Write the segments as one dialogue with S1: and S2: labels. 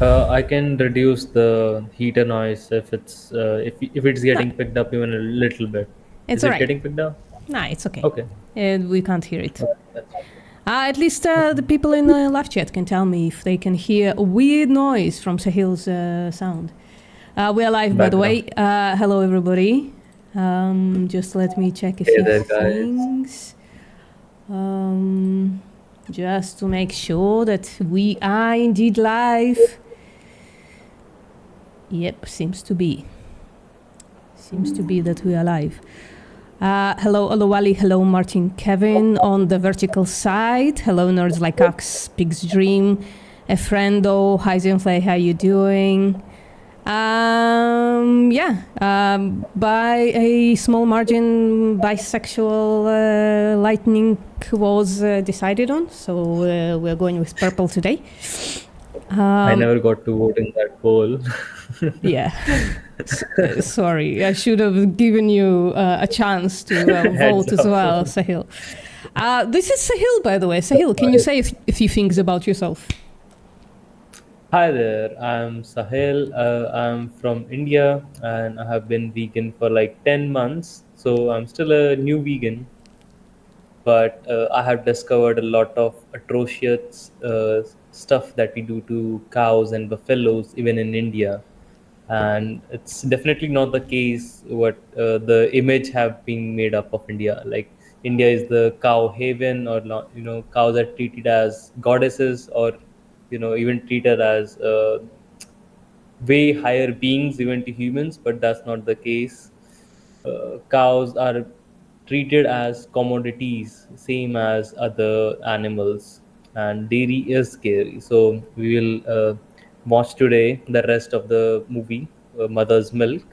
S1: I can reduce the heater noise if it's
S2: No,
S1: getting picked up even a little bit.
S2: it's
S1: Is
S2: all
S1: it
S2: right.
S1: getting picked up?
S2: Nah, it's okay.
S1: Okay.
S2: We can't hear it.
S1: Okay, that's
S2: At least the people in the live chat can tell me if they can hear a weird noise from Sahil's sound. We are live, by the
S1: background.
S2: way. Hello, everybody. Just let me check a
S1: Hey
S2: few
S1: there, guys.
S2: things. Just to make sure that we are indeed live. Yep, seems to be. Seems to be that we are live. Hello, Olowali. Hello, Martin Kevin on the vertical side. Hello, Nerds Like Us, Pig's Dream, Efrendo. Hi, Zenflay. How you doing? By a small margin, bisexual lightning was decided on, so we're going with purple today.
S1: I never got to vote in that poll.
S2: Yeah. Sorry, I should have given you a chance to
S1: Heads
S2: vote as
S1: up.
S2: well, Sahil. This is Sahil, by the way. Sahil, can you say a few things about yourself?
S1: Hi there, I'm Sahil. I'm from India and I have been vegan for like 10 months. So I'm still a new vegan, but I have discovered a lot of atrocious stuff that we do to cows and buffaloes, even in India. And it's definitely not the case what the image have been made up of India. Like India is the cow haven, or not, cows are treated as goddesses, or even treated as way higher beings even to humans, but that's not the case. Cows are treated as commodities, same as other animals, and dairy is scary. So we will watch today the rest of the movie, Mother's Milk,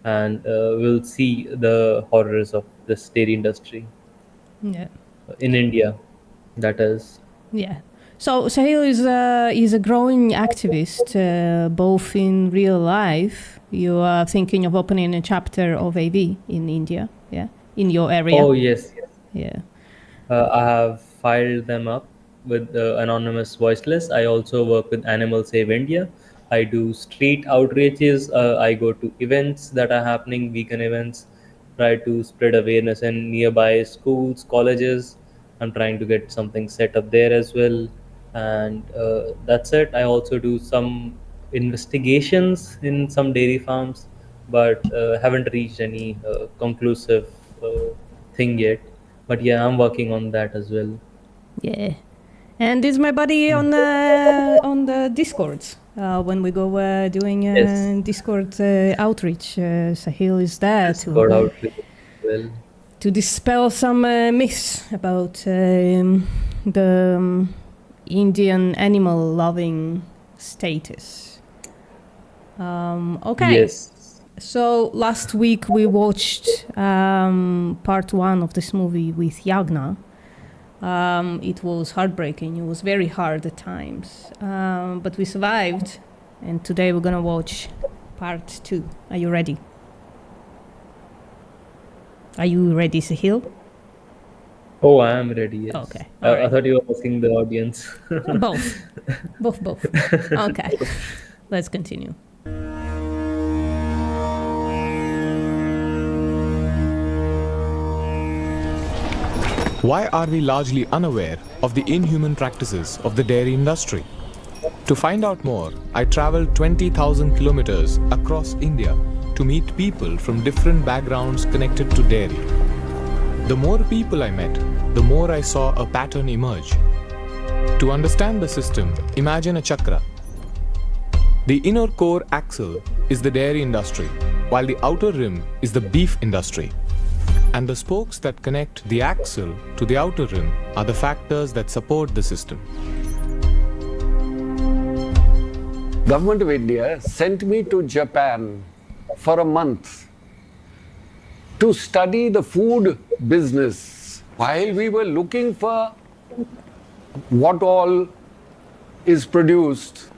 S1: and we'll see the horrors of this dairy industry
S2: Yeah.
S1: in India. That is.
S2: Yeah. So Sahil is a growing activist, both in real life. You are thinking of opening a chapter of AV in India, yeah, in your area.
S1: Oh yes, yes.
S2: Yeah.
S1: I have filed them up with Anonymous Voiceless. I also work with Animal Save India. I do street outreaches. I go to events that are happening, vegan events, try to spread awareness in nearby schools, colleges. I'm trying to get something set up there as well. And that's it. I also do some investigations in some dairy farms, but haven't reached any conclusive thing yet. But yeah, I'm working on that as well.
S2: Yeah. And is my buddy on the Discords when we go doing
S1: Yes,
S2: Discord outreach? Sahil is there
S1: Discord outreach as well.
S2: to dispel some myths about the Indian animal loving status. Okay.
S1: Yes.
S2: So last week we watched part one of this movie with Yagna. It was heartbreaking. It was very hard at times, but we survived. And today we're gonna watch part two. Are you ready? Are you ready, Sahil?
S1: Oh, I am ready. Yes.
S2: Okay.
S1: I,
S2: All
S1: I
S2: right.
S1: thought you were asking the audience.
S2: Both. Okay. Let's continue.
S3: Why are we largely unaware of the inhuman practices of the dairy industry? To find out more, I traveled 20,000 kilometers across India to meet people from different backgrounds connected to dairy. The more people I met, the more I saw a pattern emerge. To understand the system, imagine a chakra. The inner core axle is the dairy industry, while the outer rim is the beef industry. And the spokes that connect the axle to the outer rim are the factors that support the system.
S4: Government of India sent me to Japan for a month to study the food business. While we were looking for what all is produced,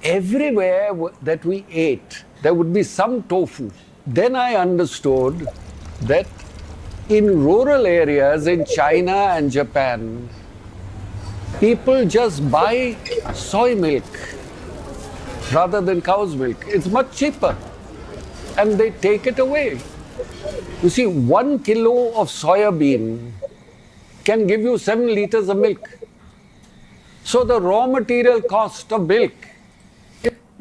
S4: everywhere that we ate, there would be some tofu. Then I understood that in rural areas in China and Japan, people just buy soy milk rather than cow's milk. It's much cheaper. And they take it away. You see, 1 kilo of soya bean can give you 7 liters of milk. So the raw material cost of milk.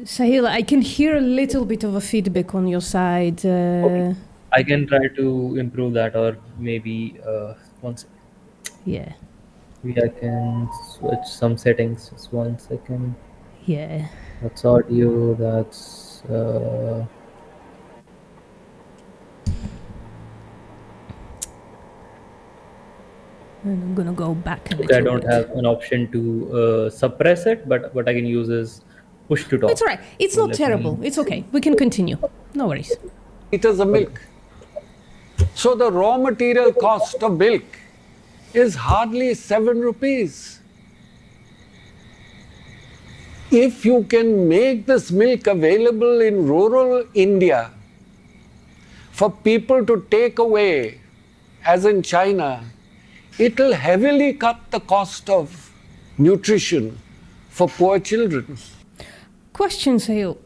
S2: Sahil, I can hear a little bit of a feedback on your side.
S1: Okay. I can try to improve that, or maybe once
S2: Yeah,
S1: maybe I can switch some settings. Just 1 second.
S2: yeah.
S1: That's audio. That's
S2: And I'm gonna go back a
S1: okay. I
S2: little
S1: don't
S2: bit.
S1: have an option to suppress it, but what I can use is push to
S2: It's all
S1: talk.
S2: right. It's
S1: So
S2: not
S1: let me.
S2: terrible. It's okay. We can continue. No worries.
S4: Liters of
S1: Okay.
S4: milk. So the raw material cost of milk is hardly 7 rupees. If you can make this milk available in rural India for people to take away, as in China, it will heavily cut the cost of nutrition for poor children.
S2: Question, Sahil.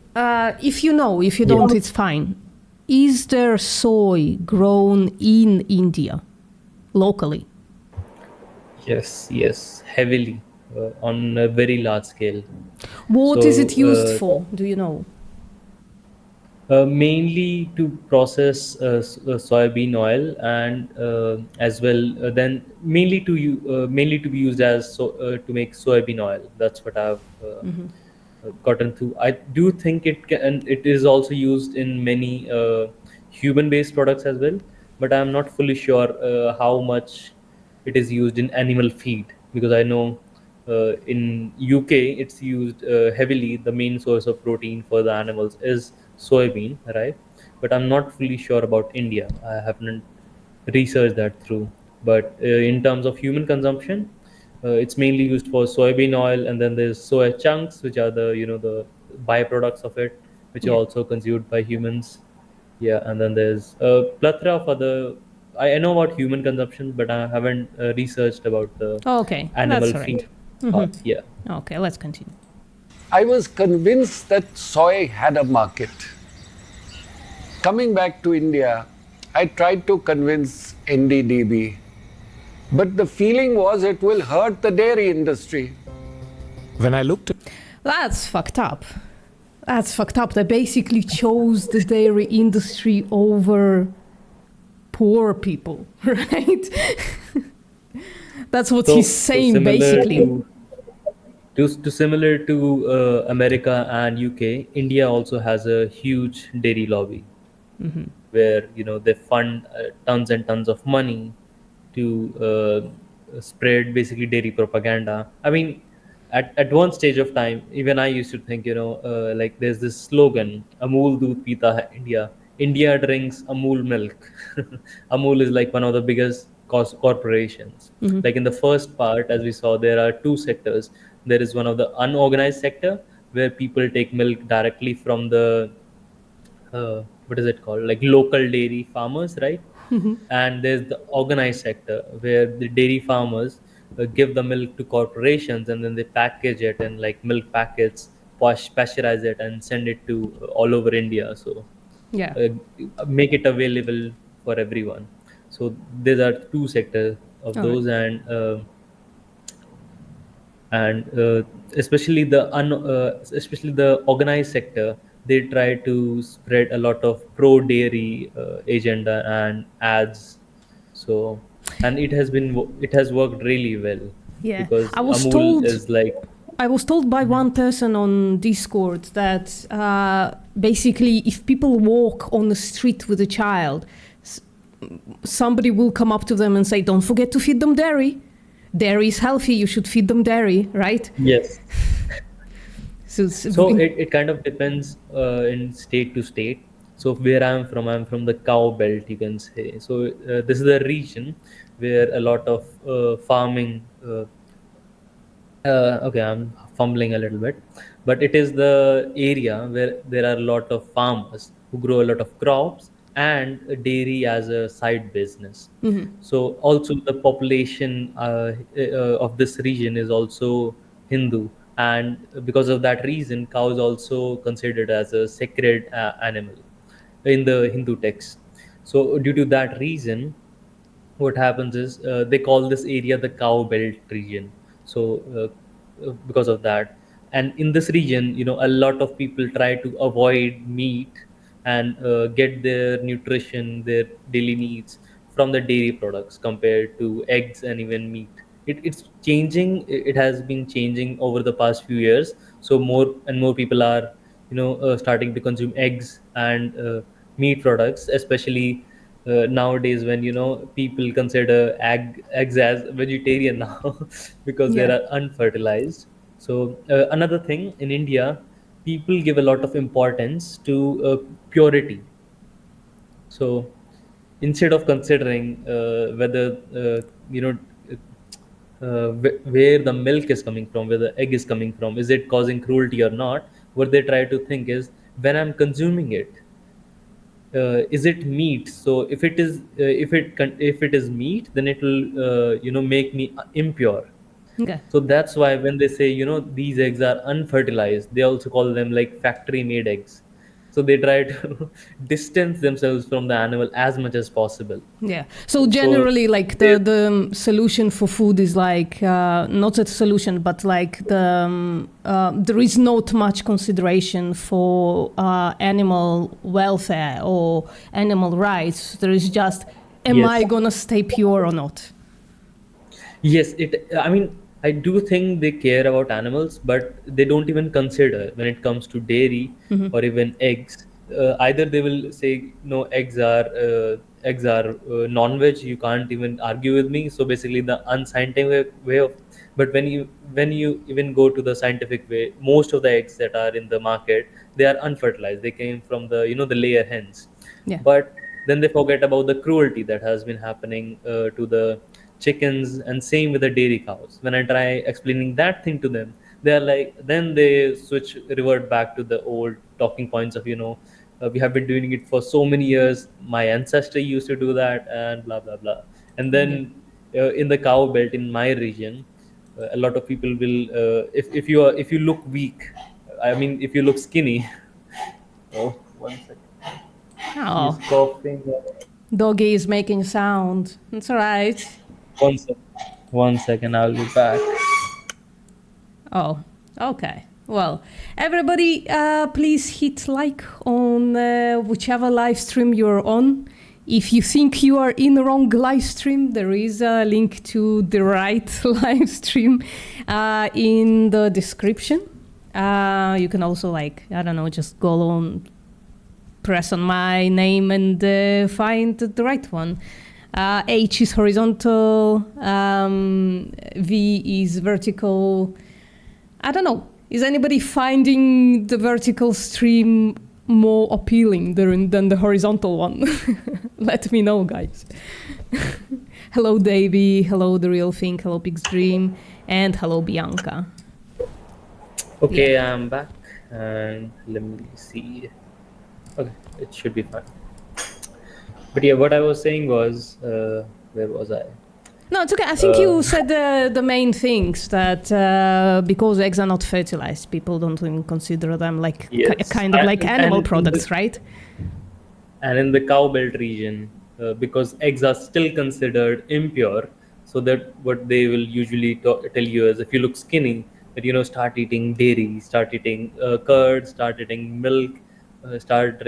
S2: If you know, if you
S1: Yeah.
S2: don't, it's fine. Is there soy grown in India locally?
S1: Yes, yes, heavily on a very large scale.
S2: What is it used
S1: So
S2: for? Do you know?
S1: mainly to process soybean oil, and as well then mainly to be used as to make soybean oil. That's what I've gotten through. I do think it is also used in many human based products as well, but I'm not fully sure how much it is used in animal feed, because I know in UK it's used heavily. The main source of protein for the animals is soybean, right? But I'm not fully sure about India. I haven't researched that through. But in terms of human consumption, it's mainly used for soybean oil, and then there's soya chunks, which are the byproducts of it, which are
S2: Yeah.
S1: also consumed by humans. Yeah, and then there's a plethora of other. I know about human consumption, but I haven't researched about the
S2: Oh, okay,
S1: animal
S2: that's all right.
S1: feed part. Yeah.
S2: Okay, let's continue.
S4: I was convinced that soy had a market. Coming back to India, I tried to convince NDDB, but the feeling was it will hurt the dairy industry.
S3: When I looked
S2: That's fucked up. That's fucked up. They basically chose the dairy industry over poor people, right? That's what he's saying,
S1: similar
S2: basically.
S1: to similar to America and UK, India also has a huge dairy lobby, where they fund tons and tons of money to spread basically dairy propaganda. I mean, at one stage of time, even I used to think, like there's this slogan, Amul Doodh Pita Hai India. India drinks Amul milk. Amul is like one of the biggest corporations. Like in the first part, as we saw, there are two sectors. There is one of the unorganized sector, where people take milk directly from the what is it called, like local dairy farmers, right? And there's the organized sector, where the dairy farmers give the milk to corporations, and then they package it in like milk packets, pasteurize it, and send it to all over India. So
S2: Yeah.
S1: uh, make it available for everyone. So there are two sectors of
S2: All right.
S1: those, and especially especially the organized sector, they try to spread a lot of pro dairy agenda and ads. So, and it has worked really well,
S2: Yeah.
S1: because
S2: I was
S1: Amul
S2: told
S1: is like.
S2: I was told by one person on Discord that basically, if people walk on the street with a child, s- somebody will come up to them and say, "Don't forget to feed them dairy. Dairy is healthy. You should feed them dairy, right?"
S1: Yes.
S2: So, it's
S1: So it kind of depends in state to state. So where I'm from the cow belt, you can say. So this is a region where a lot of farming. Okay, I'm fumbling a little bit, but it is the area where there are a lot of farmers who grow a lot of crops and dairy as a side business. So also the population of this region is also Hindu, and because of that reason, cow is also considered as a sacred animal in the Hindu text. So due to that reason, what happens is they call this area the cow belt region. So because of that, and in this region, a lot of people try to avoid meat and get their nutrition, their daily needs from the dairy products compared to eggs and even meat. It's changing. It has been changing over the past few years. So more and more people are starting to consume eggs and meat products, especially nowadays when people consider eggs as vegetarian now because they
S2: Yeah.
S1: are unfertilized. So another thing in India, people give a lot of importance to purity. So instead of considering whether you know where the milk is coming from, where the egg is coming from, is it causing cruelty or not, what they try to think is, when I'm consuming it, is it meat? So if it is meat, then it will make me impure.
S2: Okay.
S1: So that's why when they say these eggs are unfertilized, they also call them like factory made eggs. So they try to distance themselves from the animal as much as possible.
S2: Yeah. So
S1: So
S2: generally, like
S1: they,
S2: the solution for food is like not a solution, but like there is not much consideration for animal welfare or animal rights. There is just, am I
S1: yes.
S2: gonna stay pure or not?
S1: Yes, I mean, I do think they care about animals, but they don't even consider when it comes to dairy or even eggs. Either they will say no, eggs are non-veg. You can't even argue with me. So basically, the unscientific way of. But when you even go to the scientific way, most of the eggs that are in the market, they are unfertilized. They came from the the layer hens.
S2: Yeah.
S1: But then they forget about the cruelty that has been happening to the chickens, and same with the dairy cows. When I try explaining that thing to them, they are like, then they revert back to the old talking points of we have been doing it for so many years, my ancestor used to do that, and blah blah blah. And
S2: Yeah.
S1: then in the cow belt in my region, a lot of people will, if you look weak, I mean, if you look skinny. Oh, one second. He's
S2: Oh,
S1: coughing.
S2: doggy is making sound. It's all right.
S1: One second. One second, I'll be back.
S2: Oh, okay. Well, everybody, please hit like on whichever live stream you're on. If you think you are in the wrong live stream, there is a link to the right live stream in the description. You can also, like, I don't know, just go on, press on my name and find the right one. H is horizontal, V is vertical. I don't know. Is anybody finding the vertical stream more appealing than the horizontal one? Let me know, guys. Hello, Davey. Hello, The Real Thing. Hello, Pig's Dream. And hello, Bianca.
S1: Okay, I'm back, and let me see. Okay, it should be fine. But yeah, what I was saying was, where was I?
S2: No, it's okay. I think you said the main things that because eggs are not fertilized, people don't even consider them like
S1: Yes.
S2: kind of like animal
S1: And
S2: products, right?
S1: and in the cow belt region, because eggs are still considered impure, so that what they will usually tell you is, if you look skinny, that start eating dairy, start eating curd, start eating milk, start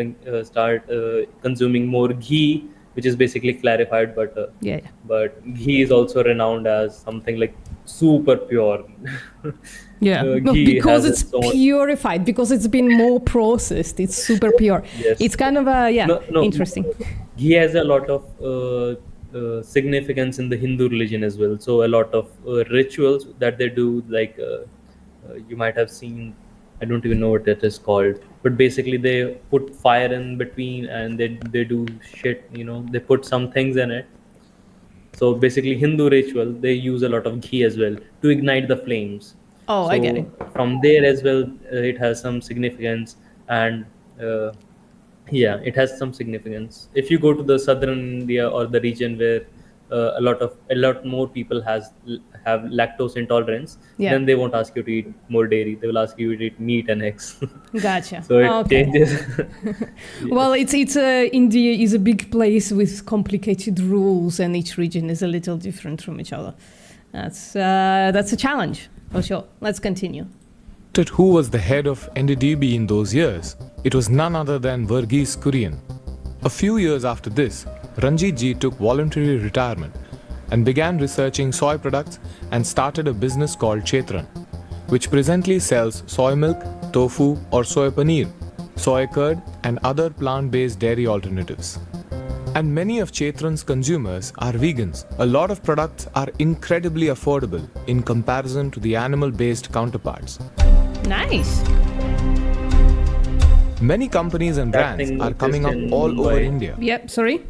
S1: consuming more ghee, which is basically clarified butter.
S2: Yeah, yeah.
S1: But ghee is also renowned as something like super pure.
S2: Yeah, no,
S1: Ghee
S2: because
S1: has
S2: it's
S1: its own.
S2: purified, because it's been more processed. It's super pure.
S1: Yes.
S2: It's kind of a, yeah,
S1: No,
S2: interesting.
S1: Ghee has a lot of significance in the Hindu religion as well. So a lot of rituals that they do, like you might have seen. I don't even know what that is called, but basically they put fire in between, and they do shit. They put some things in it. So basically, Hindu ritual, they use a lot of ghee as well to ignite the flames.
S2: Oh, I get it.
S1: So from there as well, it has some significance, and yeah, it has some significance. If you go to the southern India or the region where a lot more people have lactose intolerance,
S2: Yeah.
S1: then they won't ask you to eat more dairy. They will ask you to eat meat and eggs.
S2: Gotcha.
S1: So it
S2: Okay.
S1: changes.
S2: Well,
S1: Yes.
S2: it's India is a big place with complicated rules, and each region is a little different from each other. That's a challenge for sure. Let's continue.
S3: Who was the head of NDDB in those years? It was none other than Verghese Kurian. A few years after this, Ranjit ji took voluntary retirement and began researching soy products and started a business called Chetran, which presently sells soy milk, tofu or soy paneer, soy curd and other plant-based dairy alternatives. And many of Chetran's consumers are vegans. A lot of products are incredibly affordable in comparison to the animal-based counterparts.
S2: Nice.
S3: Many companies and
S1: That
S3: brands
S1: thing
S3: are coming up
S1: exists in
S3: all over
S1: Mumbai.
S3: India.
S2: Yep. Sorry.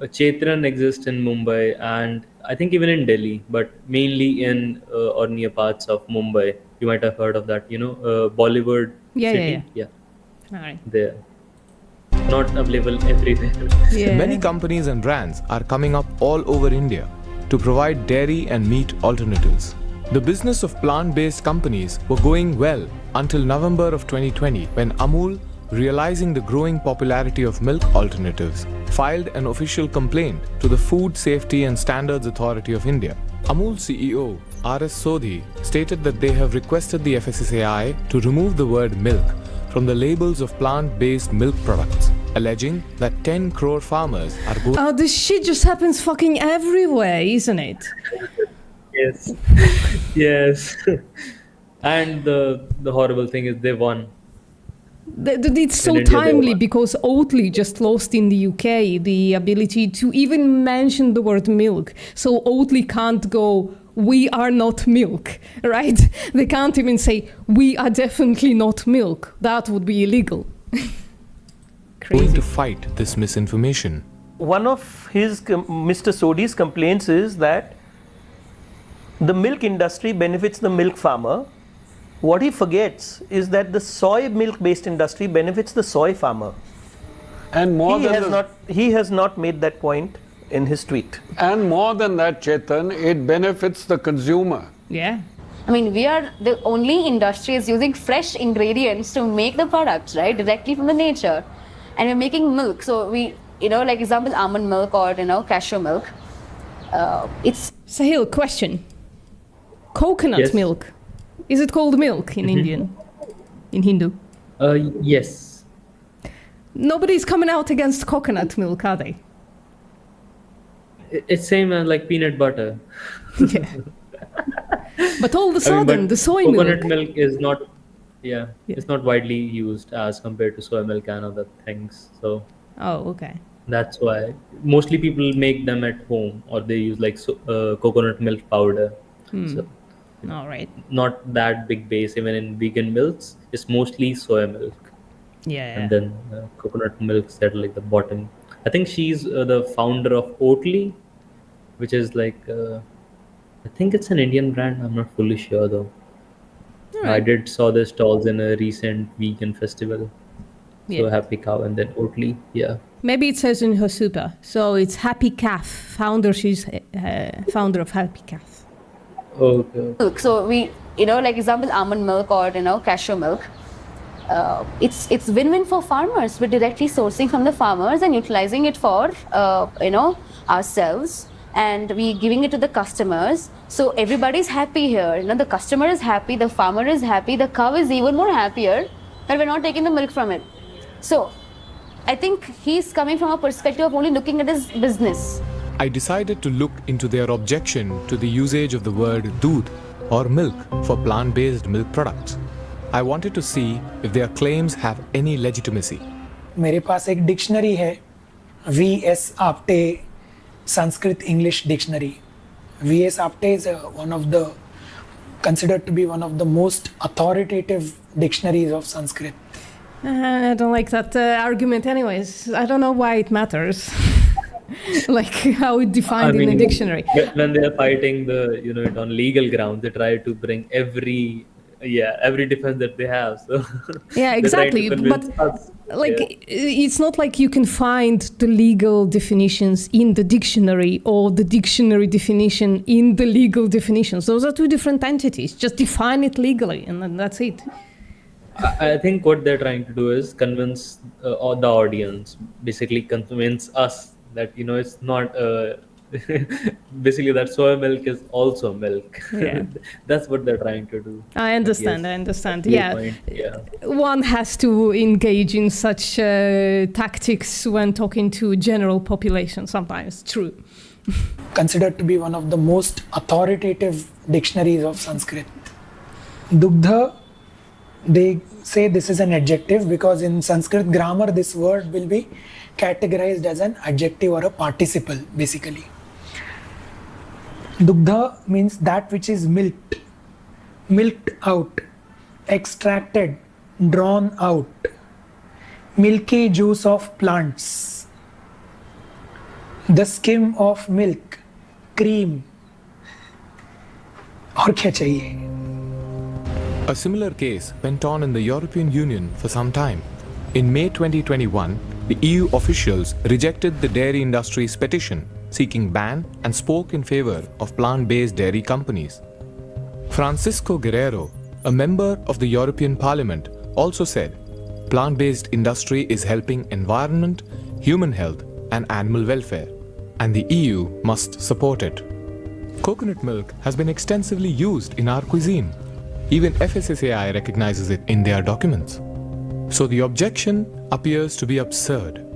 S1: Chetran exists in Mumbai and I think even in Delhi, but mainly in or near parts of Mumbai. You might have heard of that, Bollywood
S2: Yeah,
S1: city.
S2: yeah. All right.
S1: There. Not available everywhere.
S2: Yeah.
S3: Many companies and brands are coming up all over India to provide dairy and meat alternatives. The business of plant-based companies were going well until November of 2020 when Amul, realizing the growing popularity of milk alternatives, filed an official complaint to the Food Safety and Standards Authority of India. Amul CEO R.S. Sodhi stated that they have requested the FSSAI to remove the word milk from the labels of plant-based milk products, alleging that 10 crore farmers are going.
S2: Oh, this shit just happens fucking everywhere, isn't it?
S1: Yes. Yes. And the horrible thing is they won.
S2: It's so
S1: In India, they
S2: timely
S1: won.
S2: because Oatly just lost in the UK the ability to even mention the word milk. So Oatly can't go, we are not milk, right? They can't even say, we are definitely not milk. That would be illegal.
S3: Going
S2: Crazy.
S3: to fight this misinformation.
S5: One of Mr. Sodhi's complaints is that the milk industry benefits the milk farmer. What he forgets is that the soy milk based industry benefits the soy farmer.
S4: And more than
S5: He has not made that point in his tweet.
S4: and more than that, Chetan, it benefits the consumer.
S2: Yeah.
S6: I mean, we are the only industry is using fresh ingredients to make the products, right? Directly from the nature. And we're making milk. So we, like example, almond milk or, cashew milk. It's
S2: Sahil, question. Coconut
S1: Yes.
S2: milk. Is it called milk in Indian? In Hindu?
S1: Yes.
S2: Nobody's coming out against coconut milk, are they?
S1: It's same as like peanut butter.
S2: Yeah. But all of a
S1: I mean,
S2: sudden,
S1: but
S2: the soy
S1: coconut
S2: milk.
S1: milk is not, yeah,
S2: Yeah.
S1: it's not widely used as compared to soy milk and other things. So
S2: Oh, okay.
S1: that's why mostly people make them at home or they use like coconut milk powder. So
S2: All right.
S1: not that big base even in vegan milks. It's mostly soy milk
S2: Yeah.
S1: and then coconut milks that are like the bottom. I think she's the founder of Oatly, which is like I think it's an Indian brand. I'm not fully sure though. I did saw the stalls in a recent vegan festival. So
S2: Yeah.
S1: Happy Cow and then Oatly. Yeah.
S2: Maybe it says in her super. So it's Happy Calf. She's founder of Happy Calf.
S1: Okay.
S6: milk. So we, like example, almond milk or, cashew milk. It's win-win for farmers. We're directly sourcing from the farmers and utilizing it for, ourselves. And we giving it to the customers. So everybody's happy here. The customer is happy, the farmer is happy, the cow is even more happier that we're not taking the milk from it. So I think he's coming from a perspective of only looking at his business.
S3: I decided to look into their objection to the usage of the word doodh or milk for plant-based milk products. I wanted to see if their claims have any legitimacy.
S7: मेरे पास एक dictionary है V.S. Apte Sanskrit English dictionary. V.S. Apte is considered to be one of the most authoritative dictionaries of Sanskrit.
S2: I don't like that argument anyways. I don't know why it matters. Like how it defined in a dictionary.
S1: When they are fighting it on legal grounds, they try to bring yeah, every defense that they have. So
S2: Yeah,
S1: they're trying to
S2: exactly.
S1: convince
S2: But
S1: us.
S2: like,
S1: Yeah.
S2: it's not like you can find the legal definitions in the dictionary or the dictionary definition in the legal definitions. Those are two different entities. Just define it legally, and then that's it.
S1: I think what they're trying to do is convince all the audience, basically convince us that it's not. Basically, that soy milk is also milk.
S2: Yeah.
S1: That's what they're trying to do.
S2: I
S1: But
S2: understand.
S1: yes,
S2: I understand.
S1: your
S2: Yeah,
S1: point. Yeah.
S2: one has to engage in such tactics when talking to general population. Sometimes, true.
S7: Considered to be one of the most authoritative dictionaries of Sanskrit. Dugdha, they say this is an adjective because in Sanskrit grammar this word will be categorized as an adjective or a participle basically. Dugdha means that which is milked, milked out, extracted, drawn out, milky juice of plants, the skim of milk, cream. और क्या चाहिए?
S3: A similar case went on in the European Union for some time. In May 2021, the EU officials rejected the dairy industry's petition seeking ban and spoke in favor of plant-based dairy companies. Francisco Guerrero, a member of the European Parliament, also said, plant-based industry is helping environment, human health and animal welfare, and the EU must support it. Coconut milk has been extensively used in our cuisine. Even FSSAI recognizes it in their documents. So the objection appears to be absurd.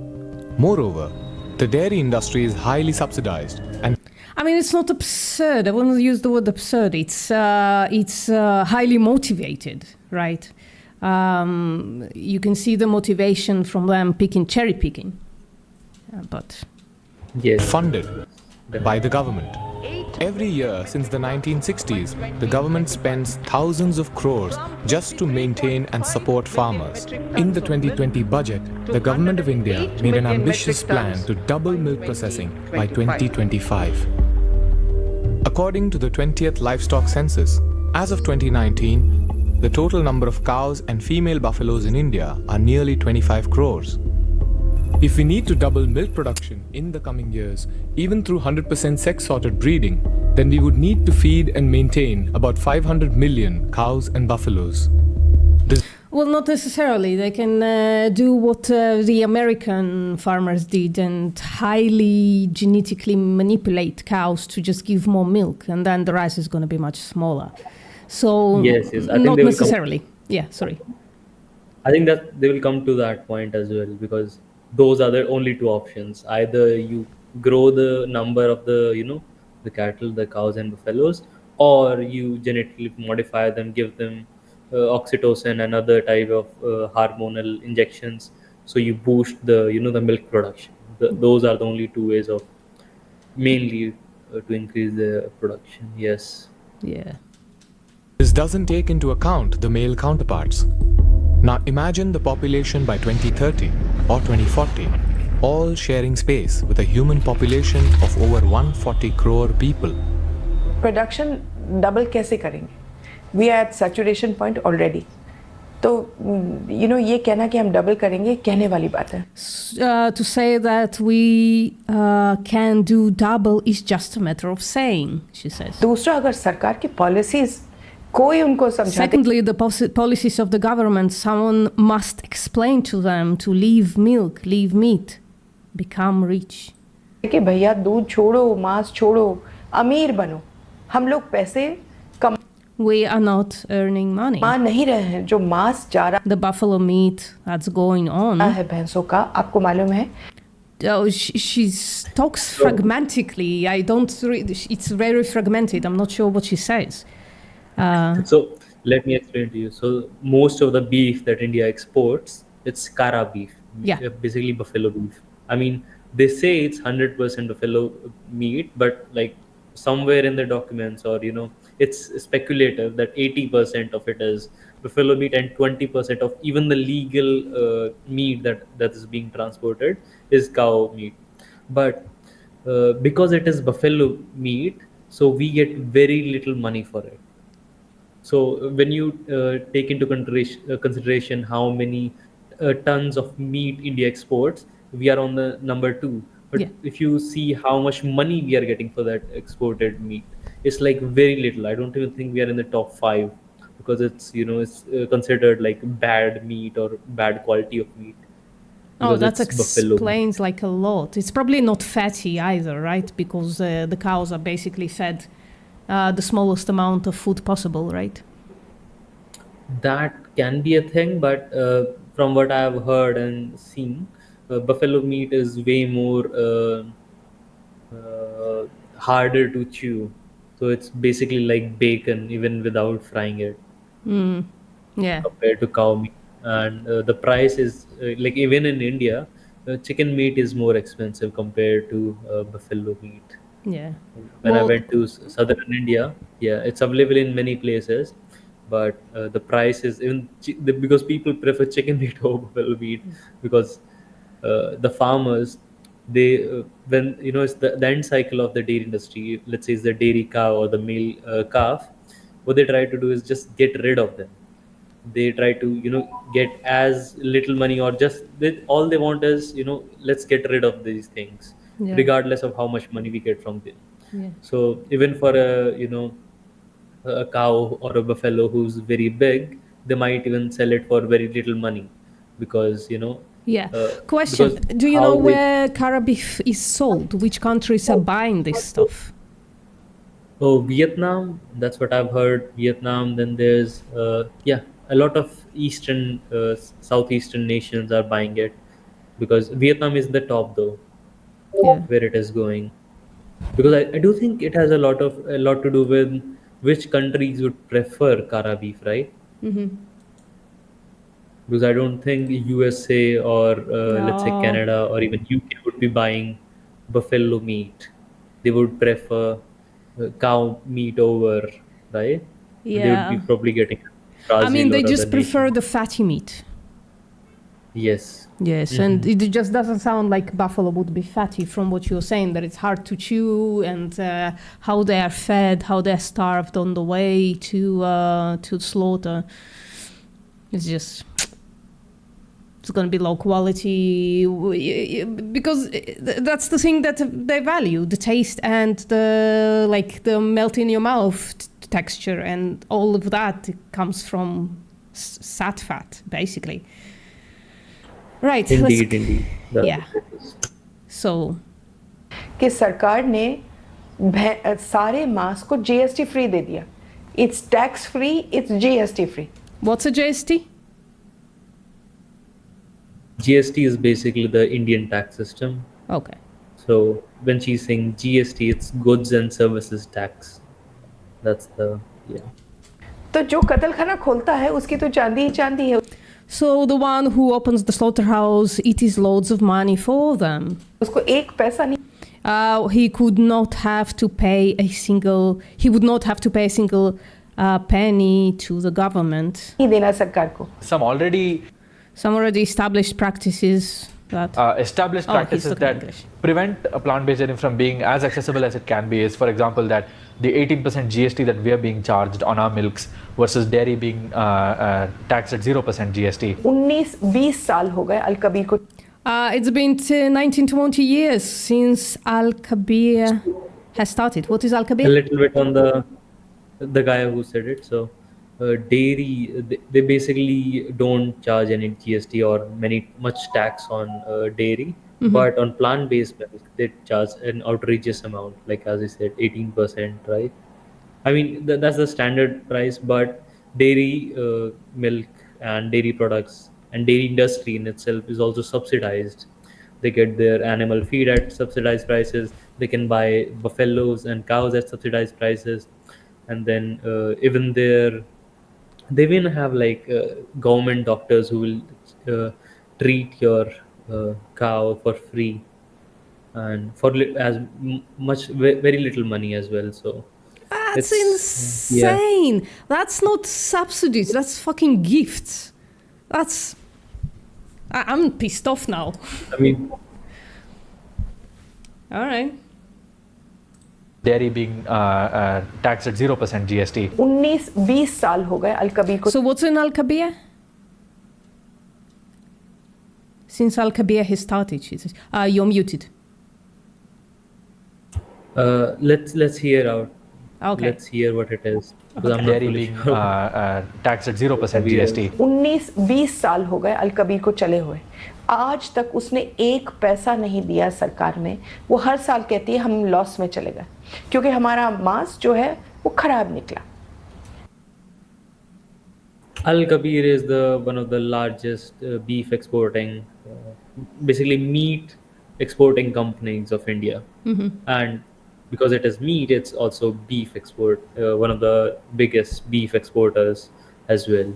S3: Moreover, the dairy industry is highly subsidized and
S2: I mean, it's not absurd. I wouldn't use the word absurd. It's highly motivated, right? You can see the motivation from them cherry picking. But
S1: Yes.
S3: funded by the government. Every year since the 1960s, the government spends thousands of crores just to maintain and support farmers. In the 2020 budget, the Government of India made an ambitious plan to double milk processing by 2025. According to the 20th Livestock Census, as of 2019, the total number of cows and female buffaloes in India are nearly 25 crores. If we need to double milk production in the coming years, even through 100% sex-sorted breeding, then we would need to feed and maintain about 500 million cows and buffaloes.
S2: well, not necessarily. They can do what the American farmers did and highly genetically manipulate cows to just give more milk, and then the rice is going to be much smaller. So
S1: Yes, I think
S2: not
S1: they will come.
S2: necessarily. Yeah, sorry.
S1: I think that they will come to that point as well, because those are the only two options. Either you grow the number of the cattle, the cows and buffaloes, or you genetically modify them, give them oxytocin and other type of hormonal injections, so you boost the milk production. Those are the only two ways of mainly to increase the production. Yes.
S2: Yeah.
S3: This doesn't take into account the male counterparts. Now imagine the population by 2030 or 2040, all sharing space with a human population of over 140 crore people.
S8: Production double कैसे करेंगे? We are at saturation point already. तो ये कहना कि हम double करेंगे कहने वाली बात है.
S2: To say that we can do double is just a matter of saying, she says.
S8: दूसरा, अगर सरकार की पॉलिसीज कोई उनको समझाते
S2: Secondly, the policies of the government, someone must explain to them to leave milk, leave meat, become rich.
S8: कि भैया दूध छोड़ो, मांस छोड़ो, अमीर बनो. हम लोग पैसे
S2: We are not earning money.
S8: कमा नहीं रहे हैं. जो मांस जा रहा
S2: The buffalo meat that's going on.
S8: है भैंसों का, आपको मालूम है?
S2: Oh, she talks fragmentically. I don't read. It's very fragmented. I'm not sure what she says.
S1: So let me explain to you. So most of the beef that India exports, it's Kara beef.
S2: Yeah.
S1: Basically buffalo beef. I mean, they say it's 100% buffalo meat, but like somewhere in the documents, or it's speculative that 80% of it is buffalo meat and 20% of even the legal meat that is being transported is cow meat. But because it is buffalo meat, so we get very little money for it. So when you take into consideration how many tons of meat India exports, we are on the number two. But
S2: Yeah.
S1: if you see how much money we are getting for that exported meat, it's like very little. I don't even think we are in the top five, because it's, it's considered like bad meat or bad quality of meat,
S2: Oh,
S1: because
S2: that
S1: it's buffalo meat.
S2: explains like a lot. It's probably not fatty either, right? Because the cows are basically fed the smallest amount of food possible, right?
S1: That can be a thing, but from what I've heard and seen, buffalo meat is way more uh, harder to chew. So it's basically like bacon, even without frying it,
S2: Yeah.
S1: compared to cow meat. And the price is like, even in India, chicken meat is more expensive compared to buffalo meat.
S2: Yeah.
S1: When I
S2: Well,
S1: went to southern India, yeah, it's available in many places, but the price is even because people prefer chicken meat over buffalo meat, because the farmers, they when it's the end cycle of the dairy industry. Let's say it's the dairy cow or the male calf. What they try to do is just get rid of them. They try to get as little money, or just all they want is, let's get rid of these things,
S2: yeah.
S1: regardless of how much money we get from them.
S2: Yeah.
S1: So even for a cow or a buffalo who's very big, they might even sell it for very little money, because
S2: Yeah.
S1: uh,
S2: Question:
S1: because
S2: do you
S1: how
S2: know
S1: they.
S2: where cara beef is sold? Which countries are buying this stuff?
S1: Oh, Vietnam. That's what I've heard. Vietnam. Then there's yeah, a lot of eastern, southeastern nations are buying it, because Vietnam is the top though,
S2: Yeah.
S1: where it is going. Because I do think it has a lot to do with which countries would prefer Kara beef, right? Because I don't think USA or let's say
S2: No.
S1: Canada or even UK would be buying buffalo meat. They would prefer cow meat over, right? They would be
S2: Yeah.
S1: probably getting
S2: I mean,
S1: Brazil
S2: they
S1: or other
S2: just prefer
S1: nations.
S2: the fatty meat.
S1: Yes.
S2: Yes, and
S1: Hmm.
S2: it just doesn't sound like buffalo would be fatty from what you're saying, that it's hard to chew, and how they are fed, how they're starved on the way to slaughter. It's just, it's going to be low quality, because that's the thing that they value, the taste and the melt in your mouth texture, and all of that comes from sat fat, basically. Right, let's.
S1: Indeed, indeed. That's
S2: Yeah.
S1: what it is.
S2: So,
S8: कि सरकार ने सारे मांस को GST free दे दिया. It's tax free, it's GST free.
S2: what's a GST?
S1: GST is basically the Indian tax system.
S2: Okay.
S1: So when she's saying GST, it's goods and services tax. That's the, yeah.
S8: तो जो कत्ल खाना खोलता है उसकी तो चांदी ही चांदी है.
S2: So the one who opens the slaughterhouse, it is loads of money for them.
S8: उसको एक पैसा नहीं.
S2: He would not have to pay a single penny to the government.
S8: नहीं देना सरकार को.
S9: Some
S2: Already established practices that.
S9: established
S2: Oh, he's
S9: practices
S2: talking
S9: that
S2: English.
S9: prevent a plant-based dairy from being as accessible as it can be is, for example, that the 18% GST that we are being charged on our milks versus dairy being taxed at 0% GST.
S8: 19-20 साल हो गए अल-कबीर को.
S2: It's been 19-20 years since Al-Kabir has started. What is
S1: A
S2: Al-Kabir?
S1: little bit on the guy who said it. So dairy, they basically don't charge any GST or much tax on dairy, but on plant-based milk they charge an outrageous amount, like as I said, 18%, right? I mean, that's the standard price, but dairy milk and dairy products and dairy industry in itself is also subsidized. They get their animal feed at subsidized prices. They can buy buffaloes and cows at subsidized prices, and then even they even have like government doctors who will treat your cow for free, and for very little money as well. So
S2: That's
S1: yeah.
S2: insane. That's not subsidies. That's fucking gifts. I'm pissed off now.
S1: I mean,
S2: All right.
S9: dairy being taxed at 0% GST.
S8: 19-20 साल हो गए अल-कबीर को
S2: So what's in Al Kabir? Since Al Kabir has started, she says. You're muted.
S1: Let's hear out.
S2: Okay.
S1: Let's hear what it is. Because I'm not
S9: Dairy
S1: fully
S9: being
S1: sure.
S9: taxed at 0%
S1: Kabir.
S9: GST.
S8: 19-20 साल हो गए अल-कबीर को चले हुए, आज तक उसने एक पैसा नहीं दिया सरकार में। वो हर साल कहती है हम लॉस में चले गए क्योंकि हमारा मांस जो है वो खराब निकला।
S1: Al Kabir is the one of the largest beef exporting, basically meat exporting companies of India, and because it is meat, it's also beef export, one of the biggest beef exporters as well.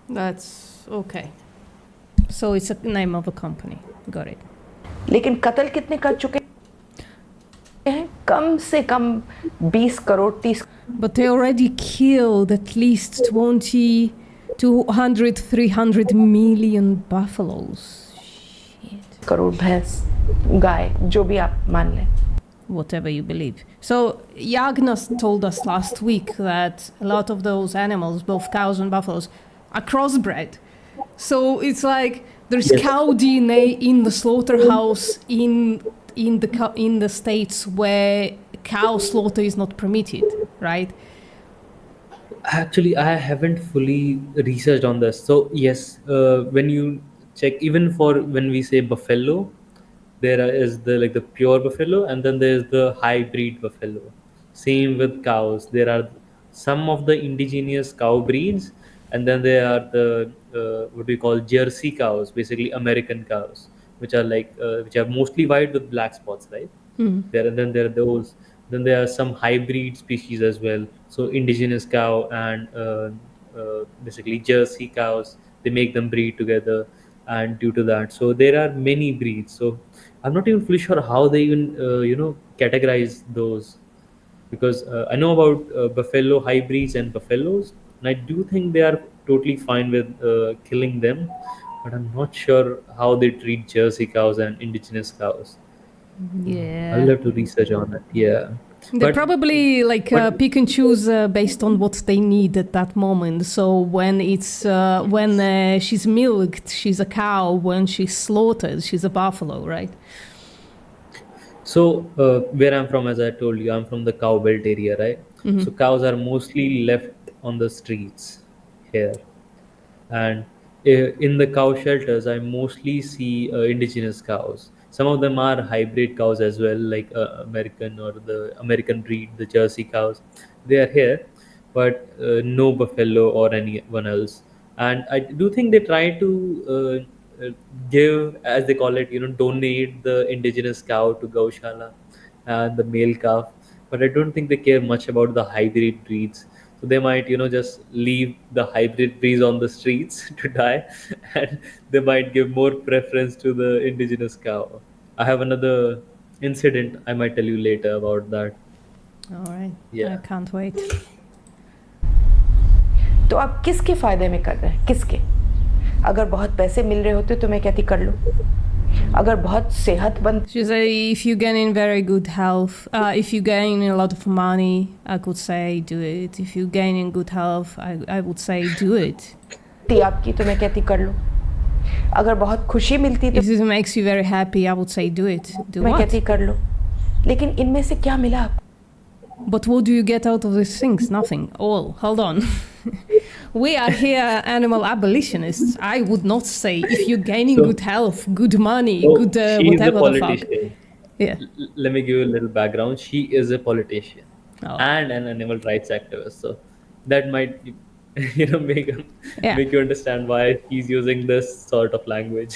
S2: That's okay. So it's a name of a company. Got it.
S8: लेकिन कत्ल कितने कर चुके हैं? कम से कम 20 crore 30
S2: But they already killed at least 20, 200, 300 million buffaloes. Shit.
S8: Crore भैंस, गाय, जो भी आप मान लें।
S2: Whatever you believe. So Yagnas told us last week that a lot of those animals, both cows and buffaloes, are crossbred. So it's like there's cow DNA in the slaughterhouse in the states where cow slaughter is not permitted, right?
S1: Actually, I haven't fully researched on this. So yes, when you check, even for when we say buffalo, there is the pure buffalo, and then there's the hybrid buffalo. Same with cows. There are some of the indigenous cow breeds, and then there are the what we call Jersey cows, basically American cows, which are which are mostly white with black spots, right? There, and then there are those. Then there are some hybrid species as well. So indigenous cow and basically Jersey cows, they make them breed together, and due to that, so there are many breeds. So I'm not even fully sure how they even categorize those, because I know about buffalo hybrids and buffaloes, and I do think they are totally fine with killing them, but I'm not sure how they treat Jersey cows and indigenous cows.
S2: Yeah.
S1: I'll have to research on it. Yeah.
S2: They probably pick and choose based on what they need at that moment. So when it's when she's milked, she's a cow. When she's slaughtered, she's a buffalo, right?
S1: So where I'm from, as I told you, I'm from the cow belt area, right? So cows are mostly left on the streets here, and in the cow shelters, I mostly see indigenous cows. Some of them are hybrid cows as well, like American or the American breed, the Jersey cows. They are here, but no buffalo or anyone else. And I do think they try to give, as they call it, donate the indigenous cow to Gaushala and the male calf. But I don't think they care much about the hybrid breeds. So they might, just leave the hybrid breeds on the streets to die, and they might give more preference to the indigenous cow. I have another incident I might tell you later about that.
S2: All right.
S1: Yeah.
S2: I can't wait.
S8: तो आप किसके फायदे में कर रहे हैं? किसके? अगर बहुत पैसे मिल रहे होते तो मैं कहती कर लो। अगर बहुत सेहतमंद
S2: She said, if you gain in very good health, if you gain a lot of money, I could say do it. If you gain in good health, I would say do it.
S8: थी आपकी तो मैं कहती कर लो। अगर बहुत खुशी मिलती तो
S2: If this makes you very happy, I would say do it. Do
S8: मैं
S2: what?
S8: कहती कर लो। लेकिन इनमें से क्या मिला आपको?
S2: But what do you get out of these things? Nothing. Oh, hold on. We are here animal abolitionists. I would not say if you're gaining good health, good money, good
S1: She is a
S2: whatever the fuck.
S1: politician.
S2: Yeah.
S1: Let me give you a little background. She is a politician and an animal rights activist. So that might, make you understand why he's using this sort of language.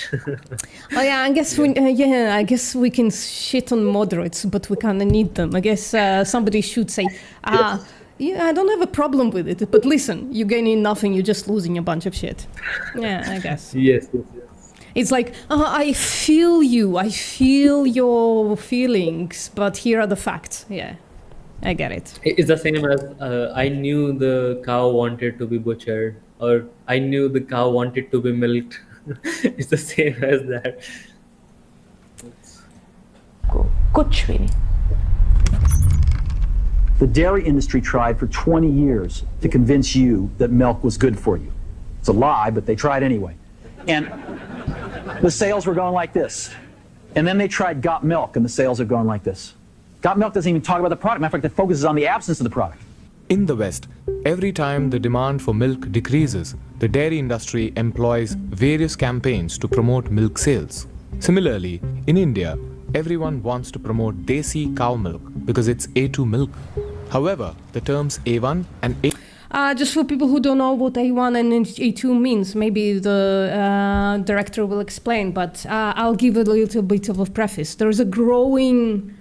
S2: Oh yeah, I guess we can shit on moderates, but we kind of need them. I guess somebody should say, yeah, I don't have a problem with it, but listen, you're gaining nothing, you're just losing a bunch of shit. Yeah, I guess.
S1: Yes.
S2: It's like, I feel you, I feel your feelings, but here are the facts. Yeah, I get it.
S1: It's the same as I knew the cow wanted to be butchered, or I knew the cow wanted to be milked. It's the same as that.
S8: कुछ भी नहीं।
S10: The dairy industry tried for 20 years to convince you that milk was good for you. It's a lie, but they tried anyway. And the sales were going like this. And then they tried Got Milk, and the sales are going like this. Got Milk doesn't even talk about the product. Matter of fact, it focuses on the absence of the product.
S3: In the West, every time the demand for milk decreases, the dairy industry employs various campaigns to promote milk sales. Similarly, in India, everyone wants to promote Desi cow milk because it's A2 milk. However, the terms A1 and A
S2: Just for people who don't know what A1 and A2 means, maybe the director will explain, but I'll give a little bit of a preface. There's a growing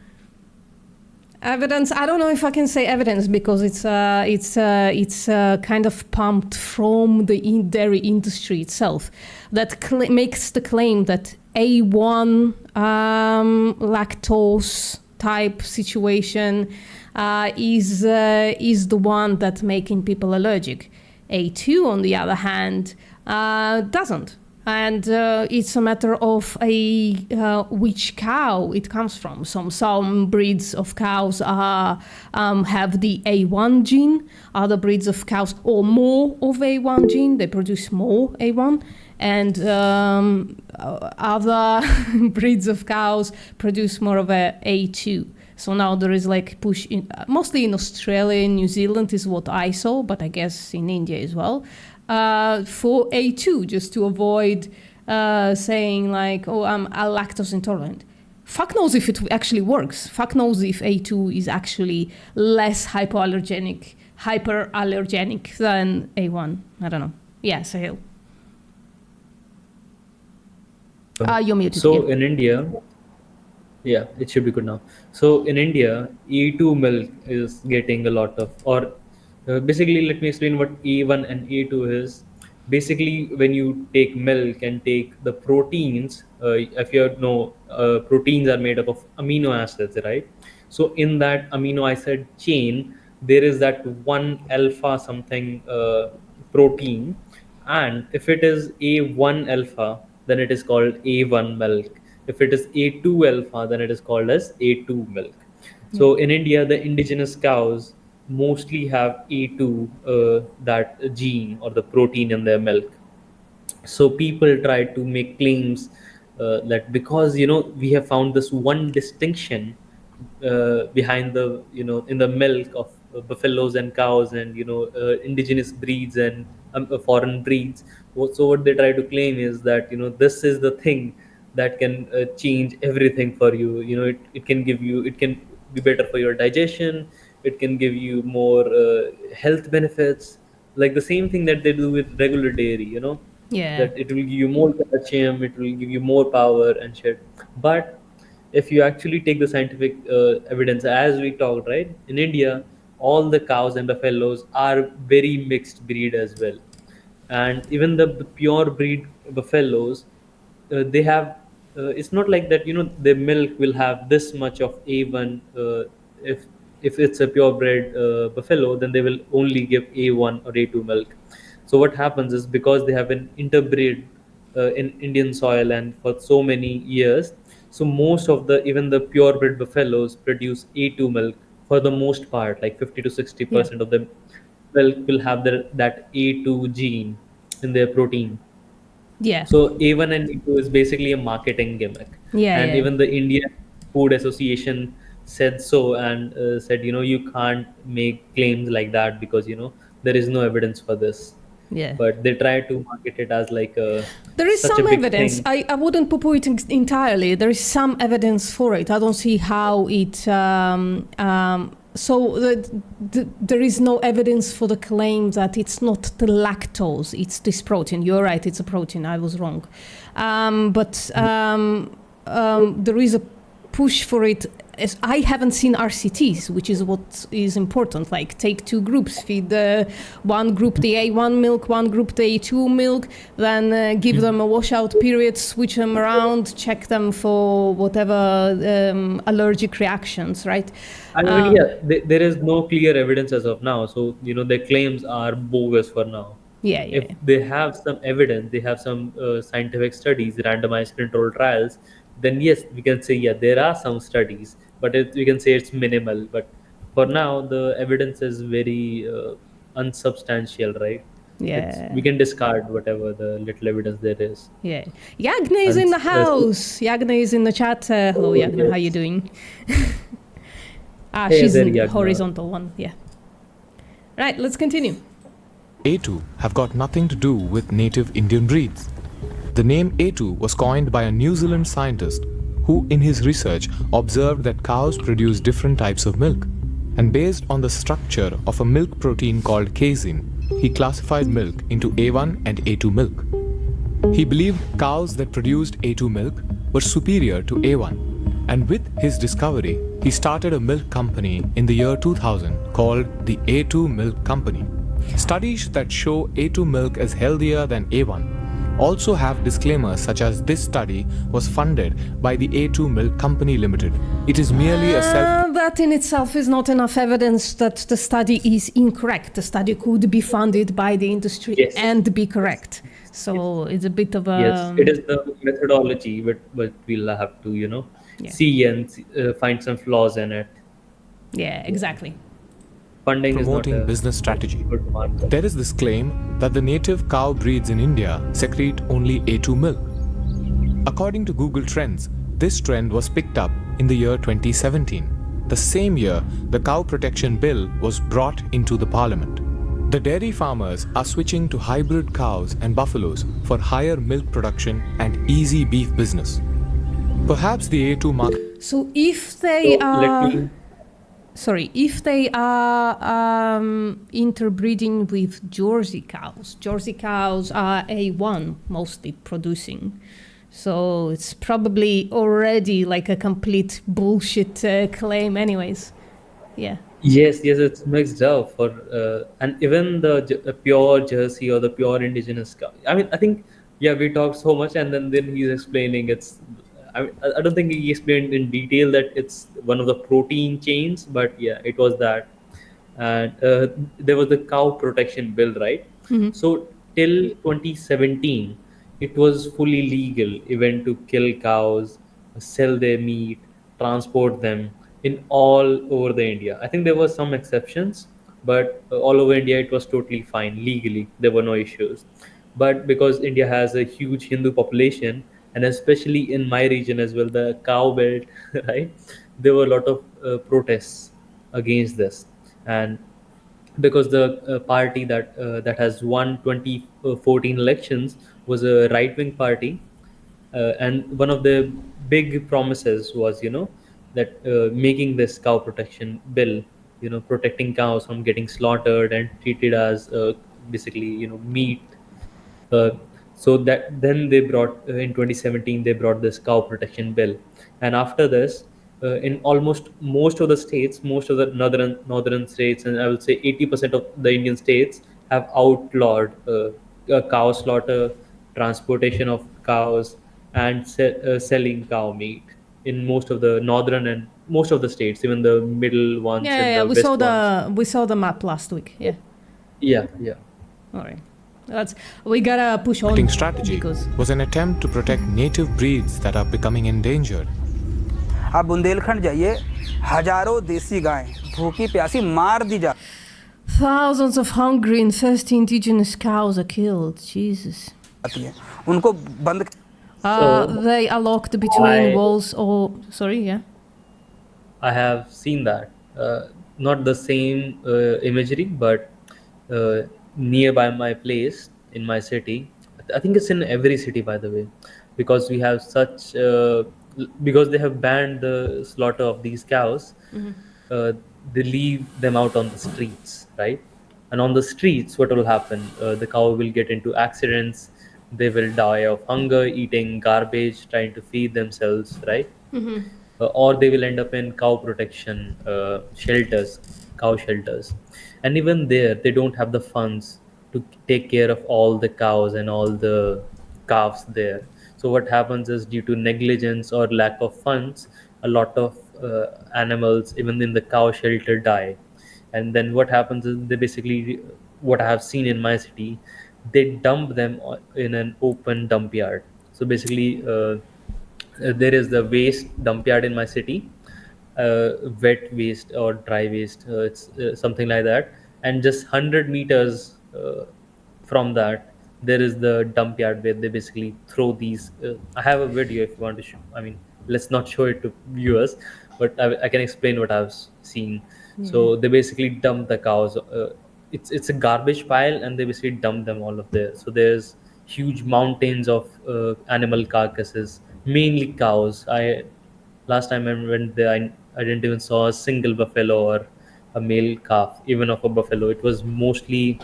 S2: evidence. I don't know if I can say evidence because it's kind of pumped from the dairy industry itself that makes the claim that A1 lactose type situation is the one that's making people allergic. A2, on the other hand, doesn't. And it's a matter of which cow it comes from. Some breeds of cows have the A1 gene. Other breeds of cows, or more of A1 gene, they produce more A1. And other breeds of cows produce more of a A2. So now there is like push, mostly in Australia and New Zealand is what I saw, but I guess in India as well. For A2, just to avoid saying like, oh, I'm lactose intolerant. Fuck knows if it actually works. Fuck knows if A2 is actually less hyperallergenic than A1. I don't know. Yeah, Sahil. You're muted.
S1: So in India, yeah, it should be good now. So in India, A2 milk is getting a lot of, or basically, let me explain what A1 and A2 is. Basically, when you take milk and take the proteins, if you know, proteins are made up of amino acids, right? So in that amino acid chain, there is that one alpha something protein, and if it is A1 alpha, then it is called A1 milk. If it is A2 alpha, then it is called as A2 milk. So in India, the indigenous cows mostly have A2, that gene or the protein in their milk. So people try to make claims that because we have found this one distinction behind the in the milk of buffaloes and cows and indigenous breeds and foreign breeds. So what they try to claim is that this is the thing that can change everything for you. It can give you, it can be better for your digestion, it can give you more health benefits, like the same thing that they do with regular dairy.
S2: Yeah.
S1: That it will give you more calcium, it will give you more power and shit. But if you actually take the scientific evidence, as we talked, right, in India, all the cows and buffaloes are very mixed breed as well. And even the pure breed buffaloes, they have, it's not like that, the milk will have this much of A1. If it's a purebred buffalo, then they will only give A1 or A2 milk. So what happens is, because they have been interbred in Indian soil and for so many years, so most of the, even the purebred buffaloes produce A2 milk for the most part, like 50 to 60% of the milk will have that A2 gene in their protein.
S2: Yeah.
S1: So A1 and A2 is basically a marketing gimmick.
S2: Yeah,
S1: And
S2: yeah.
S1: even the Indian Food Association said so, and said, you can't make claims like that because, there is no evidence for this.
S2: Yeah.
S1: But they try to market it as like
S2: There is
S1: such
S2: some
S1: a big
S2: evidence.
S1: thing.
S2: I wouldn't poo-poo it entirely. There is some evidence for it. I don't see how it. There is no evidence for the claim that it's not the lactose, it's this protein. You're right, it's a protein. I was wrong. But there is a push for it. I haven't seen RCTs, which is what is important. Like, take two groups, feed one group the A1 milk, one group the A2 milk, then give them a washout period, switch them around, check them for whatever allergic reactions, right?
S1: I mean, there is no clear evidence as of now. So, their claims are bogus for now.
S2: Yeah.
S1: If they have some evidence, they have some scientific studies, randomized controlled trials, then yes, we can say, yeah, there are some studies, but we can say it's minimal. But for now the evidence is very unsubstantial, right? We
S2: Yeah.
S1: can discard whatever the little evidence there is.
S2: Yeah. Yagna is
S1: And
S2: in the house. Yagna is in the chat. Hello,
S1: oh,
S2: Yagna. How you
S1: yes.
S2: doing?
S1: Hey
S2: She's
S1: there,
S2: in
S1: Yagna.
S2: horizontal one. Yeah. Right, let's continue.
S3: A2 have got nothing to do with native Indian breeds. The name A2 was coined by a New Zealand scientist who, in his research, observed that cows produce different types of milk. And based on the structure of a milk protein called casein, he classified milk into A1 and A2 milk. He believed cows that produced A2 milk were superior to A1. And with his discovery, he started a milk company in the year 2000 called the A2 Milk Company. Studies that show A2 milk is healthier than A1 also have disclaimers such as this study was funded by the A2 Milk Company Limited. It is merely a
S2: That in itself is not enough evidence that the study is incorrect. The study could be funded by the industry
S1: Yes.
S2: and be correct. So it's a bit of a...
S1: Yes, it is the methodology, but we'll have to,
S2: Yeah.
S1: see and find some flaws in it.
S2: Yeah, exactly.
S1: Funding is not
S3: promoting
S1: a
S3: business strategy.
S1: good marker.
S3: There is this claim that the native cow breeds in India secrete only A2 milk. According to Google Trends, this trend was picked up in the year 2017. The same year, the Cow Protection Bill was brought into the parliament. The dairy farmers are switching to hybrid cows and buffaloes for higher milk production and easy beef business. Perhaps the A2 market.
S2: So if they
S1: So
S2: are...
S1: let me
S2: Sorry, if they are interbreeding with Jersey cows are A1 mostly producing. So it's probably already like a complete bullshit claim anyways. Yeah.
S1: Yes, it's mixed up for and even the pure Jersey or the pure indigenous cow. I mean, I think we talked so much, and then he's explaining it's. I don't think he explained in detail that it's one of the protein chains, but yeah, it was that, and there was the cow protection bill, right? So till 2017, it was fully legal even to kill cows, sell their meat, transport them in all over the India. I think there were some exceptions, but all over India it was totally fine legally. There were no issues. But because India has a huge Hindu population, and especially in my region as well, the cow belt, right? There were a lot of protests against this, and because the party that has won 2014 elections was a right wing party, and one of the big promises was that making this cow protection bill, protecting cows from getting slaughtered and treated as basically meat. uh, so that then they brought in 2017 they brought this cow protection bill, and after this, in almost most of the states, most of the northern states, and I will say 80% of the Indian states have outlawed cow slaughter, transportation of cows, and selling cow meat in most of the northern and most of the states, even the middle ones and
S2: Yeah,
S1: the west ones.
S2: we saw the map last week. Yeah.
S1: Yeah.
S2: All right. We gotta push on
S3: Strategy
S2: because
S3: was an attempt to protect native breeds that are becoming endangered.
S11: आप बुंदेलखंड जाइए, हजारों देसी गायें भूखी प्यासी मार दी जा
S2: thousands of hungry and thirsty indigenous cows are killed. Jesus.
S11: जाती हैं, उनको बंद
S2: They are locked between
S1: I-
S2: walls or... Sorry, yeah.
S1: I have seen that. Not the same imagery, but nearby my place in my city. I think it's in every city, by the way, because we have such. Because they have banned the slaughter of these cows, they leave them out on the streets, right? And on the streets, what will happen? The cow will get into accidents. They will die of hunger, eating garbage, trying to feed themselves, right? Or they will end up in cow protection shelters, cow shelters, and even there they don't have the funds to take care of all the cows and all the calves there. So what happens is, due to negligence or lack of funds, a lot of animals even in the cow shelter die. And then what happens is, they basically, what I have seen in my city, they dump them in an open dump yard. So basically, there is the waste dump yard in my city, wet waste or dry waste. It's something like that. And just 100 meters from that, there is the dump yard where they basically throw these. I have a video if you want to show. I mean, let's not show it to viewers, but I can explain what I've seen.
S2: Yeah.
S1: So they basically dump the cows. It's a garbage pile, and they basically dump them all of there. So there's huge mountains of animal carcasses, mainly cows. I Last time I went there, I didn't even saw a single buffalo or a male calf, even of a buffalo. It was mostly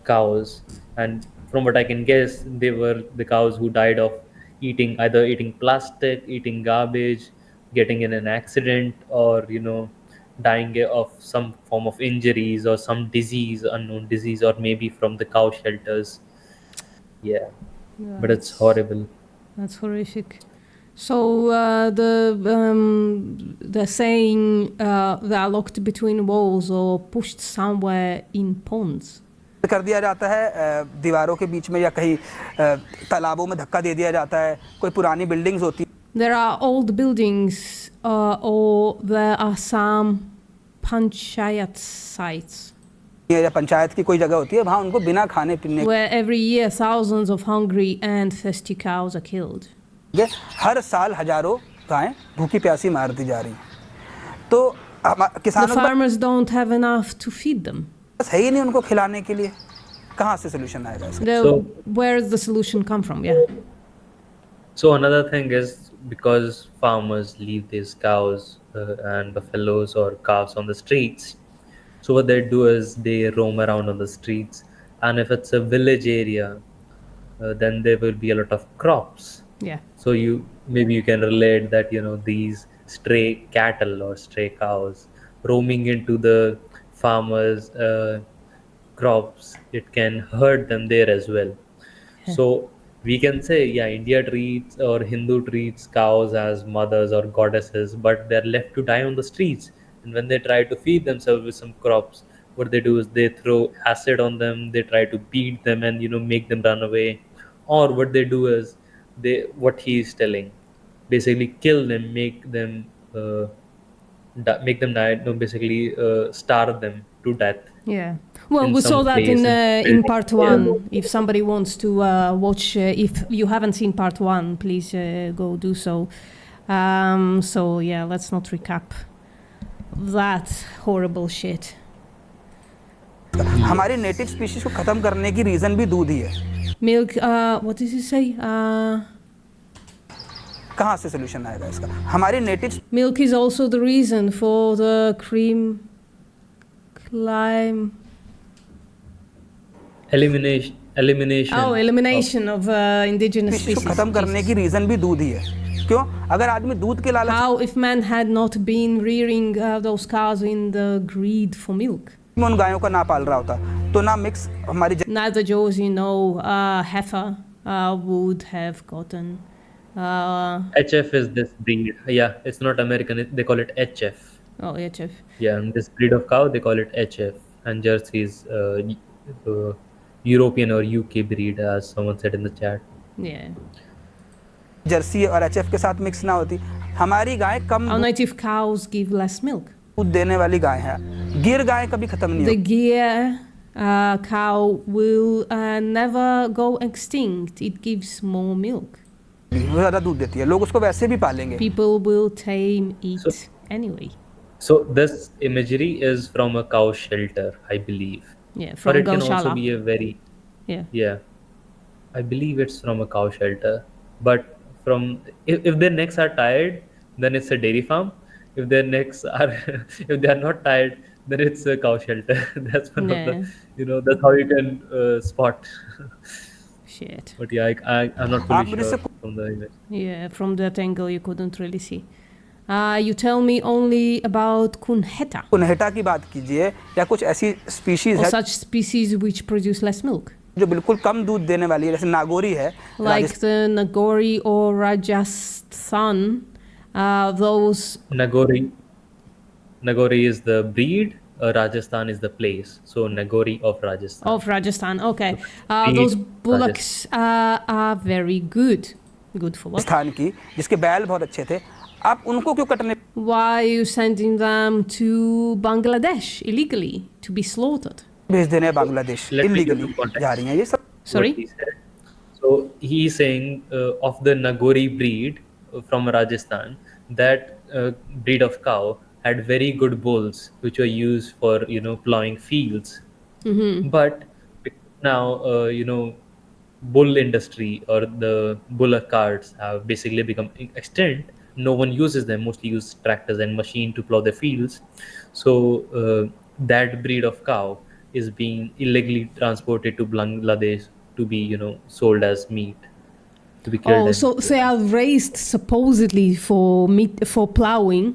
S1: cows, and from what I can guess, they were the cows who died of either eating plastic, eating garbage, getting in an accident, or dying of some form of injuries or some disease, unknown disease, or maybe from the cow shelters. Yeah, but it's
S2: That's
S1: horrible.
S2: horrific. So the saying they are locked between walls or pushed somewhere in ponds.
S11: कर दिया जाता है दीवारों के बीच में या कहीं तालाबों में धक्का दे दिया जाता है कोई पुरानी बिल्डिंग्स होती
S2: There are old buildings or there are some panchayat sites
S11: है या पंचायत की कोई जगह होती है वहाँ उनको बिना खाने पीने
S2: where every year thousands of hungry and thirsty cows are killed.
S11: के हर साल हजारों गायें भूखी प्यासी मार दी जा रही हैं तो
S2: The
S11: किसानों के
S2: farmers don't have enough to feed them.
S11: पास है ही नहीं उनको खिलाने के लिए कहाँ से सोल्यूशन आएगा इसका
S2: So, where does the solution come from? Yeah.
S1: So another thing is because farmers leave these cows and buffaloes or calves on the streets. So what they do is they roam around on the streets, and if it's a village area, then there will be a lot of crops.
S2: Yeah.
S1: So you can relate that these stray cattle or stray cows roaming into the farmers' crops, it can hurt them there as well. So we can say, yeah, India treats or Hindu treats cows as mothers or goddesses, but they're left to die on the streets. And when they try to feed themselves with some crops, what they do is they throw acid on them, they try to beat them and make them run away. Or what they do is what he is telling, basically kill them, make them die, no, basically starve them to death.
S2: Yeah. Well,
S1: In
S2: we saw
S1: some
S2: that
S1: place
S2: in part
S1: Yeah.
S2: one. If somebody wants to watch, if you haven't seen part one, please go do so. So yeah, let's not recap that horrible shit.
S11: हमारी native species को खत्म करने की reason भी दूध ही है
S2: Milk. What did you say?
S11: कहाँ से सोल्यूशन आएगा इसका हमारी native
S2: Milk is also the reason for the climb.
S1: Elimination.
S2: Oh, elimination of indigenous
S11: species को
S2: species.
S11: खत्म करने की रीजन भी दूध ही है क्यों अगर आदमी दूध के लालच
S2: How if man had not been rearing those cows in the greed for milk?
S11: में उन गायों का ना पाल रहा होता तो ना मिक्स हमारी
S2: Neither Josie nor heifer would have gotten.
S1: HF is this breed. Yeah, it's not American. They call it HF.
S2: Oh, HF.
S1: Yeah, and this breed of cow they call it HF, and Jersey is European or UK breed, as someone said in the chat.
S2: Yeah.
S11: Jersey और HF के साथ mix ना होती हमारी गाय कम
S2: Our native cows give less milk.
S11: दूध देने वाली गाय है गिर गाय कभी खत्म नहीं
S2: The Ghir cow will never go extinct. It gives more milk.
S11: होती वो ज़्यादा दूध देती है लोग उसको वैसे भी पालेंगे
S2: People will tame it anyway.
S1: So this imagery is from a cow shelter, I believe.
S2: Yeah,
S1: Or
S2: from
S1: it can also
S2: Gaushala.
S1: be a very
S2: Yeah.
S1: I believe it's from a cow shelter. But if their necks are tired, then it's a dairy farm. If their necks are if they are not tired, then it's a cow shelter. That's one of the that's how you can spot.
S2: Shit.
S1: But yeah, I'm not fully sure from the image.
S2: Yeah, from that angle you couldn't really see. You tell me only about Kunheta.
S11: कुन्हेटा की बात कीजिए या कुछ ऐसी species
S2: Or
S11: है
S2: such species which produce less milk.
S11: जो बिल्कुल कम दूध देने वाली है जैसे नागोरी है
S2: Like the Nagori or Rajasthan, those...
S1: Nagori is the breed, Rajasthan is the place. So Nagori of Rajasthan.
S2: Of Rajasthan, okay.
S1: breed,
S2: Those bullocks are very good. Good for what?
S11: स्थान की जिसके बैल बहुत अच्छे थे आप उनको क्यों कटने
S2: Why are you sending them to Bangladesh illegally to be slaughtered?
S11: भेज देने हैं Bangladesh
S1: Let me give
S11: illegally
S1: some context.
S11: जा रही हैं ये सब
S1: What
S2: Sorry?
S1: he said. So he's saying of the Nagori breed from Rajasthan, that breed of cow had very good bulls, which were used for plowing fields. But now bull industry or the bullock carts have basically become extinct. No one uses them. Mostly use tractors and machine to plow their fields. So that breed of cow is being illegally transported to Bangladesh to be sold as meat, to be killed.
S2: Oh,
S1: and
S2: so they are raised supposedly for meat, for plowing,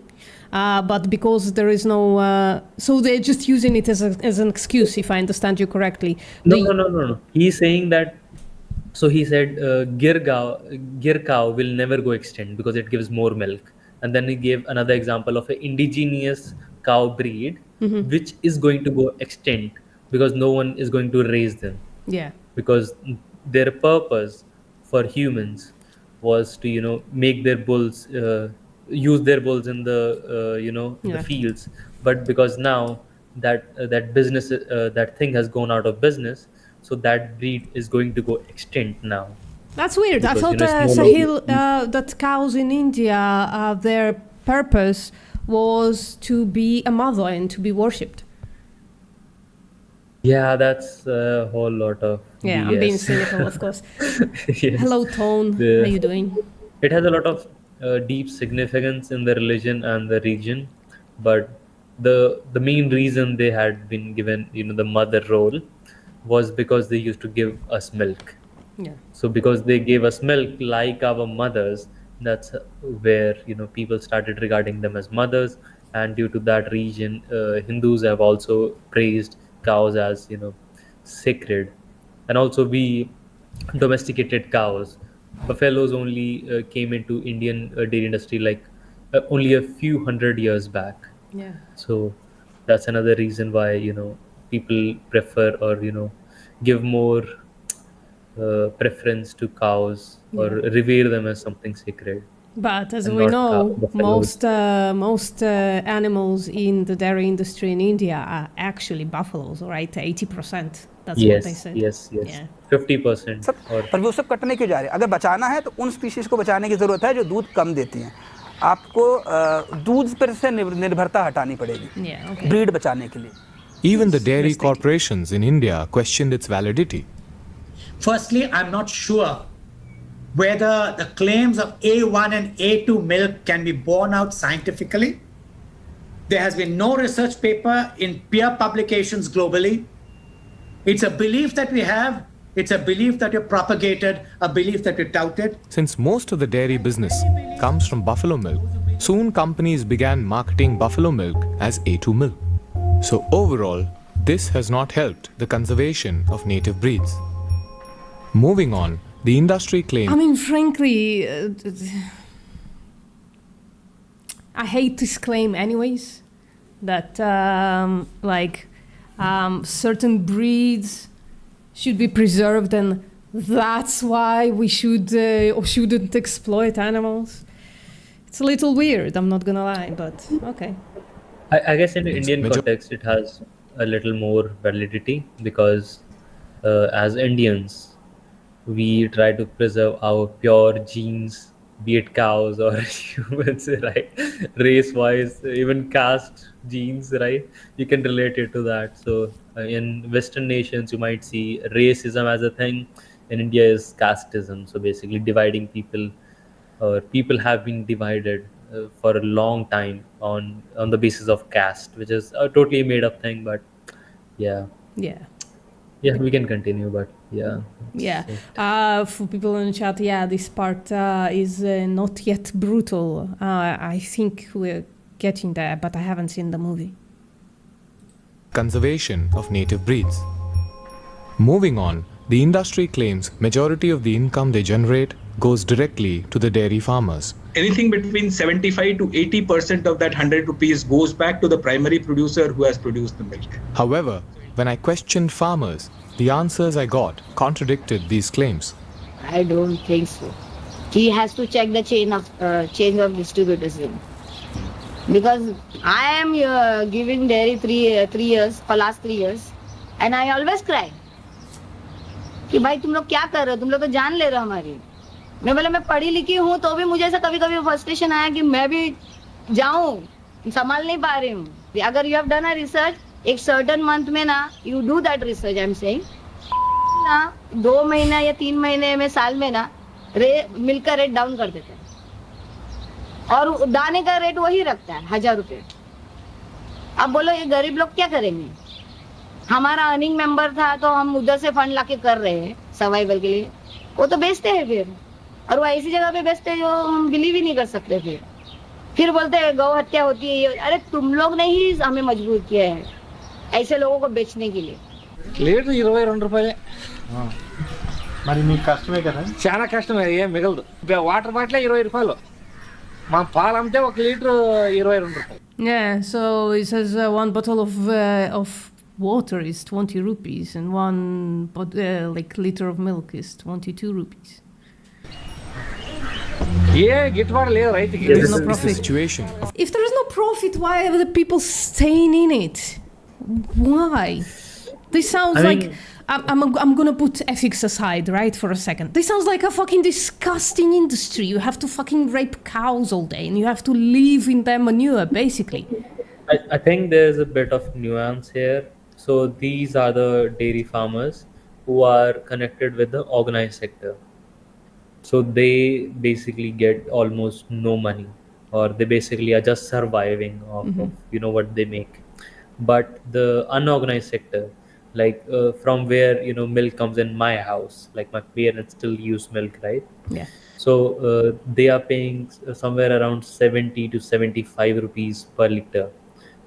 S2: but because there is no, so they're just using it as an excuse, if I understand you correctly.
S1: No. He's saying that. So he said, gir cow will never go extinct because it gives more milk. And then he gave another example of an indigenous cow breed, which is going to go extinct because no one is going to raise them.
S2: Yeah.
S1: Because their purpose for humans was to make their bulls use their bulls in the the
S2: Yeah.
S1: fields. But because now that business that thing has gone out of business, so that breed is going to go extinct now.
S2: That's weird. I
S1: Because,
S2: thought,
S1: it's no
S2: Sahil,
S1: longer-
S2: that cows in India, their purpose was to be a mother and to be worshipped.
S1: Yeah, that's a whole lot of
S2: Yeah, I'm being
S1: BS.
S2: cynical, of course.
S1: Yes.
S2: Hello, Tone.
S1: The-
S2: How you doing?
S1: It has a lot of deep significance in the religion and the region, but the main reason they had been given the mother role was because they used to give us milk.
S2: Yeah.
S1: So because they gave us milk like our mothers, that's where people started regarding them as mothers. And due to that region, Hindus have also praised cows as sacred. And also we domesticated cows. Buffaloes only came into Indian dairy industry like only a few hundred years back.
S2: Yeah.
S1: So that's another reason why people prefer or give more preference to cows or
S2: Yeah.
S1: revere them as something sacred.
S2: But as
S1: And
S2: we
S1: not
S2: know,
S1: buffaloes.
S2: most animals in the dairy industry in India are actually buffaloes, right? 80%. That's what they
S1: Yes,
S2: said.
S1: yes.
S2: Yeah.
S1: 50%
S11: सब
S1: or
S11: पर वो सब कटने क्यों जा रहे हैं अगर बचाना है तो उन स्पीशीज को बचाने की ज़रूरत है जो दूध कम देती हैं आपको दूध पर से निर्भरता हटानी पड़ेगी
S2: Yeah. Okay.
S11: ब्रीड बचाने के लिए
S3: Even the dairy corporations in India questioned its validity.
S12: Firstly, I'm not sure whether the claims of A1 and A2 milk can be borne out scientifically. There has been no research paper in peer publications globally. It's a belief that we have, it's a belief that we've propagated, a belief that we've touted.
S3: Since most of the dairy business comes from buffalo milk, soon companies began marketing buffalo milk as A2 milk. So overall, this has not helped the conservation of native breeds. Moving on, the industry claimed
S2: I mean, frankly, I hate this claim, anyways, that certain breeds should be preserved, and that's why we should or shouldn't exploit animals. It's a little weird, I'm not gonna lie, but okay.
S1: I guess in Indian
S3: major-
S1: context it has a little more validity because as Indians we try to preserve our pure genes, be it cows or humans, right? Race wise, even caste genes, right? You can relate it to that. So in Western nations you might see racism as a thing. In India is casteism, so basically dividing people, or people have been divided for a long time on the basis of caste, which is a totally made up thing. But yeah,
S2: Yeah.
S1: we can continue. But yeah,
S2: Yeah. For people in the chat, yeah, this part is not yet brutal. I think we're getting there, but I haven't seen the movie.
S3: conservation of native breeds. Moving on, the industry claims majority of the income they generate goes directly to the dairy farmers.
S13: Anything between 75 to 80% of that 100 rupees goes back to the primary producer who has produced the milk.
S3: However, when I questioned farmers, the answers I got contradicted these claims.
S14: I don't think so.
S6: He has to check the chain of distributors. Because I am giving dairy 3 years for last 3 years, and I always cry कि भाई तुम लोग क्या कर रहे हो, तुम लोग तो जान ले रहे हो हमारी. मैं बोला मैं पढ़ी लिखी हूँ तो भी मुझे ऐसा कभी कभी फ्रस्ट्रेशन आया कि मैं भी जाऊं, संभाल नहीं पा रही हूँ. अगर you have done a research एक सर्टन मंथ में ना, you do that research, I am saying ना, 2 महीना या 3 महीने में, साल में ना, मिल्क का रेट डाउन कर देते हैं और दाने का रेट वही रखता है 1,000 रुपए. अब बोलो ये गरीब लोग क्या करेंगे. हमारा अर्निंग मेंबर था तो हम उधर से फंड लाके कर रहे हैं सर्वाइवल के लिए, वो तो बेचते हैं फिर, और वो ऐसी जगह पे बेचते हैं जो हम बिलीव ही नहीं कर सकते. फिर बोलते हैं गौ हत्या होती है ये. अरे तुम लोग ने ही हमें मजबूर किया है ऐसे लोगों को बेचने के लिए.
S14: లీటర్ 22 రూపాయలే.
S15: మరి మీకు కష్టమే కదా.
S14: చాలా కష్టమే, ఏం మిగలదు. వాటర్ బాటిల్ 20 రూపాయలు, మా పాలు అమ్మితే 1 లీటర్ 22 రూపాయలు.
S2: Yeah, so it says one bottle of water is 20 rupees and one like liter of milk is 22 rupees.
S14: ఏ గిట్టుబాటు లేదు రైతుకి.
S2: There's no
S3: This is the
S2: profit.
S3: situation of
S2: If there is no profit, why are the people staying in it? Why? This sounds
S1: I
S2: like
S1: mean-
S2: I'm gonna put ethics aside, right, for a second. This sounds like a fucking disgusting industry. You have to fucking rape cows all day and you have to live in their manure, basically.
S1: I think there's a bit of nuance here. So these are the dairy farmers who are connected with the organized sector. So they basically get almost no money, or they basically are just surviving off of what they make. But the unorganized sector, like from where milk comes in my house, like my parents still use milk, right?
S2: Yeah.
S1: So they are paying somewhere around 70 to 75 rupees per liter.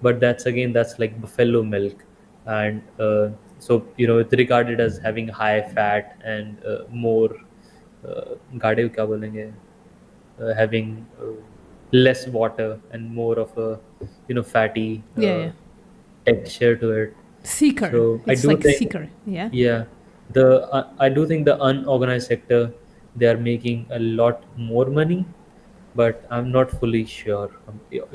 S1: But that's like buffalo milk, and so it's regarded as having high fat and more गाढ़े क्या बोलेंगे, having less water and more of a fatty
S2: Yeah.
S1: texture to it.
S2: Thicker.
S1: So I
S2: It's
S1: do
S2: like
S1: think,
S2: thicker. Yeah.
S1: the I do think the unorganized sector, they are making a lot more money, but I'm not fully sure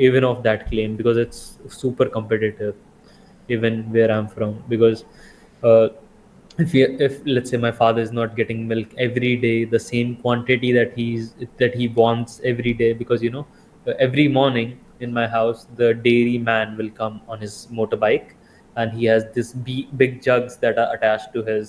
S1: even of that claim, because it's super competitive even where I'm from. Because uh, if let's say my father is not getting milk every day, the same quantity that he wants every day, because every morning in my house the dairy man will come on his motorbike, and he has this big jugs that are attached to his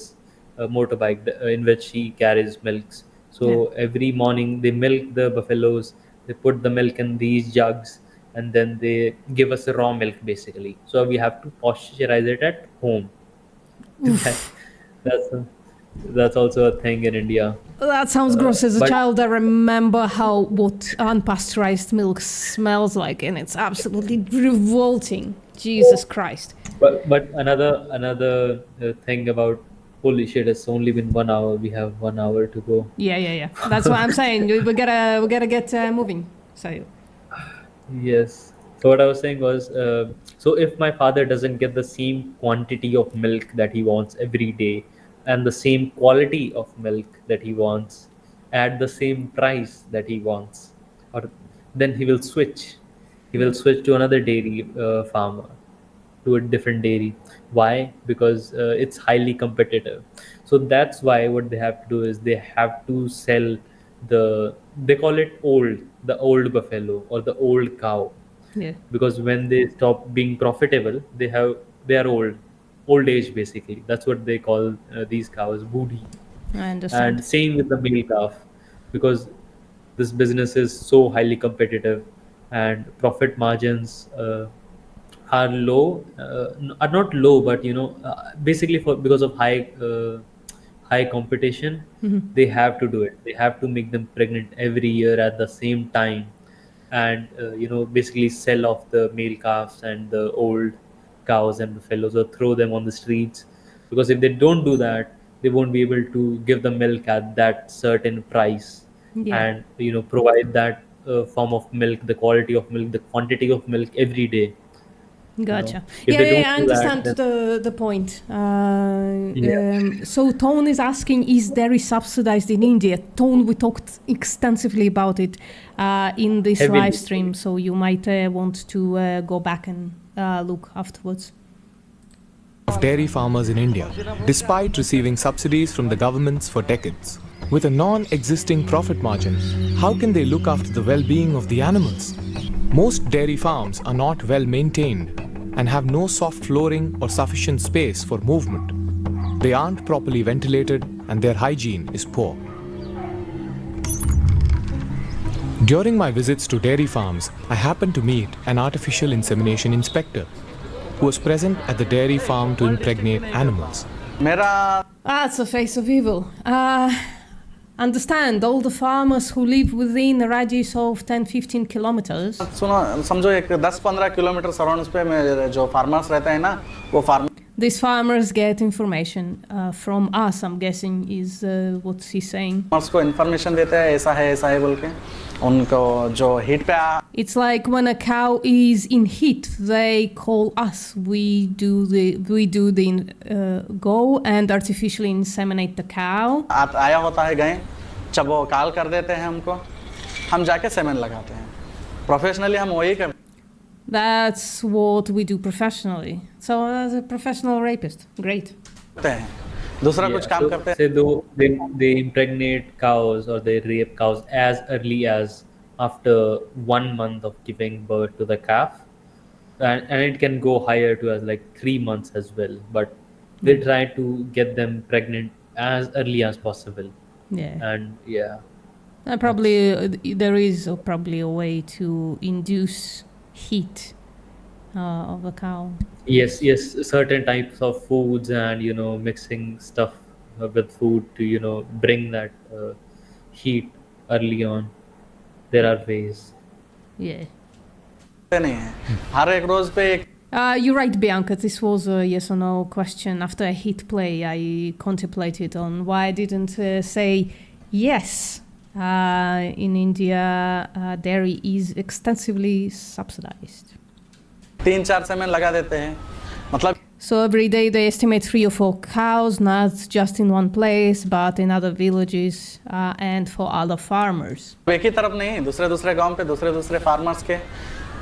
S1: motorbike, in which he carries milks. So every morning they milk the buffaloes, they put the milk in these jugs, and then they give us raw milk basically, so we have to pasteurize it at home. That's also a thing in India.
S2: That sounds gross. As a
S1: but-
S2: child, I remember what unpasteurized milk smells like, and it's absolutely revolting. Jesus Christ.
S1: But another thing about, holy shit, it's only been 1 hour. We have 1 hour to go.
S2: Yeah. That's what I'm saying. We gotta get moving. So.
S1: Yes. So what I was saying was, so if my father doesn't get the same quantity of milk that he wants every day, and the same quality of milk that he wants at the same price that he wants, or then he will switch. He will switch to another dairy farmer, to a different dairy. Why? Because it's highly competitive. So that's why what they have to do is they have to sell they call it the old buffalo or the old cow.
S2: Yeah.
S1: Because when they stop being profitable, they are old age basically. That's what they call these cows, booty.
S2: I understand.
S1: And same with the male calf, because this business is so highly competitive, and profit margins are low, are not low, but basically because of high competition, they have to do it. They have to make them pregnant every year at the same time, and basically sell off the male calves and the old cows and buffaloes, or throw them on the streets. Because if they don't do that, they won't be able to give the milk at that certain price,
S2: Yeah.
S1: and provide that form of milk, the quality of milk, the quantity of milk every day.
S2: Gotcha.
S1: If they don't
S2: I
S1: do that,
S2: understand
S1: then
S2: the point.
S1: yeah.
S2: So Tone is asking, is dairy subsidized in India? Tone, we talked extensively about it in this
S1: Heavily.
S2: live stream, so you might want to go back and look afterwards.
S3: Of dairy farmers in India, despite receiving subsidies from the governments for decades. With a non-existing profit margin, how can they look after the well-being of the animals? Most dairy farms are not well maintained and have no soft flooring or sufficient space for movement. They aren't properly ventilated and their hygiene is poor. During my visits to dairy farms, I happened to meet an artificial insemination inspector who was present at the dairy farm to impregnate animals.
S2: It's the face of evil. Understand, all the farmers who live within a radius of 10-15 kilometers.
S16: सुनो समझो एक 10-15 kilometre surrounds पे में जो farmers रहते हैं ना वो
S2: These farmers get information from us, I'm guessing, is what he's saying.
S16: Farmers को इन्फॉर्मेशन देते हैं ऐसा है बोल के उनको जो हीट पे
S2: It's like when a cow is in heat, they call us. We do the go and artificially inseminate the cow.
S16: आया होता है गाय जब वो कॉल कर देते हैं हमको हम जाके सेमेन लगाते हैं प्रोफेशनली हम वही करते
S2: That's what we do professionally. So as a professional rapist, great.
S16: हैं दूसरा कुछ काम करते हैं
S1: So they impregnate cows or they rape cows as early as after 1 month of giving birth to the calf, and it can go higher to as like 3 months as well. But they try to get them pregnant as early as possible.
S2: Yeah.
S1: And yeah.
S2: Probably there is probably a way to induce heat of a cow.
S1: Yes, certain types of foods and mixing stuff with food to bring that heat early on. There are ways.
S2: Yeah.
S16: नहीं है हर एक रोज पे एक
S2: You're right, Bianca. This was a yes or no question. After a hit play, I contemplated on why I didn't say yes. In India, dairy is extensively subsidized.
S16: 3-4 semen लगा देते हैं मतलब
S2: So every day they estimate 3 or 4 cows, not just in one place, but in other villages and for other farmers.
S16: एक ही तरफ नहीं दूसरे गांव पे दूसरे फार्मर्स के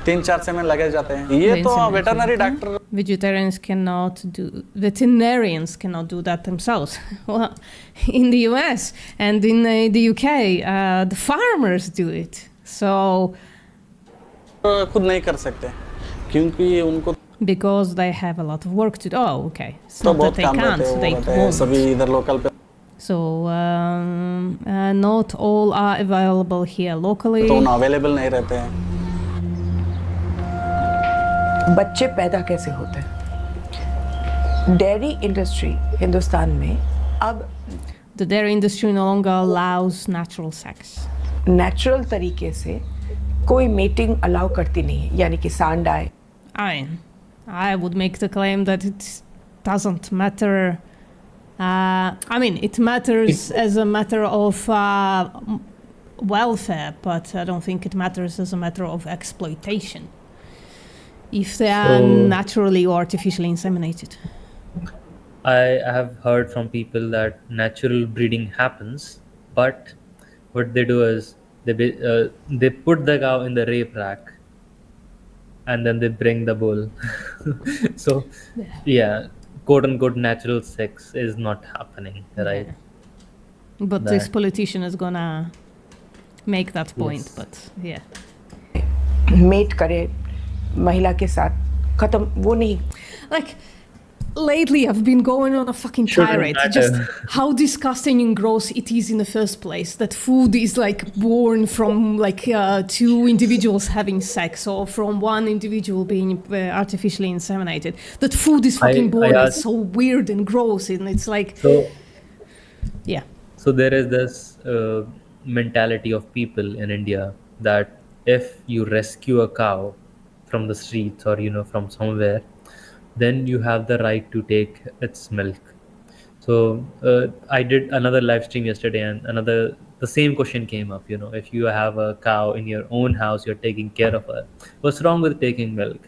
S16: 3-4 सेमेन लगे जाते हैं ये तो veterinary doctor
S2: veterinarians cannot do that themselves. Well, in the US and in the UK, the farmers do it. So
S16: खुद नहीं कर सकते क्योंकि उनको
S2: because they have a lot of work to do. Oh, okay. It's not that they can't, they won't.
S16: सभी इधर local पे
S2: So not all are available here locally.
S16: तो अवेलेबल नहीं रहते हैं
S8: बच्चे पैदा कैसे होते हैं डेयरी इंडस्ट्री हिंदुस्तान में अब
S2: The dairy industry no longer allows natural sex.
S8: Natural तरीके से कोई मेटिंग अलाउ करती नहीं है यानी कि सांड आए
S2: I would make the claim that it doesn't matter. It matters as a matter of welfare, but I don't think it matters as a matter of exploitation. If they are naturally or artificially inseminated.
S1: I have heard from people that natural breeding happens, but what they do is they put the cow in the rape rack and then they bring the bull. So yeah, quote unquote natural sex is not happening, right?
S2: But this politician is gonna make that point. Yes. But yeah,
S8: मेट करे महिला के साथ खत्म वो नहीं
S2: like lately I've been going on a fucking tirade just how disgusting and gross it is in the first place that food is like born from like 2 individuals having sex or from one individual being artificially inseminated. That food is fucking born. It's so weird and gross and it's like yeah.
S1: So there is this mentality of people in India that if you rescue a cow from the streets or from somewhere, then you have the right to take its milk. So I did another live stream yesterday and the same question came up. If you have a cow in your own house, you're taking care of her, what's wrong with taking milk?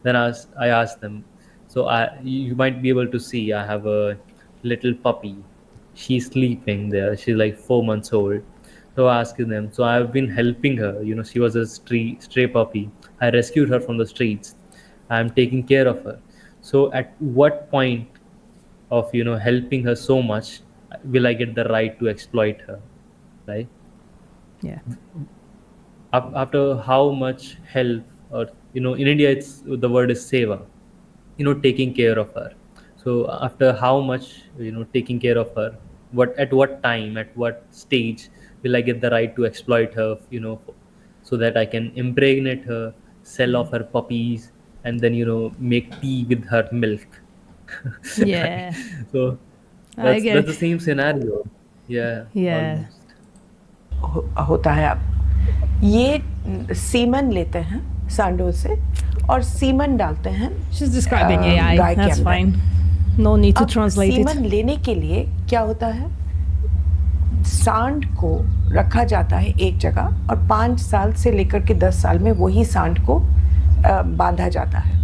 S1: Then I asked them, so you might be able to see I have a little puppy. She's sleeping there. She's like 4 months old. So I asked them. So I've been helping her. She was a stray puppy. I rescued her from the streets. I'm taking care of her. So at what point of helping her so much will I get the right to exploit her, right?
S2: Yeah.
S1: After how much help, or in India it's the word is seva, taking care of her. So after how much taking care of her, at what time, at what stage will I get the right to exploit her, so that I can impregnate her, sell off her puppies, and then make tea with her milk.
S2: Yeah.
S1: So
S2: I get
S1: that's the same scenario. Yeah,
S2: Yeah.
S1: almost.
S8: होता है। अब ये semen लेते हैं सांडों से और semen डालते हैं
S2: She's describing AI.
S8: गाय के
S2: That's
S8: अंदर।
S2: fine. No need to
S8: अब
S2: translate it.
S8: सीमन लेने के लिए क्या होता है, सांड को रखा जाता है एक जगह और 5 साल से लेकर के 10 साल में वही सांड को बांधा जाता है।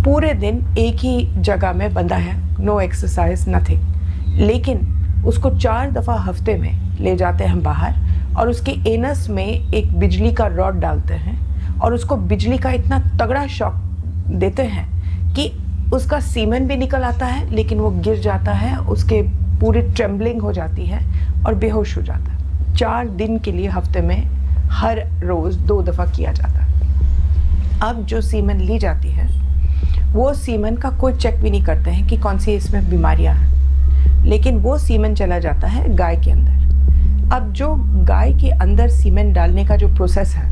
S8: पूरे दिन एक ही जगह में बंधा है, नो एक्सरसाइज नथिंग, लेकिन उसको 4 दफ़ा हफ्ते में ले जाते हैं बाहर और उसके एनस में एक बिजली का रॉड डालते हैं और उसको बिजली का इतना तगड़ा शॉक देते हैं कि उसका सीमेन भी निकल आता है, लेकिन वो गिर जाता है, उसके पूरी ट्रेम्बलिंग हो जाती है और बेहोश हो जाता है। 4 दिन के लिए हफ्ते में हर रोज़ 2 दफ़ा किया जाता है। अब जो सीमेन ली जाती है वो सीमेन का कोई चेक भी नहीं करते हैं कि कौन सी इसमें बीमारियां हैं, लेकिन वो सीमेन चला जाता है गाय के अंदर। अब जो गाय के अंदर सीमेन डालने का जो प्रोसेस है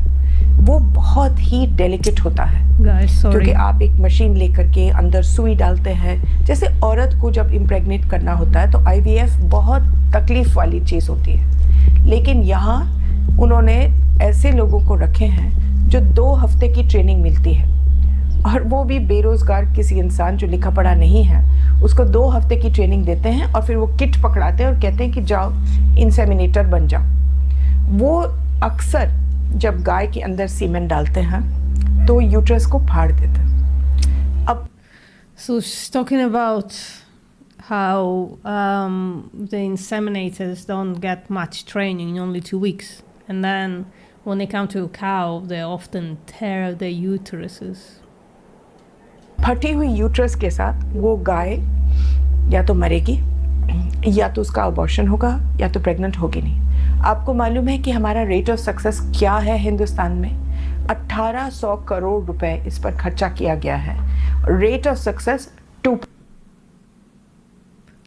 S8: वो बहुत ही डेलिकेट होता है, क्योंकि आप एक मशीन लेकर के अंदर सुई डालते हैं। जैसे औरत को जब इम्प्रेग्नेट करना होता है तो IVF बहुत तकलीफ वाली चीज़ होती है, लेकिन यहाँ उन्होंने ऐसे लोगों को रखे हैं जो 2 हफ्ते की ट्रेनिंग मिलती है, और वो भी बेरोज़गार किसी इंसान जो लिखा पढ़ा नहीं है उसको 2 हफ्ते की ट्रेनिंग देते हैं और फिर वो किट पकड़ाते हैं और कहते हैं कि जाओ इंसेमिनेटर बन जाओ। वो अक्सर जब गाय के अंदर सीमेन डालते हैं तो यूट्रस को फाड़ देते हैं। अब
S2: So she's talking about how the inseminators don't get much training, only 2 weeks, and then when they come to a cow, they often tear their uteruses.
S8: फटी हुई यूट्रस के साथ वो गाय या तो मरेगी या तो उसका अबॉर्शन होगा या तो प्रेग्नेंट होगी नहीं। आपको मालूम है कि हमारा रेट ऑफ सक्सेस क्या है हिंदुस्तान में? 1800 करोड़ रुपए इस पर खर्चा किया गया है। Rate of success 2।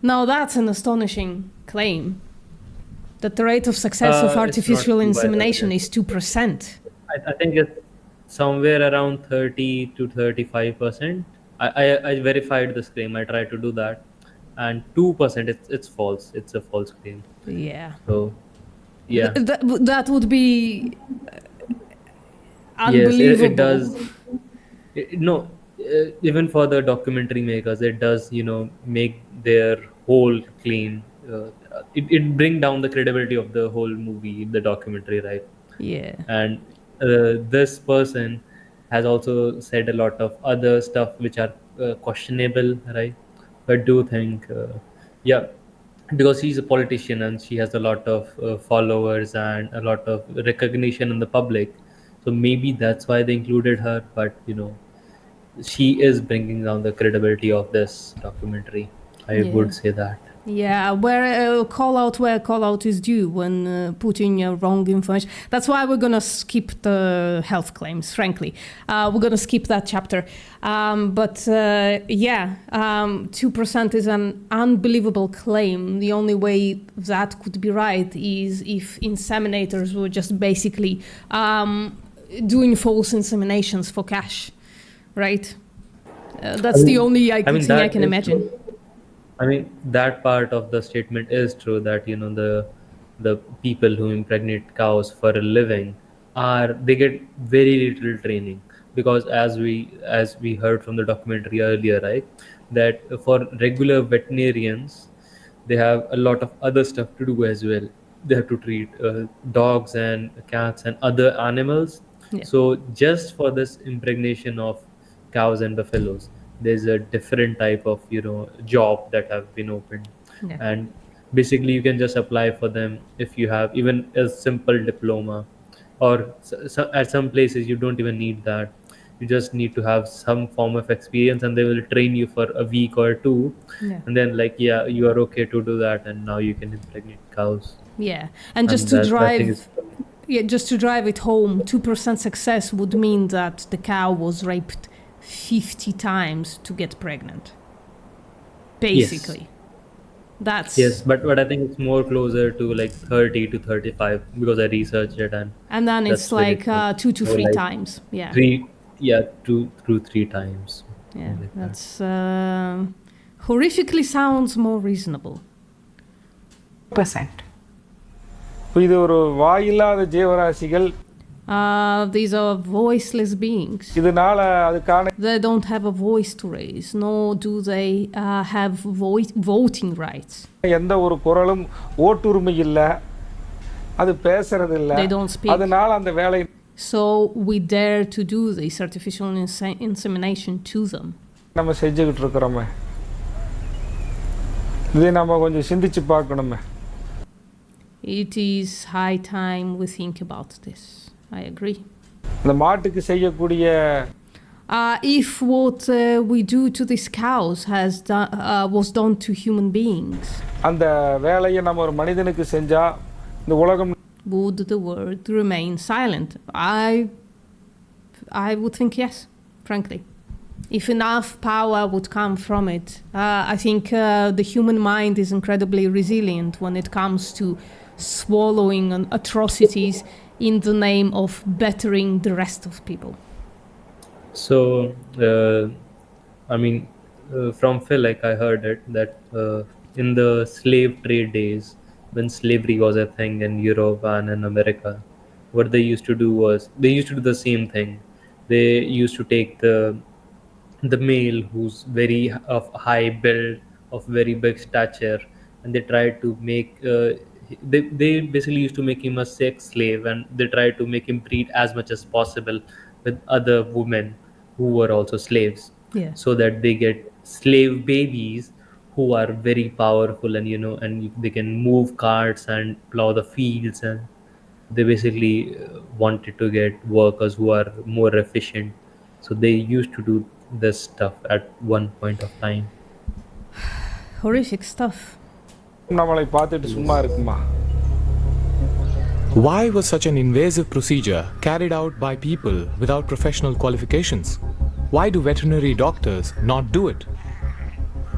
S2: Now that's an astonishing claim, that the rate of success of artificial insemination is 2%.
S1: I think it's somewhere around 30 to 35%. I verified this claim. I tried to do that, and 2% it's false. It's a false claim.
S2: Yeah.
S1: So, yeah.
S2: That would be
S1: Yes,
S2: unbelievable.
S1: it does. No, even for the documentary makers, it does make their whole claim. It bring down the credibility of the whole movie, the documentary, right?
S2: Yeah.
S1: And this person has also said a lot of other stuff which are questionable, right? But do think, yeah, because she's a politician and she has a lot of followers and a lot of recognition in the public, so maybe that's why they included her. But she is bringing down the credibility of this documentary. I would say that.
S2: Yeah, where call out is due when putting wrong information. That's why we're going to skip the health claims, frankly. We're going to skip that chapter. But 2% is an unbelievable claim. The only way that could be right is if inseminators were just basically doing false inseminations for cash, right? That's the only thing I can imagine.
S1: I mean, that part of the statement is true, that the people who impregnate cows for a living they get very little training, because as we heard from the documentary earlier, right, that for regular veterinarians they have a lot of other stuff to do as well. They have to treat dogs and cats and other animals.
S2: Yeah.
S1: So just for this impregnation of cows and buffaloes. There's a different type of job that have been opened,
S2: Yeah.
S1: and basically you can just apply for them if you have even a simple diploma, or at some places you don't even need that. You just need to have some form of experience, and they will train you for a week or two,
S2: Yeah.
S1: and then like, yeah, you are okay to do that, and now you can impregnate cows.
S2: Yeah, and just
S1: And
S2: to
S1: that I think
S2: drive,
S1: is
S2: yeah, just to drive it home, 2% success would mean that the cow was raped 50 times to get pregnant. Basically, that's
S1: yes, but I think it's more closer to like 30 to 35 because I researched it,
S2: and then it's
S1: that's when
S2: like
S1: it was
S2: 2 to
S1: more
S2: 3
S1: like
S2: times. Yeah,
S1: three, yeah, two through three times.
S2: yeah,
S1: Something like that.
S2: that's horrifically sounds more reasonable.
S8: percent.
S14: இது ஒரு வாயில்லாத ஜீவராசிகள்.
S2: These are voiceless beings.
S14: இதனால அதுக்கான
S2: They don't have a voice to raise, nor do they have voting rights.
S14: எந்த ஒரு குரலும் ஓட்டுரிமை இல்ல. அது பேசுறது இல்ல.
S2: They don't speak.
S14: அதனால அந்த வேலை
S2: So we dare to do this artificial insemination to them.
S14: நம்ம செஞ்சுக்கிட்டு இருக்கறோமே. இதை நம்ம கொஞ்சம் சிந்திச்சு பார்க்கணுமே.
S2: It is high time we think about this. I agree.
S14: இந்த மாட்டுக்கு செய்யக்கூடிய
S2: If what we do to these cows was done to human beings,
S14: அந்த வேலையை நம்ம ஒரு மனிதனுக்கு செஞ்சா இந்த உலகம்
S2: would the world remain silent? I would think yes, frankly. If enough power would come from it, I think the human mind is incredibly resilient when it comes to swallowing atrocities in the name of bettering the rest of people.
S1: So I mean, from Phil, like I heard it that in the slave trade days, when slavery was a thing in Europe and in America, what they used to do was they used to do the same thing. They used to take the male who's very of high build, of very big stature, and they tried to make they basically used to make him a sex slave, and they tried to make him breed as much as possible with other women who were also slaves,
S2: Yeah.
S1: so that they get slave babies who are very powerful, and and they can move carts and plow the fields, and they basically wanted to get workers who are more efficient. So they used to do this stuff at one point of time.
S2: Horrific stuff.
S14: நம்மளை பார்த்துட்டு சும்மா இருக்குமா?
S3: Why was such an invasive procedure carried out by people without professional qualifications? Why do veterinary doctors not do it?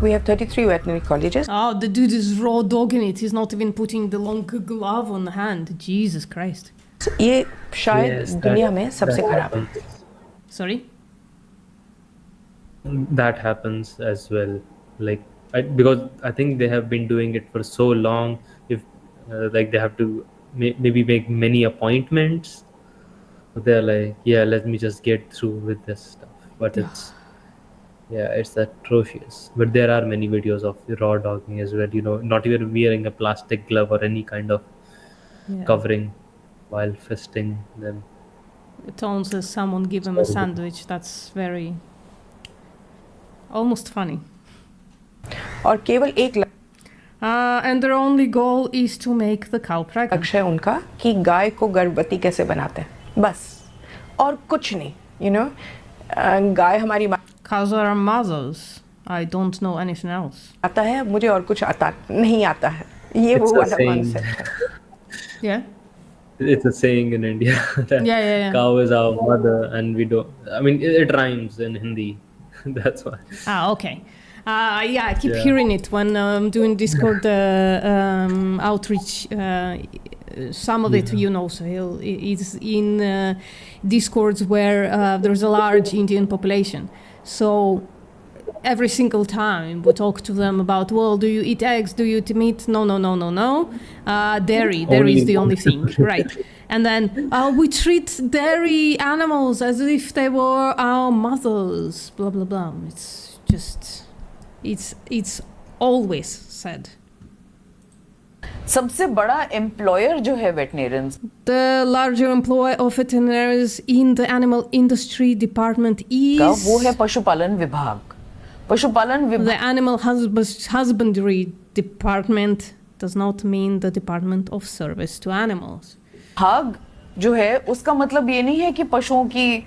S8: We have 33 veterinary colleges.
S2: Oh, the dude is raw dogging it. He's not even putting the long glove on the hand. Jesus Christ.
S8: ये शायद
S1: Yes,
S8: दुनिया में सबसे
S1: that
S8: खराब है.
S1: happens.
S2: Sorry?
S1: That happens as well, like because I think they have been doing it for so long. If like they have to maybe make many appointments, they're like, yeah, let me just get through with this stuff. But it's atrocious. But there are many videos of raw dogging as well, not even wearing a plastic glove or any kind of covering while fisting them.
S2: Tom says someone give him a sandwich. That's very almost funny.
S8: और केवल एक
S2: And their only goal is to make the cow pregnant.
S8: लक्ष्य है उनका कि गाय को गर्भवती कैसे बनाते हैं, बस और कुछ नहीं. गाय हमारी
S2: Cows are mothers. I don't know anything else.
S8: आता है, मुझे और कुछ आता नहीं आता है. ये वो वाला concept है.
S2: Yeah.
S1: It's a saying in India that
S2: Yeah.
S1: cow is our mother, and we don't. I mean, it rhymes in Hindi. That's why.
S2: Okay. I keep hearing it when I'm doing Discord outreach. Some of it, Sahil, is in Discords where there's a large Indian population. So every single time we talk to them about, well, do you eat eggs? Do you eat meat? No. Dairy is the only thing, right? And then we treat dairy animals as if they were our mothers, blah, blah, blah. It's just, it's always said.
S8: सबसे बड़ा employer जो है वेटनेरियंस,
S2: The larger employer of veterinarians in the animal industry department
S8: का
S2: is
S8: वो है पशुपालन विभाग. पशुपालन
S2: the
S8: विभाग
S2: animal husbandry department does not mean the department of service to animals.
S8: जो है उसका मतलब ये नहीं है कि पशुओं की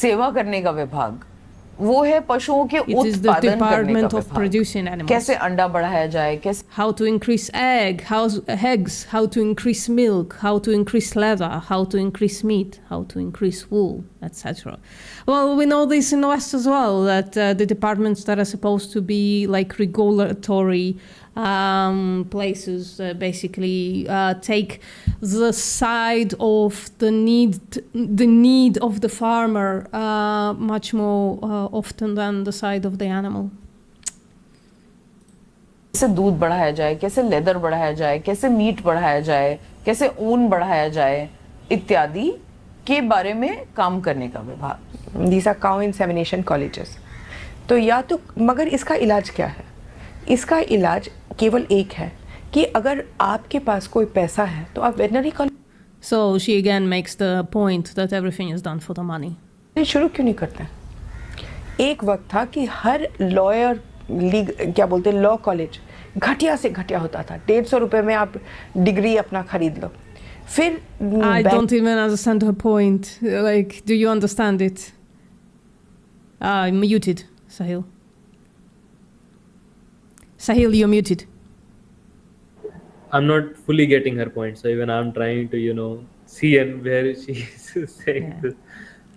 S8: सेवा करने का विभाग, वो है पशुओं के
S2: It is the
S8: उत्पादन करने का
S2: department of
S8: विभाग.
S2: producing animals.
S8: कैसे अंडा बढ़ाया जाए, कैसे
S2: How to increase eggs, how to increase milk, how to increase leather, how to increase meat, how to increase wool, etc. Well, we know this in the West as well, that the departments that are supposed to be like regulatory places basically take the side of the need of the farmer much more often than the side of the animal.
S8: कैसे दूध बढ़ाया जाए, कैसे leather बढ़ाया जाए, कैसे meet बढ़ाया जाए, कैसे ऊन बढ़ाया जाए इत्यादि के बारे में काम करने का विभाग. These are cow insemination colleges. तो या तो मगर इसका इलाज क्या है? इसका इलाज केवल एक है कि अगर आपके पास कोई पैसा है तो आप veterinary college.
S2: So she again makes the point that everything is done for the money.
S8: शुरू क्यों नहीं करते? एक वक्त था कि हर लॉयर क्या बोलते लॉ कॉलेज घटिया से घटिया होता था. 150 रुपए में आप डिग्री अपना खरीद लो. फिर
S2: I don't even understand her point. Like, do you understand it? I'm muted, Sahil. Sahil, you're muted.
S1: I'm not fully getting her point. So even I'm trying to, see and where she's saying this.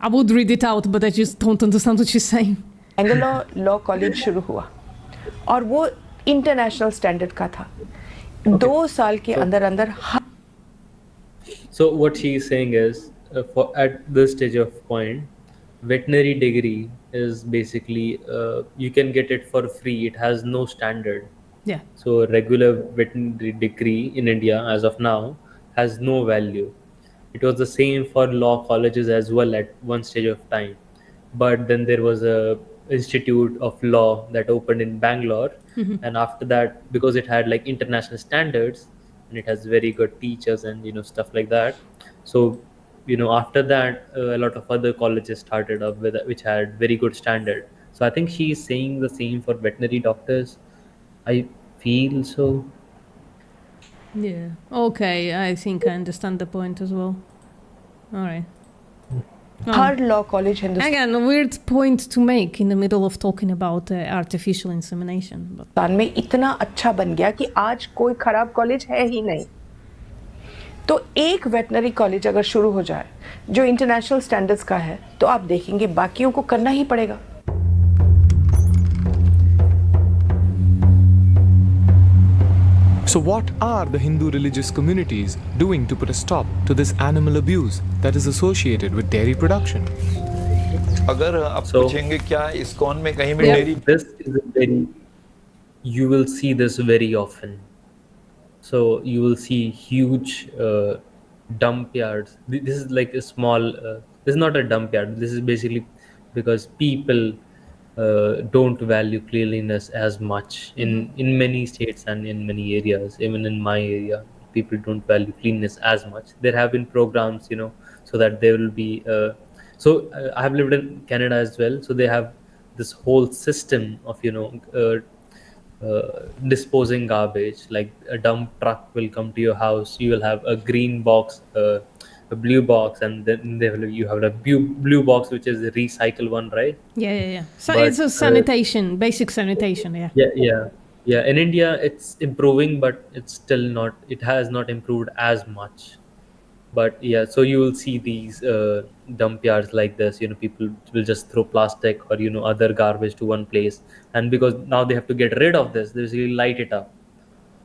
S2: I would read it out, but I just don't understand what she's saying.
S8: Bangalore law college शुरू हुआ और वो international standard का था. 2 साल के अंदर अंदर
S1: So what she is saying is, at this stage of point, veterinary degree is basically you can get it for free. It has no standard.
S2: Yeah.
S1: So regular veterinary degree in India as of now has no value. It was the same for law colleges as well at one stage of time. But then there was a institute of law that opened in Bangalore, and after that, because it had like international standards and it has very good teachers and stuff like that, so after that a lot of other colleges started up with which had very good standard. So I think she's saying the same for veterinary doctors. I feel so.
S2: Yeah. Okay, I think I understand the point as well. All right.
S8: Her law college Hindustan
S2: Again, a weird point to make in the middle of talking about artificial insemination. But
S8: में इतना अच्छा बन गया कि आज कोई खराब college है ही नहीं. तो एक वेटनरी कॉलेज अगर शुरू हो जाए जो इंटरनेशनल स्टैंडर्ड्स का है तो आप देखेंगे बाकियों को करना ही पड़ेगा.
S3: So what are the Hindu religious communities doing to put a stop to this animal abuse that is associated with dairy production?
S17: अगर आप पूछेंगे क्या इस्कॉन में कहीं भी dairy
S1: this is a very, you will see this very often. So you will see huge dump yards. This is like a small this is not a dump yard. This is basically because people don't value cleanliness as much in many states and in many areas. Even in my area, people don't value cleanliness as much. There have been programs, so that there will be I have lived in Canada as well, so they have this whole system of disposing garbage. Like a dump truck will come to your house, you will have a green box, a blue box, and then you have a blue box which is a recycle one, right?
S2: yeah. So
S1: But,
S2: it's a sanitation, basic sanitation. Yeah.
S1: Yeah. In India, it's improving, but it's still not. It has not improved as much. But yeah, so you will see these dump yards like this. People will just throw plastic or other garbage to one place, and because now they have to get rid of this, they basically light it up.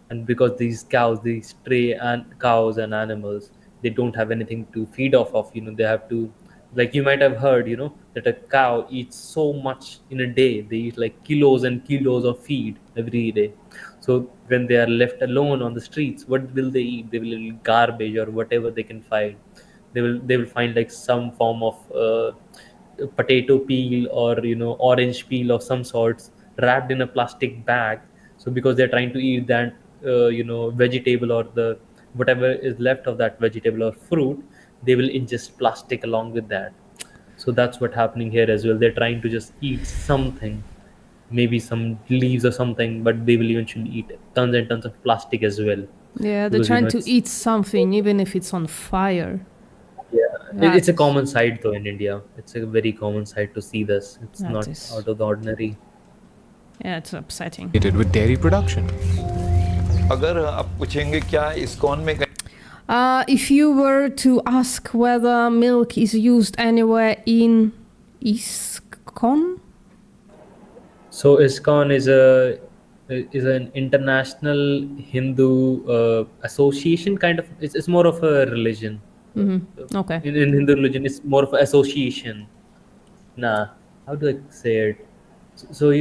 S1: And because these stray and cows and animals, they don't have anything to feed off of. They have to, like you might have heard, that a cow eats so much in a day. They eat like kilos and kilos of feed every day. So when they are left alone on the streets, what will they eat? They will eat garbage or whatever they can find. They will find like some form of potato peel or orange peel of some sorts wrapped in a plastic bag. So because they're trying to eat that vegetable or the whatever is left of that vegetable or fruit, they will ingest plastic along with that. So that's what happening here as well. They're trying to just eat something, maybe some leaves or something, but they will eventually eat tons and tons of plastic as well.
S2: Yeah, they're
S1: Because
S2: trying to
S1: it's
S2: eat something, even if it's on fire.
S1: it's
S2: That
S1: a
S2: is,
S1: common sight though in India. It's a very common sight to see this. It's
S2: that
S1: not
S2: is,
S1: out of the ordinary.
S2: yeah, it's upsetting.
S3: With dairy production.
S17: अगर आप पूछेंगे क्या ISKCON में
S2: If you were to ask whether milk is used anywhere in ISKCON?
S1: So ISKCON is an international Hindu association kind of. It's more of a religion.
S2: Okay.
S1: In Hindu religion, it's more of an association. Nah, how do I say it? So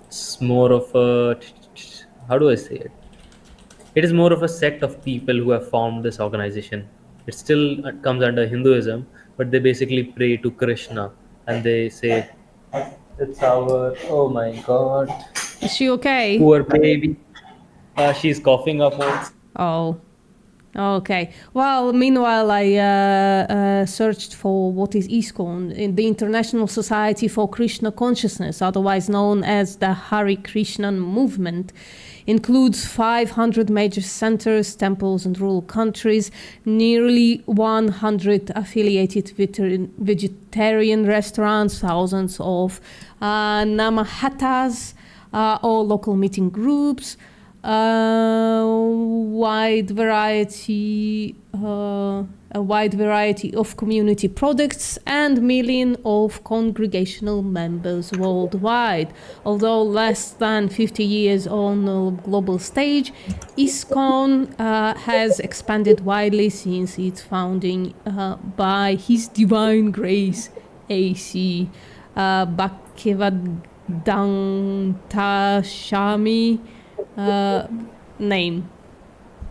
S1: it's more of a, how do I say it? It is more of a sect of people who have formed this organization. It still comes under Hinduism, but they basically pray to Krishna and they say, "It's our, oh my God,
S2: Is she okay?
S1: poor baby." She's coughing up.
S2: Oh. Okay. Well, meanwhile, I searched for what is ISKCON, in the International Society for Krishna Consciousness, otherwise known as the Hare Krishnan movement. Includes 500 major centers, temples, and rural countries, nearly 100 affiliated vegetarian restaurants, thousands of namahattas, or local meeting groups. A wide variety of community products and millions of congregational members worldwide. Although less than 50 years on the global stage, ISKCON has expanded widely since its founding by His Divine Grace A.C. Bhaktivedanta Swami. Name,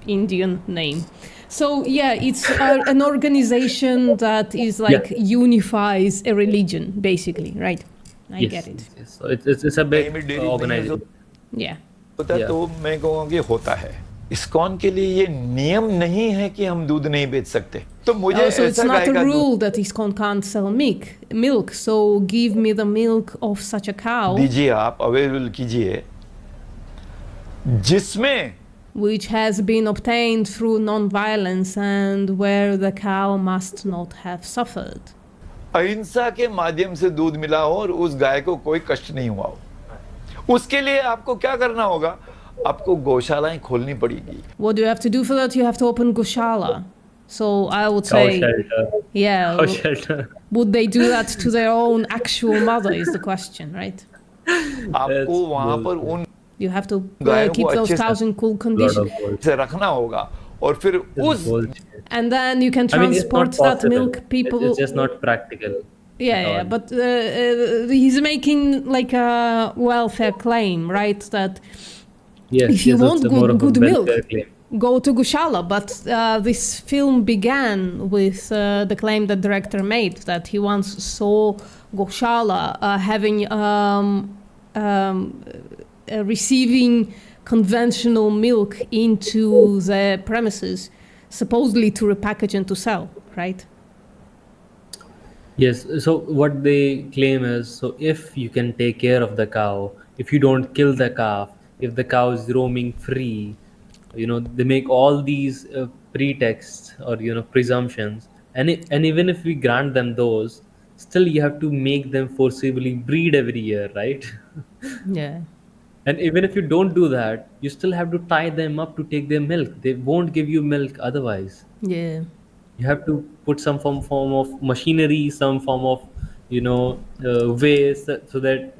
S2: Indian name. So yeah, it's an organization that is like unifies a religion, basically, right? I get it.
S1: Yes. So it's a big organization.
S2: Yeah.
S17: होता है तो मैं कहूँगा कि होता है ISKCON के लिए ये नियम नहीं है कि हम दूध नहीं बेच सकते तो मुझे
S2: so it's not a rule that ISKCON can't sell milk, so give me the milk of such a cow.
S17: दीजिए आप अवेलेबल कीजिए जिसमें
S2: which has been obtained through non-violence and where the cow must not have suffered.
S17: अहिंसा के माध्यम से दूध मिला हो और उस गाय को कोई कष्ट नहीं हुआ हो उसके लिए आपको क्या करना होगा आपको गौशालाएं खोलनी पड़ेगी
S2: What do you have to do for that? You have to open goshala. So I would say, yeah,
S1: Cow shelter.
S2: Would they do that to their own actual mother is the question, right?
S17: आपको वहां पर उन
S2: You have to keep those cows in cool condition.
S17: से रखना होगा और फिर उस
S2: And then you can transport that milk. People.
S1: It's just not practical.
S2: Yeah, but he's making like a welfare claim, right? That if you want good milk, go to Goshala. But this film began with the claim that the director made that he once saw Goshala having receiving conventional milk into the premises, supposedly to repackage and to sell, right?
S1: Yes, so what they claim is, so if you can take care of the cow, if you don't kill the calf, if the cow is roaming free, they make all these pretexts or presumptions, and even if we grant them those, still you have to make them forcibly breed every year, right?
S2: Yeah.
S1: And even if you don't do that, you still have to tie them up to take their milk. They won't give you milk otherwise.
S2: Yeah.
S1: You have to put some form of machinery, some form of ways so that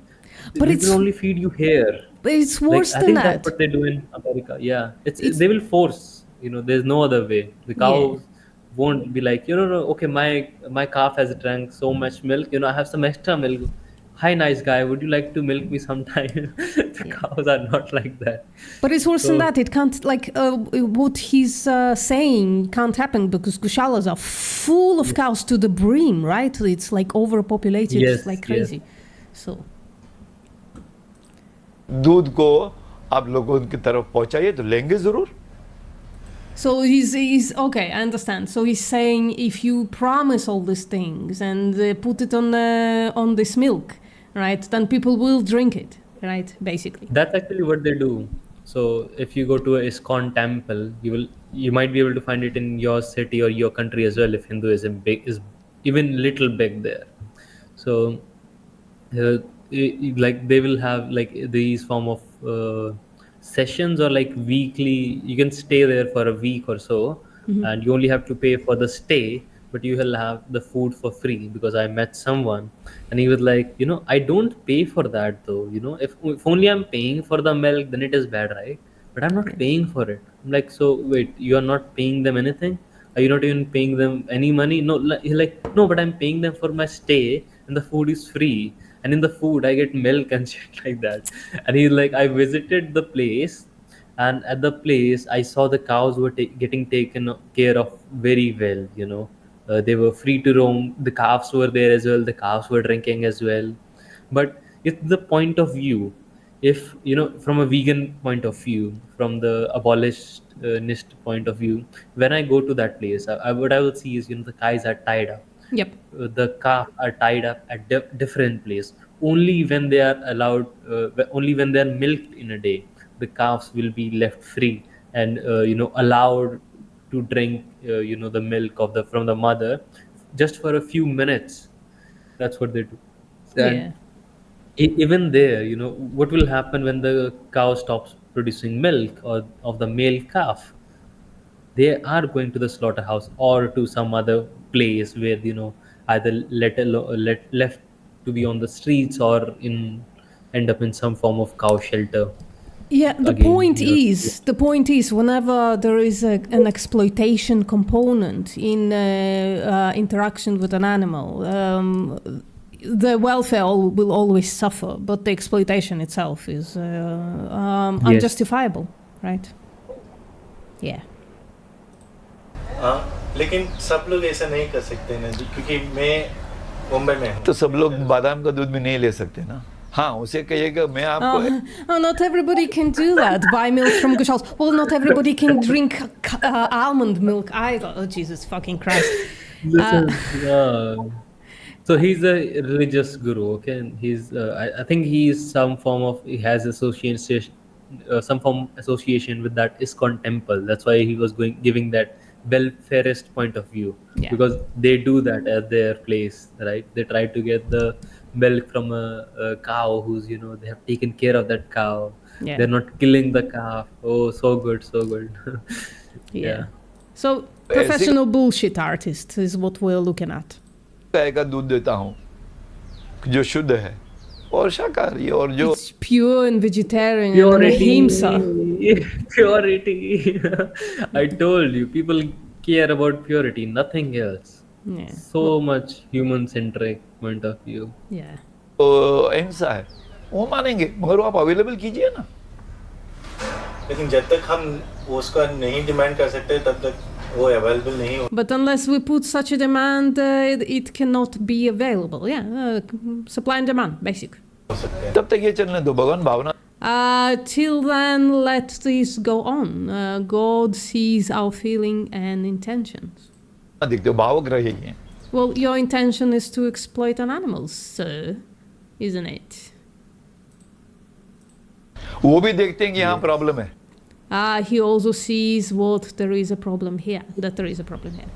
S2: but
S1: they will only feed you here.
S2: But it's worse
S1: I
S2: than
S1: think
S2: that.
S1: that's what they do in America. Yeah, they will force. There's no other way. The cows won't be like, okay, my calf has drank so much milk. I have some extra milk. Hi, nice guy. Would you like to milk me sometime? The cows are not like that.
S2: But it's worse than that. It can't, what he's saying can't happen because Goshalas are full of cows to the brim, right? It's like overpopulated like crazy. So.
S17: दूध को आप लोगों की तरफ पहुंचाइए तो लेंगे जरूर.
S2: So he's okay. I understand. So he's saying if you promise all these things and put it on this milk, right? Then people will drink it, right? Basically.
S1: That's actually what they do. So if you go to a ISKCON temple, you might be able to find it in your city or your country as well if Hinduism is even little big there. So uh, like they will have like these form of sessions or like weekly. You can stay there for a week or so,
S2: Mhm.
S1: and you only have to pay for the stay, but you will have the food for free. Because I met someone and he was like, I don't pay for that though. If only I'm paying for the milk, then it is bad, right? But I'm not paying for it. I'm like, so wait, you are not paying them anything? Are you not even paying them any money? No, he's like, no, but I'm paying them for my stay and the food is free. And in the food, I get milk and shit like that. And he's like, I visited the place, and at the place, I saw the cows were getting taken care of very well. They were free to roam. The calves were there as well. The calves were drinking as well. But it's the point of view. If from a vegan point of view, from the abolitionist point of view, when I go to that place, what I will see is the guys are tied up.
S2: Yep.
S1: The calf are tied up at different place. Only when they are allowed, only when they are milked in a day, the calves will be left free and allowed to drink the milk of the from the mother just for a few minutes. That's what they do. And
S2: Yeah.
S1: even there, what will happen when the cow stops producing milk or of the male calf? They are going to the slaughterhouse or to some other place where either let left to be on the streets or in end up in some form of cow shelter.
S2: Yeah, the
S1: Again,
S2: point is whenever there is an exploitation component in interaction with an animal, the welfare will always suffer, but the exploitation itself is
S1: Yes.
S2: unjustifiable, right? Yeah.
S18: लेकिन सब लोग ऐसा नहीं कर सकते ना जी, क्योंकि मैं मुंबई में हूँ.
S17: तो सब लोग बादाम का दूध भी नहीं ले सकते ना. हाँ, उसे कहिएगा मैं आपको
S2: Oh, not everybody can do that. Buy milk from Gauchals. Well, not everybody can drink almond milk either. Oh, Jesus fucking Christ.
S1: Listen, so he's a religious guru, okay? And I think he's some form of he has association, some form association with that ISKCON temple. That's why he was giving that welfareist point of view,
S2: Yeah.
S1: because they do that at their place, right? They try to get the milk from a cow who's they have taken care of that cow.
S2: Yeah.
S1: They're not killing the calf. Oh, so good, so good.
S2: Yeah. So, professional bullshit artist is what we're looking at.
S17: गाय का दूध देता हूँ जो शुद्ध है और शाकाहारी और जो
S2: It's pure and vegetarian and ahimsa.
S1: Purity. I told you, people care about purity, nothing else.
S2: Yeah.
S1: So much human-centric point of view.
S2: Yeah.
S17: अहिंसा है वो मानेंगे मगर वो आप अवेलेबल कीजिए ना.
S18: लेकिन जब तक हम उसका नहीं डिमांड कर सकते तब तक वो अवेलेबल नहीं हो.
S2: But unless we put such a demand, it cannot be available. Yeah, supply and demand, basic.
S17: तब तक ये चलने दो भगवान भावना.
S2: Till then, let this go on. God sees our feeling and intentions.
S17: दिखते हो भावुक रहिए.
S2: Well, your intention is to exploit an animal, sir, isn't it?
S17: वो भी देखते हैं कि यहाँ प्रॉब्लम है.
S2: He also sees what there is a problem here, that there is a problem here.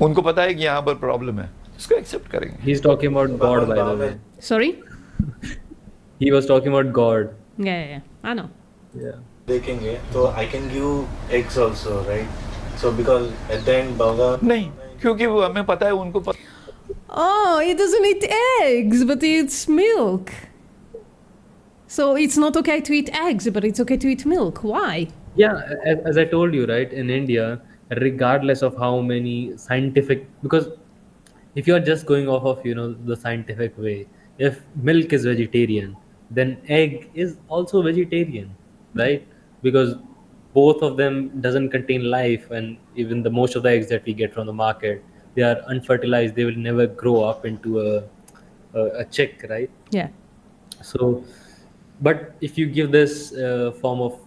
S17: उनको पता है कि यहाँ पर प्रॉब्लम है, इसको एक्सेप्ट करेंगे.
S1: He's talking about God, by the way.
S2: Sorry?
S1: He was talking about God.
S2: Yeah, I know.
S1: Yeah.
S18: देखेंगे तो I can give eggs also, right? So because at the end बागा
S17: नहीं, क्योंकि वो हमें पता है उनको पता.
S2: Oh, he doesn't eat eggs, but he eats milk. So it's not okay to eat eggs, but it's okay to eat milk. Why?
S1: Yeah, as I told you, right, in India, regardless of how many scientific, because if you are just going off of the scientific way, if milk is vegetarian, then egg is also vegetarian, right? Because both of them doesn't contain life, and even the most of the eggs that we get from the market, they are unfertilized. They will never grow up into a chick, right?
S2: Yeah.
S1: So But if you give this form of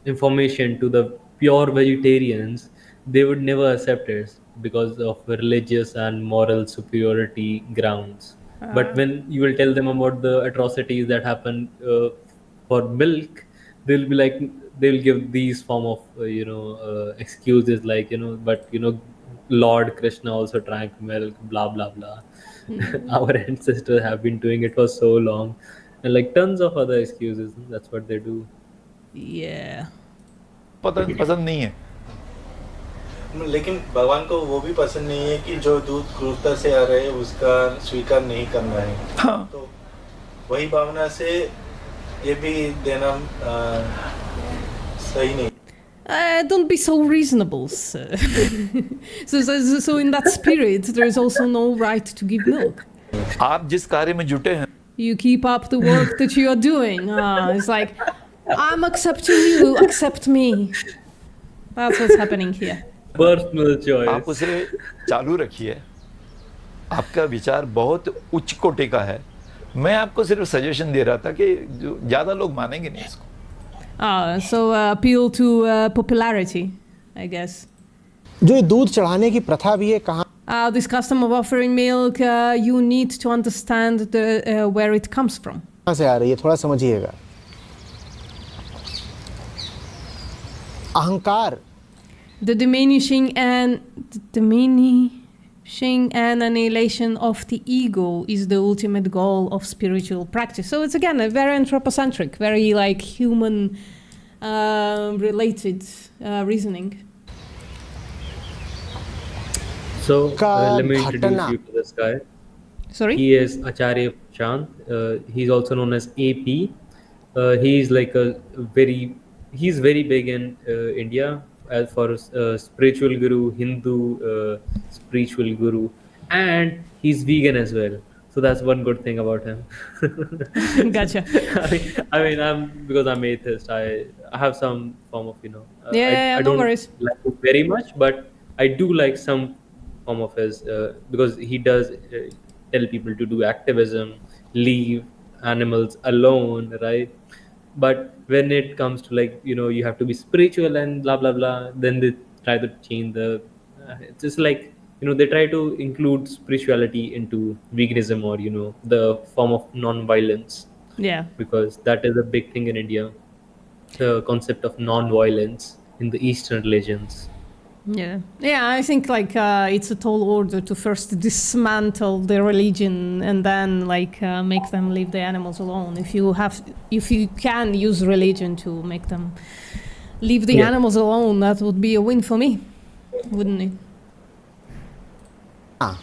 S1: information to the pure vegetarians, they would never accept it because of religious and moral superiority grounds. But when you will tell them about the atrocities that happen for milk, they'll be like, they'll give these form of excuses, like, but Lord Krishna also drank milk, blah blah blah. Our ancestors have been doing it for so long, and like tons of other excuses. That's what they do.
S2: Yeah.
S17: पसंद नहीं है.
S18: लेकिन भगवान को वो भी पसंद नहीं है कि जो दूध क्रूरता से आ रहे हैं उसका स्वीकार नहीं करना है.
S17: हाँ.
S18: तो वही भावना से ये भी देना सही नहीं.
S2: Don't be so reasonable, sir. so in that spirit, there is also no right to give milk.
S17: आप जिस कार्य में जुटे हैं,
S2: You keep up the work that you are doing. It's like, I'm accepting you, accept me. That's what's happening here.
S1: Personal choice.
S17: आप उसे चालू रखिए. आपका विचार बहुत उच्च कोटि का है. मैं आपको सिर्फ सजेशन दे रहा था कि ज्यादा लोग मानेंगे नहीं इसको.
S2: So appeal to popularity, I guess.
S19: जो ये दूध चढ़ाने की प्रथा भी है, कहाँ
S2: This custom of offering milk, you need to understand where it comes from.
S19: कहाँ से आ रही है, थोड़ा समझिएगा. अहंकार.
S2: The diminishing and annihilation of the ego is the ultimate goal of spiritual practice. So it's again a very anthropocentric, very like human related reasoning.
S1: So let me introduce you to this guy.
S2: Sorry?
S1: He is Acharya Chand. He's also known as AP. He's like he's very big in India as for spiritual guru, Hindu spiritual guru, and he's vegan as well. So that's one good thing about him.
S2: Gotcha.
S1: I mean, because I'm atheist, I have some form of I
S2: no
S1: don't
S2: worries.
S1: like it very much, but I do like some form of his because he does tell people to do activism, leave animals alone, right? But when it comes to like you have to be spiritual and blah blah blah, then they try to change the it's just like they try to include spirituality into veganism or the form of non-violence.
S2: Yeah.
S1: Because that is a big thing in India, the concept of non-violence in the Eastern religions.
S2: Yeah, I think like it's a tall order to first dismantle the religion and then like make them leave the animals alone. If you can use religion to make them leave the animals alone, that would be a win for me, wouldn't it?
S19: हाँ,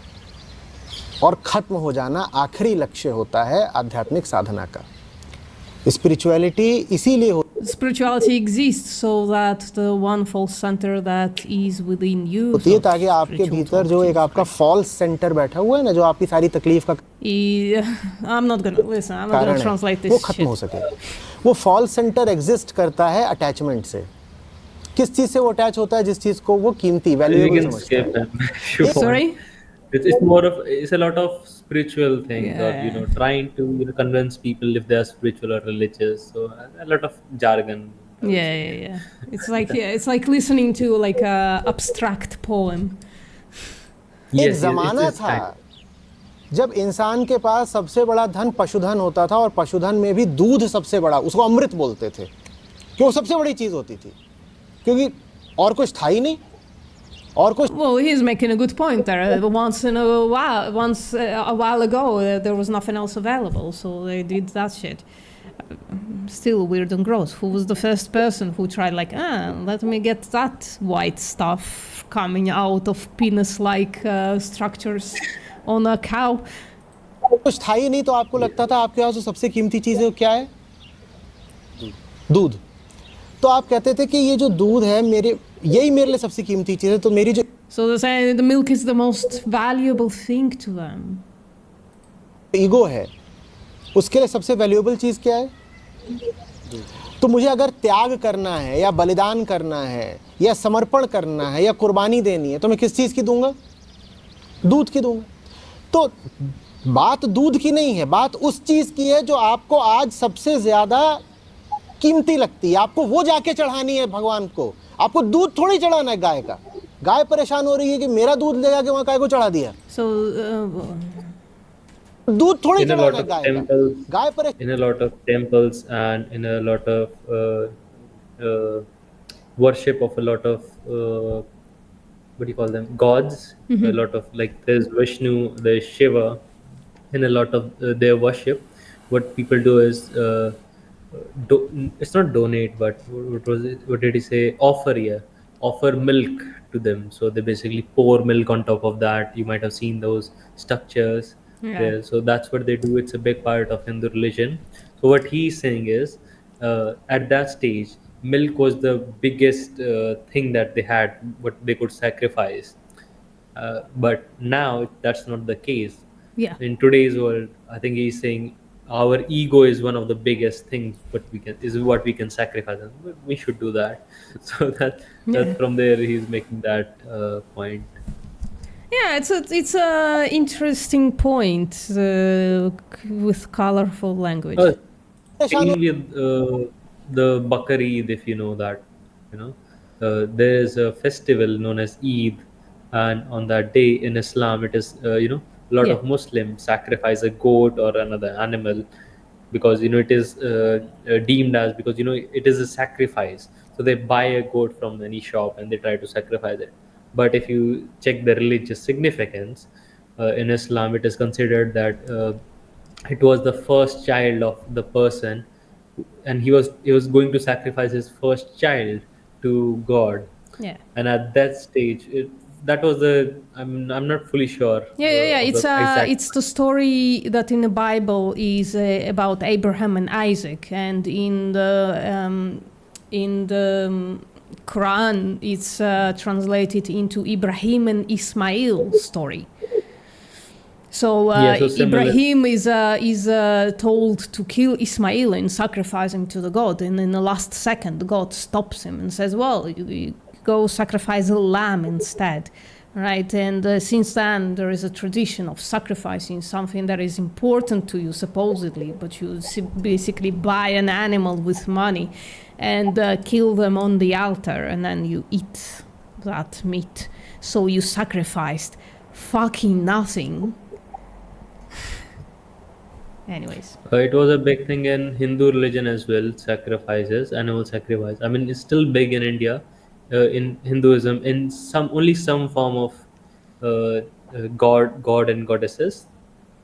S19: और खत्म हो जाना आखिरी लक्ष्य होता है आध्यात्मिक साधना का. स्पिरिचुअलिटी इसीलिए
S2: Spirituality exists so that the one false center that is within you
S19: होती है ताकि आपके भीतर जो एक आपका फॉल्स सेंटर बैठा हुआ है ना, जो आपकी सारी तकलीफ का
S2: I'm not gonna translate this
S19: वो खत्म हो सके. वो फॉल्स सेंटर एग्जिस्ट करता है अटैचमेंट से. किस चीज से वो अटैच होता है? जिस चीज को वो कीमती वैल्यूएबल समझता है.
S2: Sorry?
S1: It's a lot of spiritual things, or trying to convince people if they are spiritual or religious. So a lot of jargon.
S2: Yeah. It's like listening to like a abstract poem.
S19: एक ज़माना था जब इंसान के पास सबसे बड़ा धन पशुधन होता था, और पशुधन में भी दूध सबसे बड़ा, उसको अमृत बोलते थे, क्योंकि वो सबसे बड़ी चीज होती थी, क्योंकि और कुछ था ही नहीं.
S2: Well, he's making a good point there. Once a while ago, there was nothing else available, so they did that shit. Still weird and gross. Who was the first person who tried like, let me get that white stuff coming out of penis-like structures on a cow?
S19: कुछ था ही नहीं, तो आपको लगता था आपके पास जो सबसे कीमती चीज है वो क्या है? दूध. तो आप कहते थे कि ये जो दूध है यही मेरे लिए सबसे कीमती चीज है. तो मेरी जो
S2: So they say the milk is the most valuable thing to them.
S19: Ego है, उसके लिए सबसे वैल्यूएबल चीज क्या है? तो मुझे अगर त्याग करना है या बलिदान करना है या समर्पण करना है या कुर्बानी देनी है, तो मैं किस चीज की दूंगा? दूध की दूंगा. तो बात दूध की नहीं है, बात उस चीज की है जो आपको आज सबसे ज्यादा कीमती लगती है, आपको वो जाके चढ़ानी है भगवान को। आपको दूध थोड़ी चढ़ाना है गाय का। गाय परेशान हो रही है कि मेरा दूध ले जाके वहां गाय को चढ़ा दिया। दूध थोड़ी
S1: in a
S19: चढ़ाना
S1: lot
S19: है
S1: of
S19: गाय का।
S1: temples,
S19: गाय परेशान
S1: in a lot of temples, and in a lot of worship of a lot of what do you call them, gods. A lot of, like, there's Vishnu, there's Shiva. In a lot of their worship, what people do is it's not donate, but what was it, what did he say, offer, yeah, offer milk to them. So they basically pour milk on top of that. You might have seen those structures there. So that's what they do. It's a big part of Hindu religion. So what he's saying is, at that stage, milk was the biggest thing that they had, what they could sacrifice. But now that's not the case.
S2: Yeah.
S1: In today's world, I think he's saying our ego is one of the biggest things, but what we can sacrifice, and we should do that. So that from there he's making that point.
S2: Yeah, it's a interesting point with colorful language.
S1: Same with the Bakar Eid, if you know that, there is a festival known as Eid, and on that day in Islam, it is a lot of Muslims sacrifice a goat or another animal, because it is deemed as, because it is a sacrifice. So they buy a goat from any shop and they try to sacrifice it. But if you check the religious significance, in Islam, it is considered that it was the first child of the person, and he was going to sacrifice his first child to God.
S2: Yeah.
S1: And at that stage, that was I'm not fully sure.
S2: Yeah.
S1: Of the exact.
S2: It's the story that in the Bible is about Abraham and Isaac, and in the Quran it's translated into Ibrahim and Ismail story. So, Ibrahim is told to kill Ismail and sacrifice him to the god, and in the last second, the god stops him and says, "Well, you go sacrifice a lamb instead." Right, and since then there is a tradition of sacrificing something that is important to you, supposedly, but you basically buy an animal with money and kill them on the altar, and then you eat that meat. So you sacrificed fucking nothing. Anyways,
S1: It was a big thing in Hindu religion as well. Sacrifices, animal sacrifice. I mean, it's still big in India. In Hinduism, in some form of god and goddesses.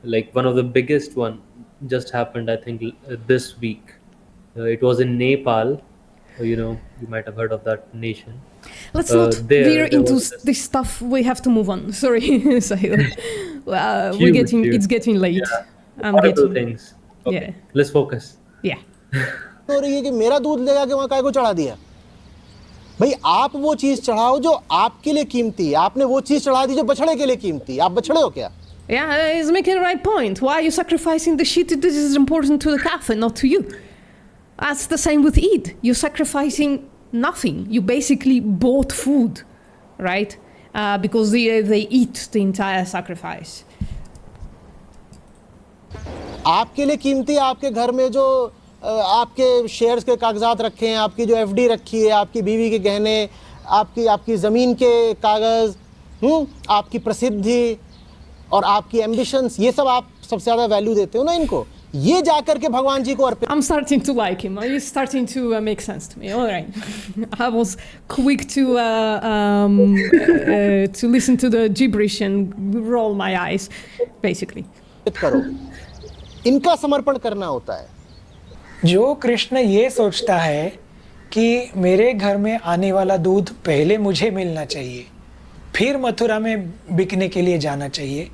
S1: Like one of the biggest one just happened, I think, this week. It was in Nepal. You might have heard of that nation.
S2: Let's not veer
S1: there
S2: into
S1: was
S2: this stuff. We have to move on. Sorry, Sahil.
S1: Huge.
S2: It's getting late.
S1: Yeah.
S2: I'm
S1: Horrible
S2: getting.
S1: things. Okay,
S2: Yeah.
S1: let's focus.
S2: Yeah.
S19: हो रही है कि मेरा दूध ले जाके वहां गाय को चढ़ा दिया। भाई आप वो चीज चढ़ाओ जो आपके लिए कीमती है। आपने वो चीज चढ़ा दी जो बछड़े के लिए कीमती है। आप बछड़े हो क्या?
S2: Yeah, he's making the right point. Why are you sacrificing the shit that is important to the calf and not to you? That's the same with Eid. You're sacrificing nothing. You basically bought food, right? Because they eat the entire sacrifice.
S19: आपके लिए कीमती है आपके घर में जो आपके shares के कागजात रखे हैं, आपकी जो एफडी रखी है, आपकी बीवी के गहने, आपकी ज़मीन के कागज़, आपकी प्रसिद्धि और आपकी एम्बिशंस, ये सब आप सबसे ज़्यादा वैल्यू देते हो ना इनको। ये जाकर के भगवान जी को अर्पित।
S2: I'm starting to like him. He's starting to make sense to me. All right. I was quick to listen to the gibberish and roll my eyes, basically.
S19: करो, इनका समर्पण करना होता है।
S7: जो कृष्ण ये सोचता है कि मेरे घर में आने वाला दूध पहले मुझे मिलना चाहिए, फिर मथुरा में बिकने के लिए जाना चाहिए,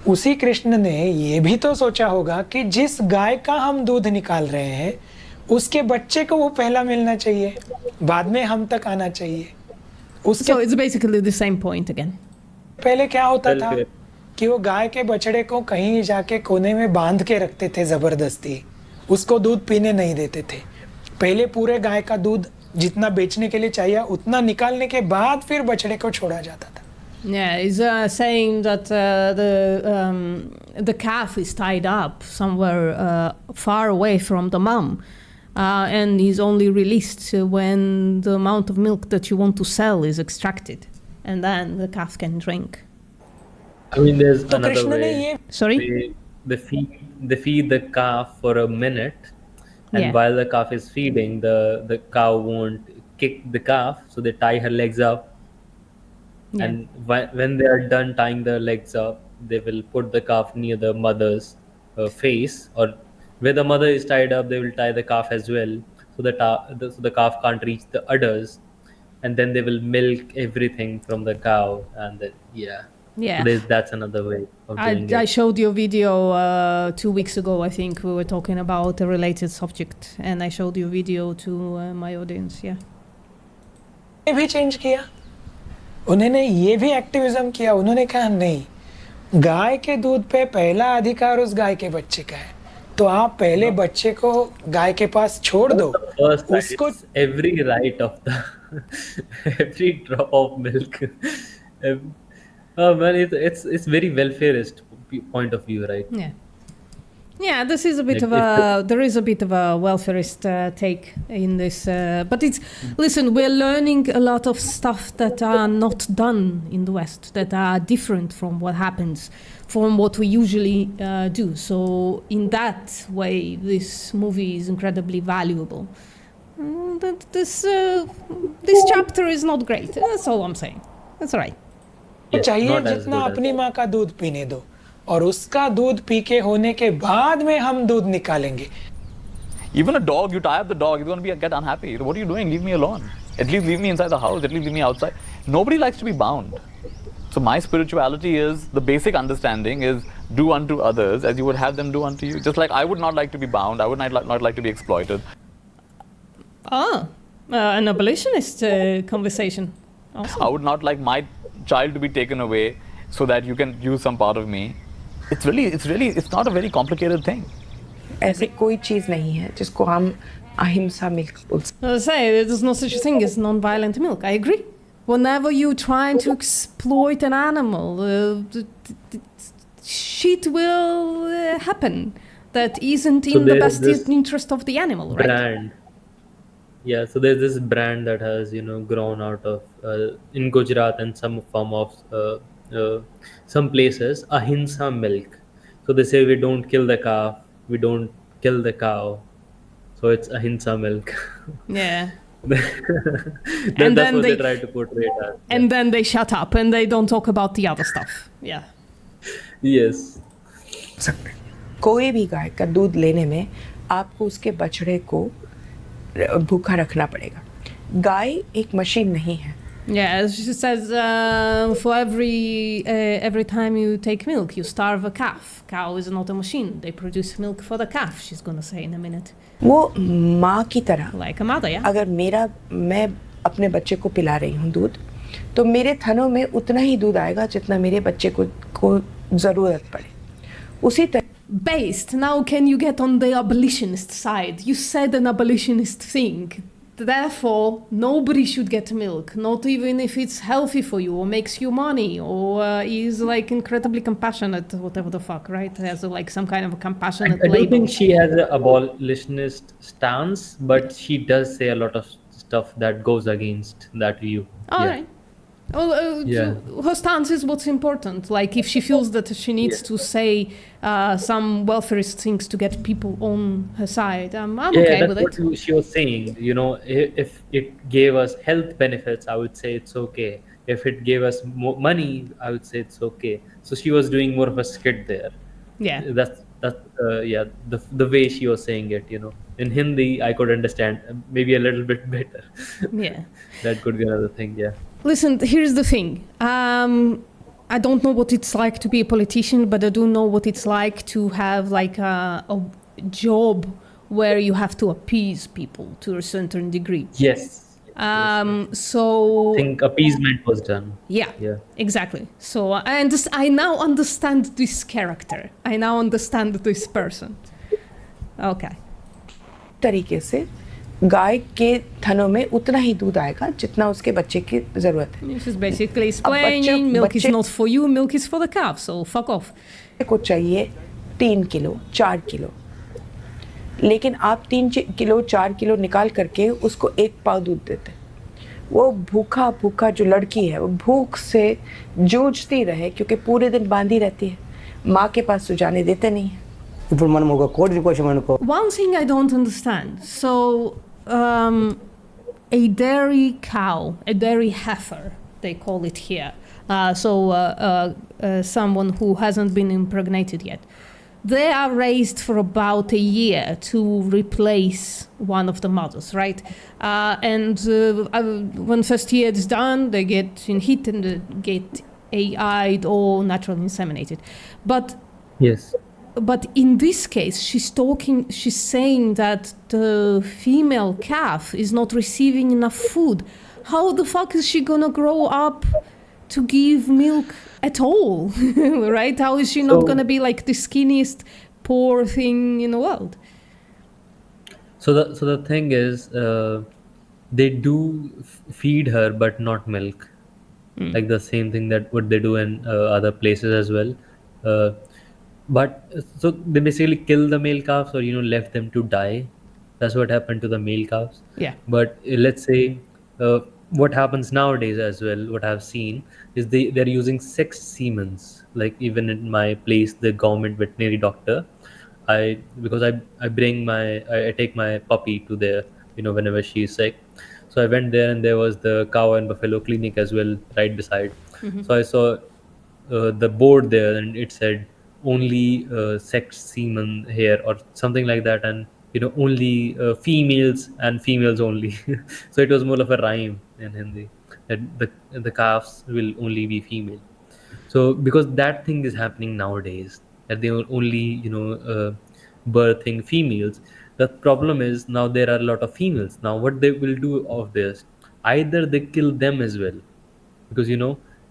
S7: उसी कृष्ण ने ये भी तो सोचा होगा कि जिस गाय का हम दूध निकाल रहे हैं उसके बच्चे को वो पहला मिलना चाहिए, बाद में हम तक आना चाहिए।
S2: So it's basically the same point again.
S7: पहले क्या होता था कि वो गाय के बछड़े को कहीं जाके कोने में बांध के रखते थे जबरदस्ती, उसको दूध पीने नहीं देते थे। पहले पूरे गाय का दूध जितना बेचने के लिए चाहिए उतना निकालने के बाद फिर बछड़े को छोड़ा जाता था।
S2: Yeah, he's saying that the calf is tied up somewhere far away from the mom. And is only released when the amount of milk that you want to sell is extracted, and then the calf can drink.
S1: I mean, there's
S7: तो
S1: another
S7: Krishna ने
S1: way.
S7: ये
S2: Sorry?
S1: They feed the calf for a minute, and
S2: Yeah.
S1: while the calf is feeding, the cow won't kick the calf, so they tie her legs up.
S2: Yeah.
S1: And when they are done tying the legs up, they will put the calf near the mother's face, or where the mother is tied up, they will tie the calf as well, so so the calf can't reach the udders, and then they will milk everything from the cow, and then
S2: Yeah.
S1: so that's another way of doing
S2: I
S1: it.
S2: showed you a video 2 weeks ago, I think. We were talking about a related subject, and I showed you a video to my audience. Yeah.
S7: ने भी change किया, उन्होंने ये भी activism किया। उन्होंने कहा नहीं, गाय के दूध पे पहला अधिकार उस गाय के बच्चे का है, तो आप पहले बच्चे को गाय के पास छोड़ दो।
S1: First,
S7: उसको
S1: it's every right of the every drop of milk. Oh man, it's very welfareist point of view, right?
S2: Yeah. Yeah, this is a bit
S1: Like
S2: of a, there is a bit of a welfarist take in this, but it's, listen, we're learning a lot of stuff that are not done in the West, that are different from what happens, from what we usually do. So in that way, this movie is incredibly valuable. This chapter is not great, that's all I'm saying. That's all right.
S7: चाहिए जितना अपनी माँ का दूध पीने दो, और उसका दूध पी के होने के बाद में हम दूध निकालेंगे।
S20: Even a dog, you tie up the dog, it's going to get unhappy. What are you doing? Leave me alone. At least leave me inside the house. At least leave me outside. Nobody likes to be bound. So my spirituality is, the basic understanding is, do unto others as you would have them do unto you. Just like I would not like to be bound. I would not like to be exploited.
S2: An abolitionist conversation. Awesome.
S20: I would not like my child to be taken away so that you can use some part of me. It's not a very complicated thing.
S8: ऐसी कोई चीज़ नहीं है जिसको हम अहिंसा milk बोल सकते
S2: I say there's no such thing as non-violent milk. I agree. Whenever you're trying to exploit an animal, shit will happen that isn't in the best interest of the animal, right?
S1: Brand. Yeah, so there's this brand that has grown out of in Gujarat and some form of some places, ahimsa milk. So they say we don't kill the calf, we don't kill the cow, so it's ahimsa milk.
S2: Yeah.
S1: That's what they try to portray it as.
S2: And then they shut up and they don't talk about the other stuff. Yeah.
S1: Yes.
S8: सकते। कोई भी गाय का दूध लेने में आपको उसके बछड़े को भूखा रखना पड़ेगा। गाय एक मशीन नहीं है।
S2: Yeah, she says for every time you take milk, you starve a calf. Cow is not a machine. They produce milk for the calf, she's going to say in a minute.
S8: वो माँ की तरह,
S2: like a mother, yeah.
S8: अगर मैं अपने बच्चे को पिला रही हूँ दूध, तो मेरे थनों में उतना ही दूध आएगा जितना मेरे बच्चे को ज़रूरत पड़े। उसी तरह
S2: Based, now can you get on the abolitionist side? You said an abolitionist thing. Therefore, nobody should get milk, not even if it's healthy for you or makes you money or is like incredibly compassionate, whatever the fuck, right? Has like some kind of a compassionate
S1: I don't
S2: label.
S1: think she has an abolitionist stance, but she does say a lot of stuff that goes against that view.
S2: All right. Well, her stance is what's important. Like if she feels that she needs to say some welfarist things to get people on her side, I'm okay with it.
S1: That's what she was saying. If it gave us health benefits, I would say it's okay. If it gave us more money, I would say it's okay. So she was doing more of a skit there.
S2: Yeah.
S1: That's the way she was saying it. In Hindi, I could understand maybe a little bit better.
S2: Yeah.
S1: That could be another thing. Yeah.
S2: Listen, here's the thing. I don't know what it's like to be a politician, but I do know what it's like to have like a job where you have to appease people to a certain degree.
S1: Yes.
S2: So
S1: I think appeasement was done.
S2: Yeah. Exactly. So I now understand this character. I now understand this person. Okay.
S8: तरीके से गाय के थनों में उतना ही दूध आएगा जितना उसके बच्चे की जरूरत है.
S2: This is basically explaining milk is not for you, milk is for the calf, so fuck off.
S8: को चाहिए 3 किलो 4 किलो, लेकिन आप 3 किलो 4 किलो निकाल करके उसको 1 पाव दूध देते. वो भूखा भूखा जो लड़की है वो भूख से जूझती रहे क्योंकि पूरे दिन बांधी रहती है, माँ के पास तो जाने देते नहीं है.
S2: One thing I don't understand. So, a dairy cow, a dairy heifer, they call it here. Someone who hasn't been impregnated yet. They are raised for about a year to replace one of the mothers, right? When first year is done, they get in heat and they get AI'd or naturally inseminated. But
S1: yes.
S2: But in this case, she's saying that the female calf is not receiving enough food. How the fuck is she gonna grow up to give milk at all, right? How is she not gonna be like the skinniest poor thing in the world?
S1: So the thing is, they do feed her, but not milk. Like the same thing that what they do in other places as well. But so they basically kill the male calves, or left them to die. That's what happened to the male calves.
S2: Yeah.
S1: But let's say what happens nowadays as well, what I've seen is they're using sex semens. Like even in my place, the government veterinary doctor, because I take my puppy to there, whenever she's sick. So I went there and there was the cow and buffalo clinic as well right beside.
S2: Mhm.
S1: So I saw the board there and it said only sex semen here or something like that, and only females and females only. So it was more of a rhyme in Hindi that the calves will only be female. So because that thing is happening nowadays, that they are only birthing females. The problem is now there are a lot of females. Now what they will do of this, either they kill them as well, because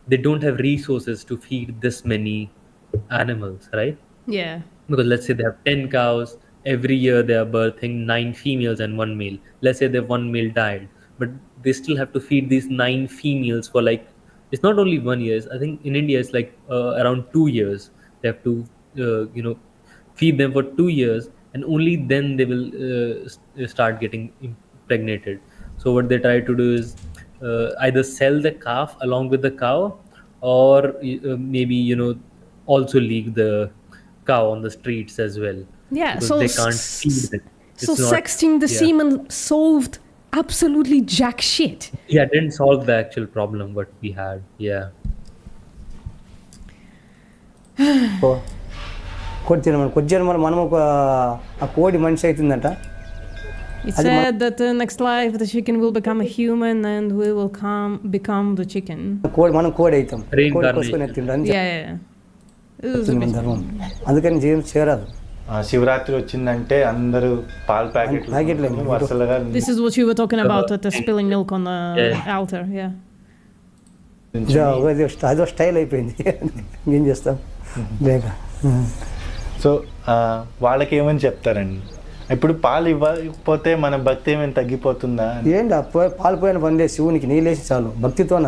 S1: they don't have resources to feed this many animals, right?
S2: Yeah.
S1: Because let's say they have 10 cows, every year they are birthing 9 females and 1 male. Let's say the 1 male died, but they still have to feed these 9 females for like, it's not only 1 year. I think in India it's like around 2 years. They have to feed them for 2 years, and only then they will start getting impregnated. So what they try to do is either sell the calf along with the cow, or maybe also leave the cow on the streets as well.
S2: Yeah,
S1: because
S2: so
S1: they can't feed it.
S2: So
S1: It's not-
S2: sexting the
S1: yeah.
S2: semen solved absolutely jack shit.
S1: Yeah, it didn't solve the actual problem what we had. Yeah.
S21: మనము ఆ కోడి మనిషి అవుతుందంట.
S2: It said that the next life the chicken will become a human and we will become the chicken.
S21: కోడి మనం కోడి అవుతాం. కోడి
S1: Reincarnation.
S21: కోసుకొని ఎత్తిండు
S2: Yeah. It was a bit-
S21: ధర్మం. అందుకని జీవం చేరాదు.
S18: శివరాత్రి వచ్చిందంటే అందరూ పాల ప్యాకెట్లు వరుసలుగా
S2: This is what you were talking about at the spilling milk on the altar. Yeah.
S21: అదో స్టైల్ అయిపోయింది. ఏం చేస్తాం లేక.
S18: సో వాళ్ళకి ఏమని చెప్తారండి? ఇప్పుడు పాలు ఇవ్వకపోతే మన భక్తి ఏమైనా తగ్గిపోతుందా?
S21: ఏంటి పాలు పోయిన పనిలే, శివునికి నీళ్ళేసి చాలు. భక్తితోన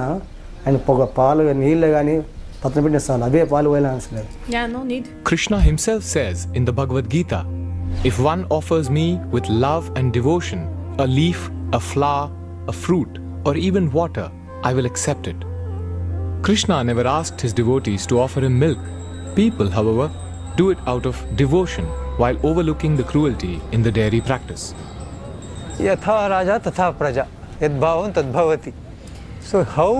S21: ఆయన పాలు నీళ్ళు కానీ పత్రం పెట్టిన చాలు, అవే పాలు పోయిన అవసరం లేదు.
S2: Yeah, no need.
S3: Krishna himself says in the Bhagavad Gita, if one offers me with love and devotion a leaf, a flower, a fruit, or even water, I will accept it. Krishna never asked his devotees to offer him milk. People, however, do it out of devotion while overlooking the cruelty in the dairy practice.
S22: यथा राजा तथा प्रजा यद्भावं तद्भवति. So how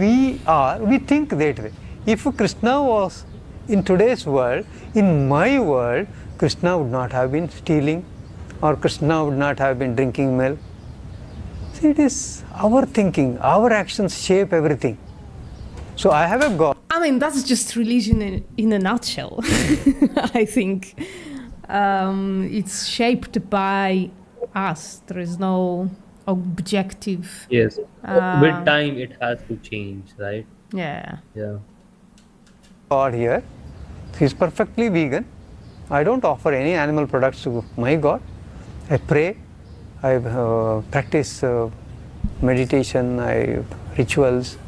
S22: we think that way. If Krishna was in today's world, in my world, Krishna would not have been stealing, or Krishna would not have been drinking milk. See, it is our thinking, our actions shape everything. So I have a God.
S2: I mean, that's just religion in a nutshell. I think it's shaped by us. There is no objective.
S1: Yes. With time, it has to change, right?
S2: Yeah.
S1: Yeah.
S22: God here, he is perfectly vegan. I don't offer any animal products to my God. I pray, I practice meditation, I rituals,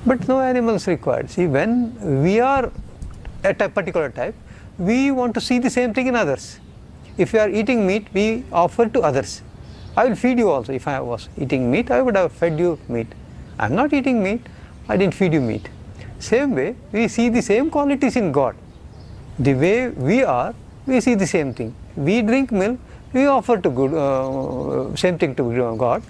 S22: but no animals required. See, when we are at a particular type, we want to see the same thing in others. If you are eating meat, we offer to others. I will feed you also. If I was eating meat, I would have fed you meat. I am not eating meat, I didn't feed you meat. Same way, we see the same qualities in God. The way we are, we see the same thing. We drink milk, we offer to good, same thing to God.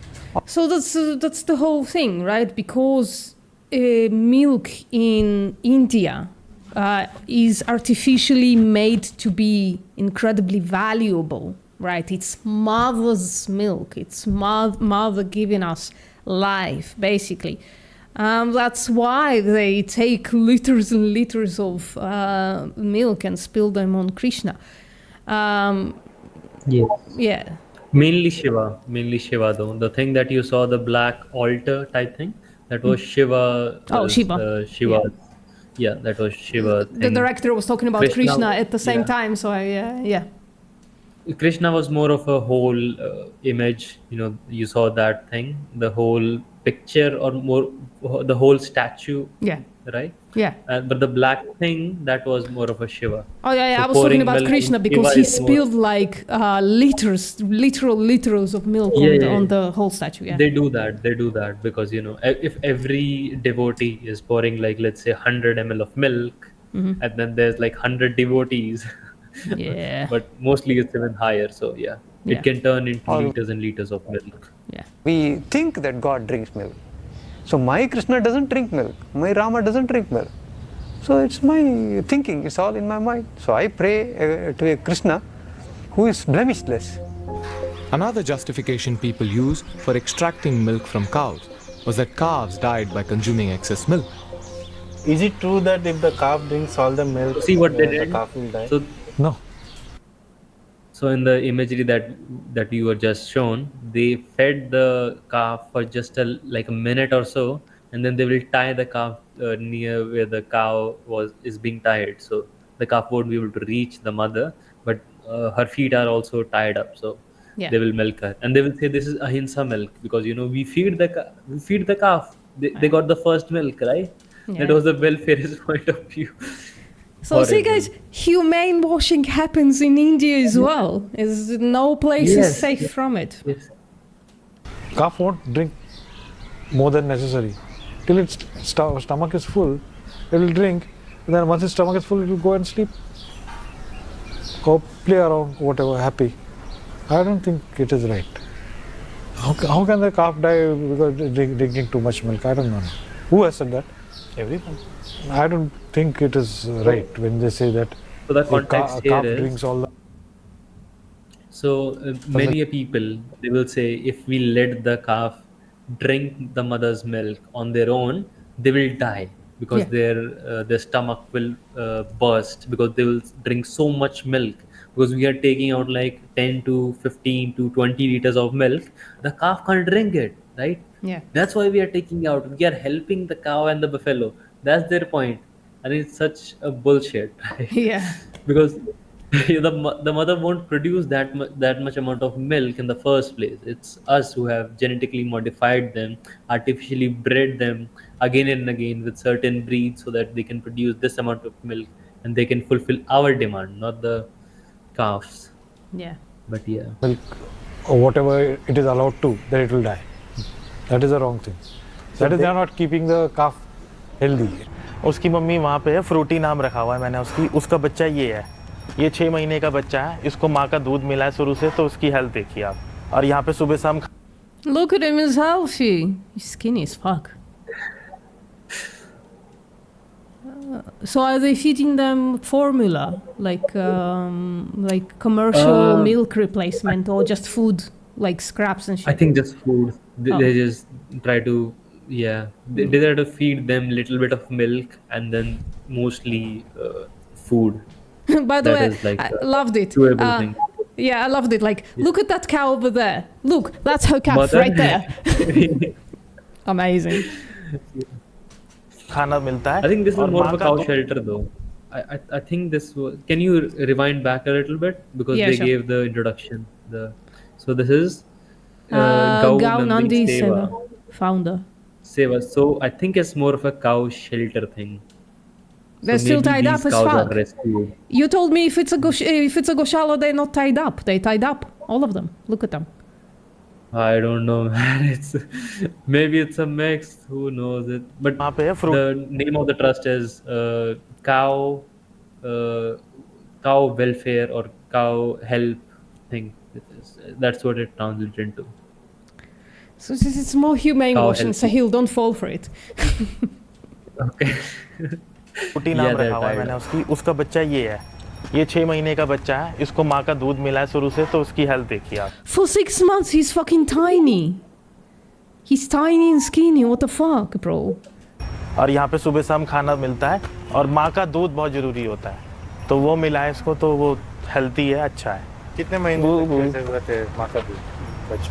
S2: So that's the whole thing, right? Because milk in India is artificially made to be incredibly valuable, right? It's mother's milk. It's mother giving us life, basically. That's why they take liters and liters of milk and spill them on Krishna.
S1: Yes.
S2: Yeah.
S1: Mainly Shiva though. The thing that you saw, the black altar type thing, that was Shiva.
S2: Oh, Shiva.
S1: Shiva. Yeah, that was Shiva.
S2: The director was talking about Krishna at the same
S1: yeah.
S2: time, so yeah.
S1: Krishna was more of a whole image. You know, you saw that thing, the whole picture, or more the whole statue.
S2: Yeah.
S1: Right.
S2: Yeah.
S1: But the black thing, that was more of a Shiva.
S2: Oh yeah,
S1: So
S2: I was talking
S1: pouring
S2: about
S1: milk
S2: Krishna
S1: on
S2: because
S1: Shiva
S2: he
S1: is more-
S2: spilled like literal liters of milk on the whole statue. Yeah.
S1: They do that because, you know, if every devotee is pouring, like, let's say 100 ml of milk,
S2: Mhm.
S1: and then there's like 100 devotees,
S2: Yeah.
S1: but mostly it's even higher. So yeah,
S22: Yeah.
S1: it can turn into
S22: Or-
S1: liters and liters of milk.
S2: Yeah.
S22: We think that God drinks milk. So my Krishna doesn't drink milk, my Rama doesn't drink milk. So it's my thinking, it's all in my mind. So I pray to a Krishna who is blemishless.
S3: Another justification people use for extracting milk from cows was that calves died by consuming excess milk.
S18: Is it true that if the calf drinks all the milk,
S1: See what they
S18: the
S1: did?
S18: calf will die?
S1: So
S22: no.
S1: So in the imagery that you were just shown, they fed the calf for just like a minute or so, and then they will tie the calf near where the cow is being tied. So the calf won't be able to reach the mother, but her feet are also tied up. So
S2: Yeah.
S1: they will milk her, and they will say this is ahimsa milk because, you know, we feed the calf. They got the first milk, right?
S2: Yeah.
S1: That was the welfareist point of view.
S2: So see,
S1: Horrible.
S2: guys, humane washing happens in India as well. Is no place is
S22: Yes.
S2: safe from it.
S1: Yes.
S22: Calf won't drink more than necessary. Till its stomach is full, it will drink. And then once its stomach is full, it will go and sleep. Go play around, whatever, happy. I don't think it is right. How can the calf die because drinking too much milk? I don't know. Who has said that?
S1: Everyone.
S22: I don't think it is right when they say that
S1: So the
S22: a
S1: context here
S22: calf
S1: is-
S22: drinks all the.
S1: So many people, they will say, if we let the calf drink the mother's milk on their own, they will die because their stomach will burst because they will drink so much milk. Because we are taking out like 10 to 15 to 20 liters of milk, the calf can't drink it, right?
S2: Yeah.
S1: That's why we are taking out. We are helping the cow and the buffalo. That's their point, and it's such a bullshit, right?
S2: Yeah.
S1: Because the mother won't produce that much amount of milk in the first place. It's us who have genetically modified them, artificially bred them again and again with certain breeds so that they can produce this amount of milk and they can fulfill our demand, not the calves.
S2: Yeah.
S1: But yeah.
S22: Milk or whatever it is allowed to, then it will die. That is the wrong thing. That is they are not keeping the calf healthy.
S4: उसकी mummy वहाँ पे है, Frooti नाम रखा हुआ है मैंने उसका बच्चा ये है, ये 6 महीने का बच्चा है, इसको माँ का दूध मिला है शुरू से, तो उसकी हेल्थ देखिए आप। और यहाँ पे सुबह शाम
S2: Look at him, he's healthy. He's skinny as fuck. So are they feeding them formula, like commercial milk replacement, or just food, like scraps and shit?
S1: I think just food.
S2: Oh.
S1: They just try to, they try to feed them little bit of milk and then mostly food.
S2: By the
S1: That
S2: way,
S1: is like
S2: I
S1: a
S2: loved it.
S1: doable thing.
S2: Yeah, I loved it. Like, look at that cow over there. Look, that's her calf
S1: Mother.
S2: right there. Amazing.
S4: खाना मिलता है।
S1: I think this is
S4: और
S1: more
S4: माँ
S1: of a
S4: का
S1: cow
S4: तो-
S1: shelter though. I think this was. Can you rewind back a little bit because
S2: Yeah,
S1: they
S2: sure.
S1: gave the introduction. So this is Gau
S2: Gau
S1: Nandi
S2: Nandi
S1: Seva.
S2: Seva, founder.
S1: Seva. So I think it's more of a cow shelter thing.
S2: They're
S1: So
S2: still
S1: maybe
S2: tied
S1: these
S2: up as
S1: cows are
S2: fuck.
S1: rescued.
S2: You told me if it's a Goshala, they're not tied up. They tied up, all of them. Look at them.
S1: I don't know, man. It's maybe it's a mix. Who knows it? But the name of the trust is cow, uh, cow welfare or cow help thing. That's what it translates into.
S2: So it's more humane
S1: Cow
S2: washing.
S1: healthy.
S2: Sahil, don't fall for it.
S1: Okay.
S4: Frooti नाम रखा हुआ है मैंने उसकी, उसका बच्चा ये है, ये 6 महीने का बच्चा है, इसको माँ का दूध मिला है शुरू से, तो उसकी हेल्थ देखिए आप।
S2: For 6 months, he's fucking tiny. He's tiny and skinny. What the fuck, bro?
S4: और यहाँ पे सुबह शाम खाना मिलता है और माँ का दूध बहुत ज़रूरी होता है, तो वो मिला है इसको, तो वो हेल्थी है, अच्छा है।
S22: कितने महीने तक ज़रूरत है माँ का दूध बच्चे?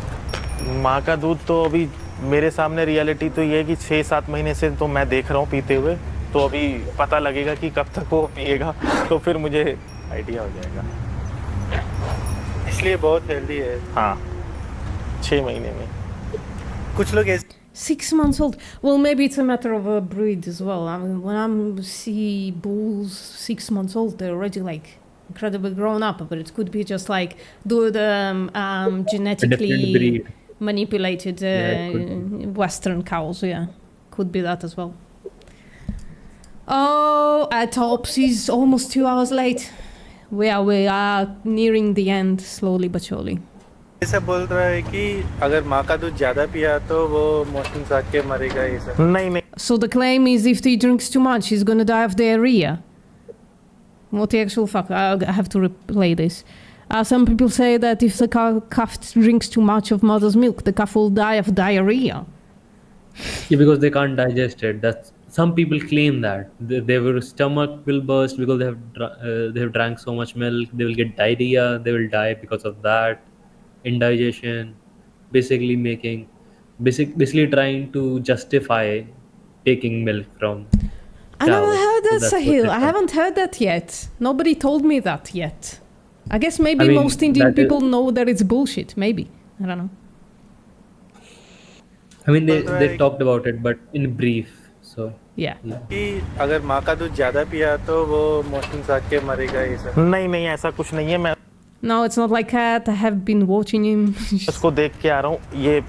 S4: माँ का दूध तो अभी मेरे सामने रियलिटी तो ये है कि 6-7 महीने से तो मैं देख रहा हूँ पीते हुए, तो अभी पता लगेगा कि कब तक वो पिएगा, तो फिर मुझे आइडिया हो जाएगा।
S22: इसलिए बहुत हेल्दी है।
S4: हाँ, 6 महीने में।
S22: कुछ लोग
S2: 6 months old. Well, maybe it's a matter of a breed as well. I mean, when I see bulls 6 months old, they're already like incredibly grown up. But it could be just like the genetically manipulated Western cows. Yeah, could be that as well. Oh, autopsy is almost 2 hours late. We are nearing the end, slowly but surely.
S22: ऐसा बोल रहा है कि अगर माँ का दूध ज़्यादा पिया तो वो मोशंस आके मरेगा ये सब।
S4: नहीं नहीं।
S2: So the claim is if he drinks too much, he's gonna die of diarrhea. What the actual fuck? I have to replay this. Some people say that if the calf drinks too much of mother's milk, the calf will die of diarrhea.
S1: Yeah, because they can't digest it. That's some people claim that their stomach will burst because they have drank so much milk. They will get diarrhea. They will die because of that. Indigestion, basically trying to justify taking milk from
S2: I never
S1: cows.
S2: heard that,
S1: So that's what
S2: Sahil.
S1: they
S2: I
S1: say.
S2: haven't heard that yet. Nobody told me that yet. I guess maybe
S1: I mean,
S2: most Indian
S1: that is-
S2: people know that it's bullshit. Maybe. I don't know.
S1: I mean, they talked about it, but in brief. So
S2: yeah.
S22: कि अगर माँ का दूध ज़्यादा पिया तो वो motions आके मरेगा ये सब।
S4: नहीं नहीं, ऐसा कुछ नहीं है। मैं
S2: No, it's not like that. I have been watching him.
S4: उसको देख के आ रहा हूँ, ये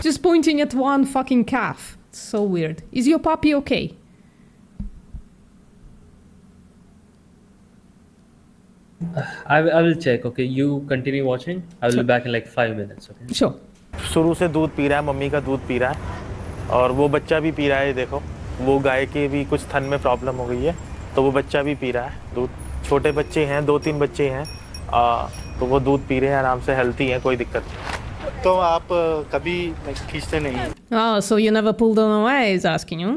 S2: Just pointing at one fucking calf. It's so weird. Is your puppy okay?
S1: I will check. Okay, you continue watching. I will be back in like 5 minutes. Okay.
S2: Sure.
S4: शुरू से दूध P रहा है, मम्मी का दूध P रहा है, और वो बच्चा भी पी रहा है। देखो, वो गाय के भी कुछ थन में प्रॉब्लम हो गई है, तो वो बच्चा भी पी रहा है दूध। छोटे बच्चे हैं, 2-3 बच्चे हैं, तो वो दूध पी रहे हैं, आराम से हेल्थी हैं, कोई दिक्कत नहीं।
S22: तो आप कभी खींचते नहीं?
S2: Oh, so you never pulled them away? He's asking you.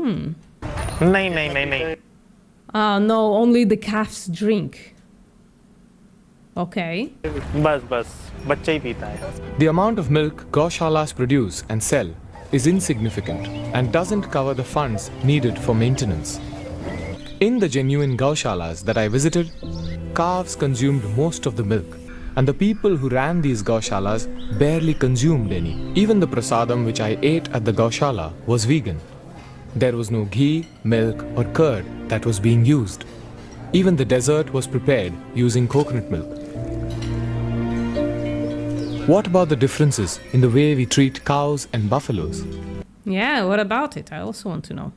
S4: नहीं नहीं नहीं नहीं।
S2: No, only the calves drink. Okay.
S4: बस बच्चा ही पीता है।
S3: The amount of milk gaushalas produce and sell is insignificant and doesn't cover the funds needed for maintenance. In the genuine gaushalas that I visited, calves consumed most of the milk, and the people who ran these gaushalas barely consumed any. Even the prasadam which I ate at the gaushala was vegan. There was no ghee, milk, or curd that was being used. Even the dessert was prepared using coconut milk. What about the differences in the way we treat cows and buffaloes?
S2: Yeah, what about it? I also want to know.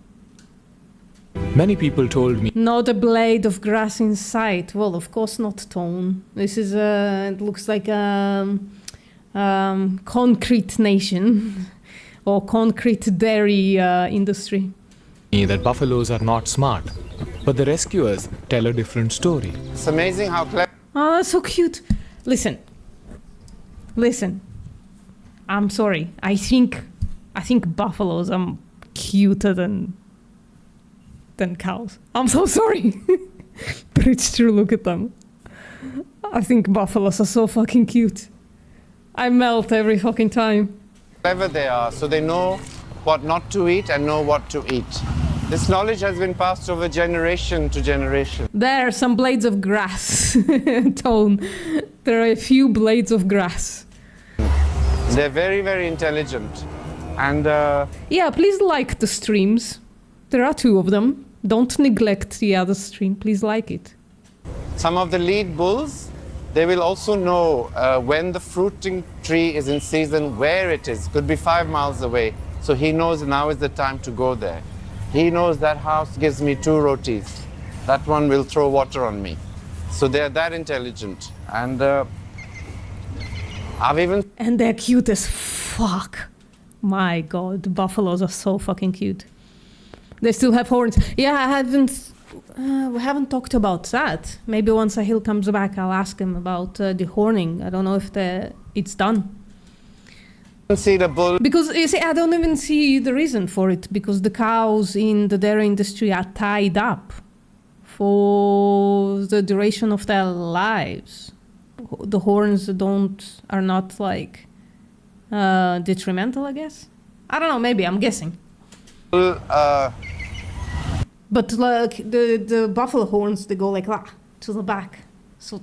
S3: Many people told me
S2: Not a blade of grass in sight. Well, of course not, Tone. This is it looks like a concrete nation or concrete dairy industry.
S3: that buffaloes are not smart, but the rescuers tell a different story.
S19: It's amazing how clever.
S2: Oh, that's so cute. Listen. I'm sorry. I think buffaloes are cuter than cows. I'm so sorry. But it's true, look at them. I think buffaloes are so fucking cute. I melt every fucking time.
S19: Clever they are, so they know what not to eat and know what to eat. This knowledge has been passed over generation to generation.
S2: There are some blades of grass. Tone. There are a few blades of grass.
S5: They're very, very intelligent. And
S2: Yeah, please like the streams. There are 2 of them. Don't neglect the other stream. Please like it.
S5: some of the lead bulls, they will also know when the fruiting tree is in season, where it is. Could be 5 miles away. So he knows now is the time to go there. He knows that house gives me 2 rotis. That one will throw water on me. So they're that intelligent. And I've even...
S2: And they're cute as fuck. My god, buffaloes are so fucking cute. They still have horns. Yeah, we haven't talked about that. Maybe once Sahil comes back, I'll ask him about the horning. I don't know if it's done.
S5: See the bull.
S2: Because you see, I don't even see the reason for it, because the cows in the dairy industry are tied up for the duration of their lives. The horns are not like detrimental, I guess. I don't know, maybe I'm guessing. But like the buffalo horns, they go like that to the back. So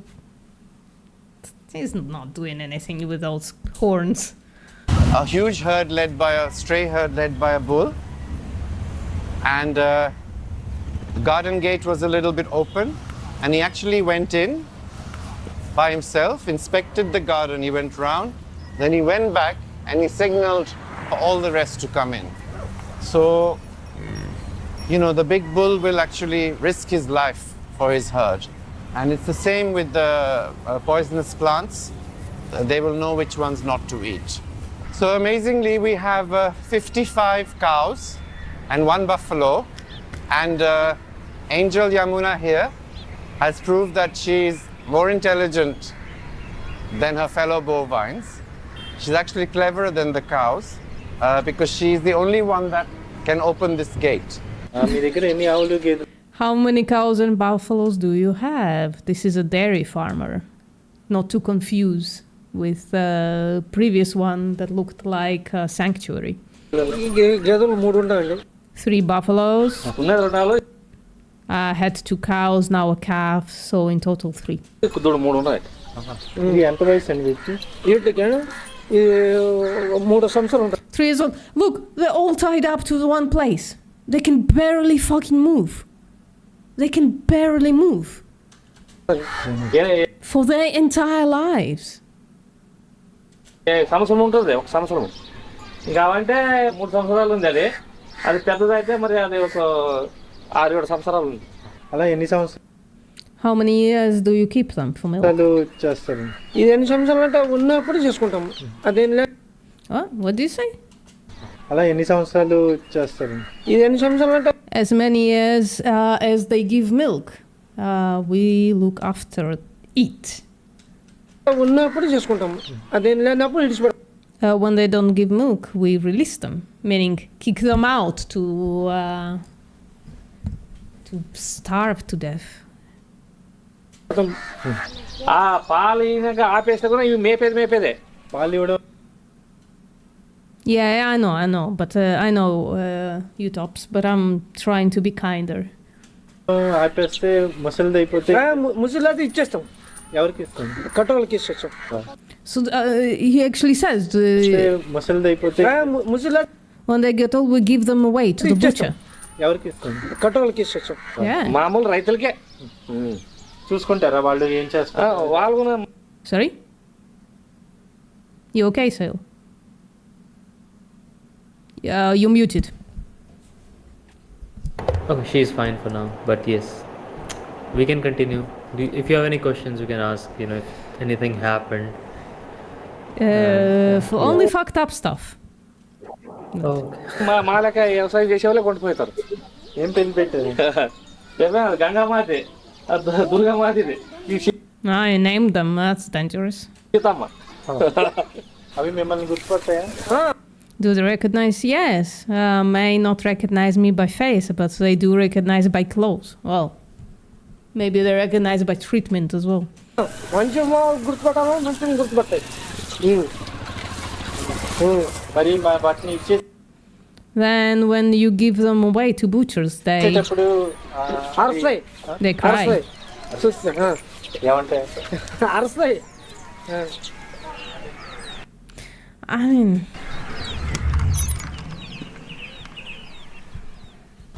S2: he's not doing anything with those horns.
S5: A huge herd led by a stray herd led by a bull. And the garden gate was a little bit open. And he actually went in by himself, inspected the garden. He went round. Then he went back and he signaled for all the rest to come in. So, you know, the big bull will actually risk his life for his herd. And it's the same with the poisonous plants. They will know which ones not to eat. So amazingly, we have 55 cows and 1 buffalo. And Angel Yamuna here has proved that she's more intelligent than her fellow bovines. She's actually cleverer than the cows because she's the only one that can open this gate.
S2: How many cows and buffaloes do you have? This is a dairy farmer. Not to confuse with the previous one that looked like a sanctuary. 3 buffaloes. I had 2 cows, now a calf, so in total 3. 3 is old. Look, they're all tied up to one place. They can barely fucking move. They can barely move. For their entire lives.
S14: సంవత్సరం ఉంటుంది ఒక సంవత్సరం కావాలంటే 3 సంవత్సరాలు ఉంది అది అది పెద్దదైతే మరి అది ఒక 6-7 సంవత్సరాలు ఉంది
S15: అలా ఎన్ని సంవత్సరాలు
S2: How many years do you keep them for milk?
S15: చేస్తారు
S21: ఇది ఎన్ని సంవత్సరాలు అంటే ఉన్నప్పుడు చేసుకుంటాము అదేం లేదు
S2: What do you say?
S15: అలా ఎన్ని సంవత్సరాలు చేస్తారు
S21: ఇది ఎన్ని సంవత్సరాలు అంటే
S2: As many years as they give milk, we look after it.
S21: ఉన్నప్పుడు చేసుకుంటాము అదేం లేనప్పుడు ఇడిచిపెడతాం
S2: When they don't give milk, we release them, meaning kick them out to starve to death.
S14: ఆ పాలు ఈయనక ఆపేస్తే కూడా ఇవి మేపేదే
S15: పాలు ఇవ్వడం
S2: Yeah, I know, but I know you tops, but I'm trying to be kinder.
S15: ఆపేస్తే ముసలిది అయిపోతే
S21: ముసలిది ఇచ్చేస్తాం
S15: ఎవరికి ఇస్తాం
S21: కట్టోళ్ళకి ఇచ్చేస్తాం
S2: So he actually says
S15: ముసలిది అయిపోతే
S2: when they get old, we give them away to the butcher.
S15: ఎవరికి ఇస్తాం
S21: కట్టోళ్ళకి ఇచ్చేస్తాం
S14: మామూలు రైతులకే
S15: చూసుకుంటారా వాళ్ళు ఏం చేస్తారు
S14: వాళ్ళు
S2: Sorry? You okay, Sahil? You're muted.
S1: Okay, she's fine for now, but yes, we can continue. If you have any questions, you can ask, you know, if anything happened.
S2: For only fucked up stuff.
S14: మా లెక్క వ్యవసాయం చేసే వాళ్ళే కొండిపోతారు
S15: ఏం పెళ్లి పెట్టారు
S14: గంగామాతి దుర్గామాతిది
S2: I named them, that's dangerous.
S14: Seethamma
S15: అవి మిమ్మల్ని గుర్తుపడతాయా
S2: Do they recognize? Yes. May not recognize me by face, but they do recognize by clothes. Well, maybe they recognize by treatment as well.
S21: మంచిగా గుర్తుపట్టాలి మంచిగా గుర్తుపడతాయి
S15: మరి మా వాటిని ఇచ్చే
S2: Then when you give them away to butchers, they
S21: అరుస్తాయి
S2: cry.
S15: ఏమంటాయి
S21: అరుస్తాయి
S2: I mean,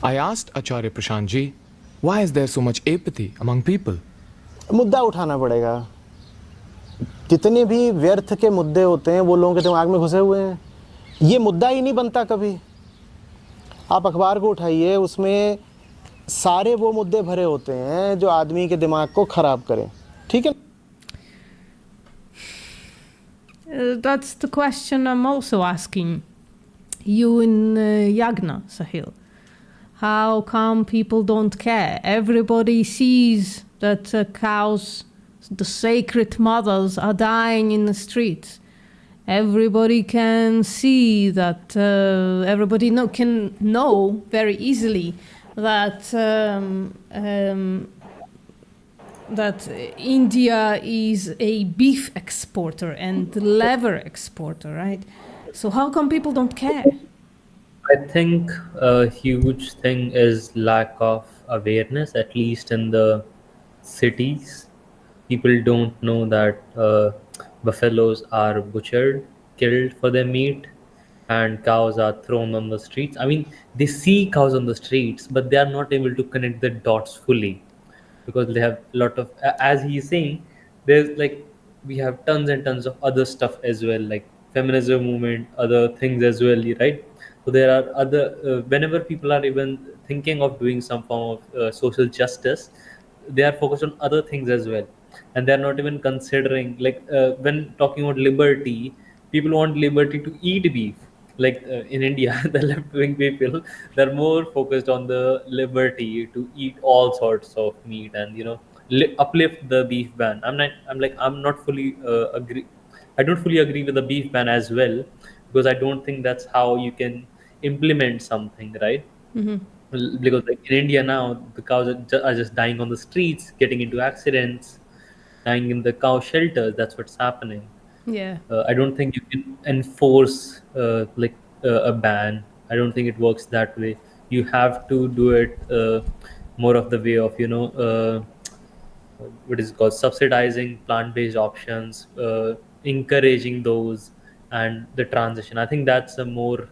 S3: I asked Acharya Prashant ji, why is there so much apathy among people?
S19: मुद्दा उठाना पड़ेगा। जितने भी व्यर्थ के मुद्दे होते हैं वो लोगों के दिमाग में घुसे हुए हैं। ये मुद्दा ही नहीं बनता कभी। आप अखबार को उठाइए, उसमें सारे वो मुद्दे भरे होते हैं जो आदमी के दिमाग को खराब करें। ठीक है?
S2: That's the question I'm also asking you in Yagna, Sahil. How come people don't care? Everybody sees that cows, the sacred mothers, are dying in the streets. Everybody can see that, everybody can know very easily that that India is a beef exporter and leather exporter, right? So how come people don't care?
S1: I think a huge thing is lack of awareness, at least in the cities. People don't know that buffaloes are butchered, killed for their meat, and cows are thrown on the streets. I mean, they see cows on the streets, but they are not able to connect the dots fully because they have a lot of, as he is saying, there's like we have tons and tons of other stuff as well, like feminism movement, other things as well, right? So there are other whenever people are even thinking of doing some form of social justice, they are focused on other things as well, and they're not even considering like when talking about liberty, people want liberty to eat beef, like in India the left-wing people, they're more focused on the liberty to eat all sorts of meat and uplift the beef ban. I'm not fully agree. I don't fully agree with the beef ban as well, because I don't think that's how you can implement something, right?
S2: Mm-hmm.
S1: Because like in India now, the cows are just dying on the streets, getting into accidents, dying in the cow shelters. That's what's happening.
S2: Yeah.
S1: I don't think you can enforce a ban. I don't think it works that way. You have to do it more of the way of what is it called, subsidizing plant-based options, encouraging those, and the transition. I think that's a more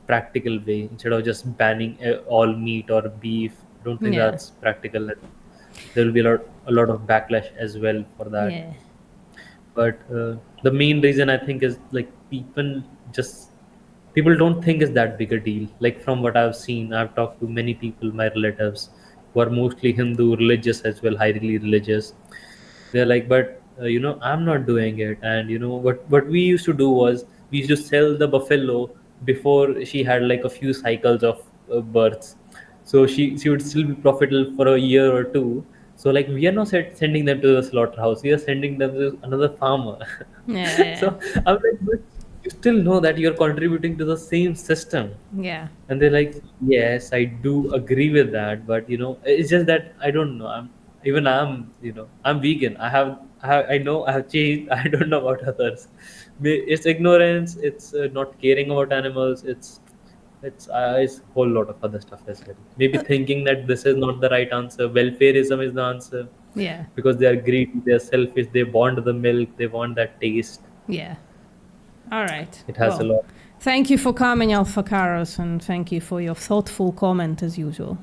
S1: practical way instead of just banning all meat or beef. I don't think
S2: Yeah.
S1: that's practical. There will be a lot of backlash as well for that.
S2: Yeah.
S1: But the main reason I think is like people don't think it's that big a deal. Like from what I've seen, I've talked to many people, my relatives, who are mostly Hindu, religious as well, highly religious. They're like, but I'm not doing it. And what we used to do was we used to sell the buffalo before she had like a few cycles of births, so she would still be profitable for a year or two. So like we are not sending them to the slaughterhouse, we are sending them to another farmer.
S2: Yeah.
S1: So I'm like, but you still know that you're contributing to the same system.
S2: Yeah.
S1: And they're like, yes, I do agree with that, but it's just that I don't know. I'm vegan. I know I have changed. I don't know about others. It's ignorance. It's not caring about animals. It's a whole lot of other stuff as well. Maybe thinking that this is not the right answer. Welfareism is the answer,
S2: Yeah.
S1: because they are greedy, they are selfish, they want the milk, they want that taste.
S2: Yeah. All right.
S1: It has a
S2: Well,
S1: lot.
S2: Thank you for coming, Alpha Karos, and thank you for your thoughtful comment as usual.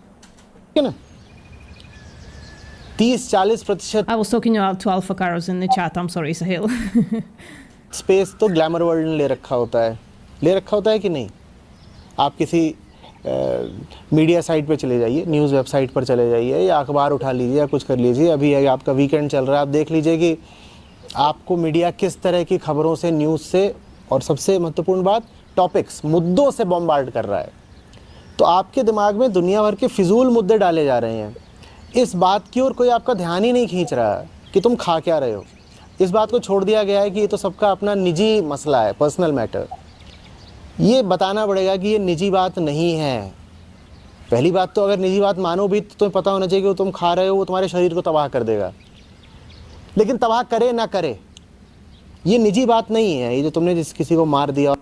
S19: 30-40%
S2: I was talking to Alpha Karos in the chat. I'm sorry, Sahil.
S19: Space तो glamour world ने ले रखा होता है कि नहीं? आप किसी मीडिया साइट पे चले जाइए, न्यूज़ वेबसाइट पर चले जाइए, या अखबार उठा लीजिए, या कुछ कर लीजिए। अभी आपका वीकेंड चल रहा है, आप देख लीजिए कि आपको मीडिया किस तरह की खबरों से, न्यूज़ से, और सबसे महत्वपूर्ण बात, टॉपिक्स, मुद्दों से बॉम्बार्ड कर रहा है। तो आपके दिमाग में दुनिया भर के फिजूल मुद्दे डाले जा रहे हैं। इस बात की ओर कोई आपका ध्यान ही नहीं खींच रहा है कि तुम खा क्या रहे हो। इस बात को छोड़ दिया गया है कि ये तो सबका अपना निजी मसला है, पर्सनल मैटर। ये बताना पड़ेगा कि ये निजी बात नहीं है। पहली बात तो अगर निजी बात मानो भी तो तुम्हें पता होना चाहिए कि वो तुम खा रहे हो वो तुम्हारे शरीर को तबाह कर देगा। लेकिन तबाह करे ना करे, ये निजी बात नहीं है। ये जो तुमने जिस किसी को मार दिया,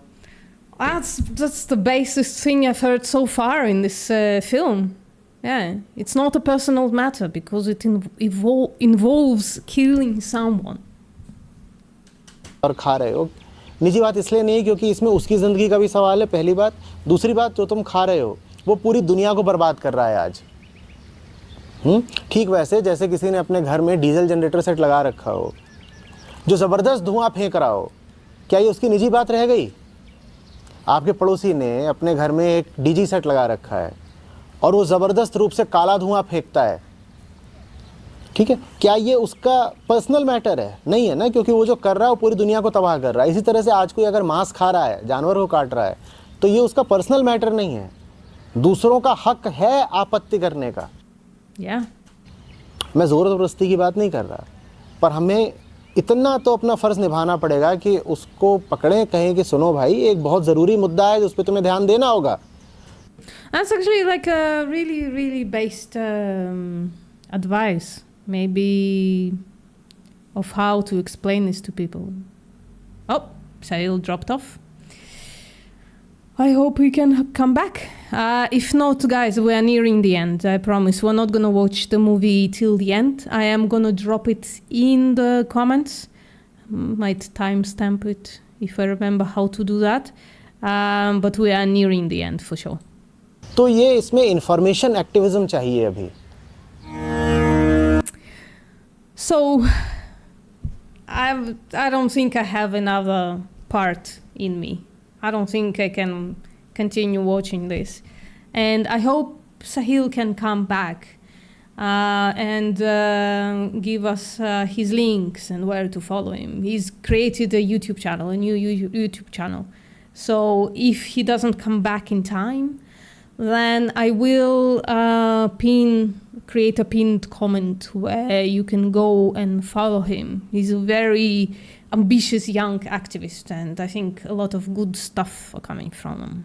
S2: That's the basest thing I've heard so far in this film. Yeah, it's not a personal matter because it involves killing someone.
S19: और खा रहे हो, निजी बात इसलिए नहीं क्योंकि इसमें उसकी ज़िंदगी का भी सवाल है, पहली बात। दूसरी बात, जो तुम खा रहे हो वो पूरी दुनिया को बर्बाद कर रहा है आज। ठीक वैसे जैसे किसी ने अपने घर में डीजल जनरेटर सेट लगा रखा हो जो ज़बरदस्त धुआं फेंक रहा हो, क्या ये उसकी निजी बात रह गई? आपके पड़ोसी ने अपने घर में एक डीजी सेट लगा रखा है और वो ज़बरदस्त रूप से काला धुआं फेंकता है, ठीक है, क्या ये उसका पर्सनल मैटर है? नहीं है ना, क्योंकि वो जो कर रहा है वो पूरी दुनिया को तबाह कर रहा है। इसी तरह से आज कोई अगर मांस खा रहा है, जानवर को काट रहा है, तो ये उसका पर्सनल मैटर नहीं है, दूसरों का हक है आपत्ति करने का। मैं ज़ोर ज़बरदस्ती की बात नहीं कर रहा, पर हमें इतना तो अपना फ़र्ज़ निभाना पड़ेगा कि उसको पकड़ें, कहें कि सुनो भाई, एक बहुत ज़रूरी मुद्दा है उस पर तुम्हें ध्यान देना होगा।
S2: That's actually like a really based advice, maybe, of how to explain this to people. Oh, Sahil dropped off. I hope we can come back. If not, guys, we are nearing the end. I promise. We're not going to watch the movie till the end. I am going to drop it in the comments. Might timestamp it if I remember how to do that. But we are nearing the end for sure.
S19: तो ये इसमें information activism चाहिए अभी।
S2: So, I don't think I have another part in me. I don't think I can continue watching this. And I hope Sahil can come back and give us his links and where to follow him. He's created a YouTube channel, a new YouTube channel. So if he doesn't come back in time, then I will create a pinned comment where you can go and follow him. He's a very ambitious young activist, and I think a lot of good stuff are coming from him.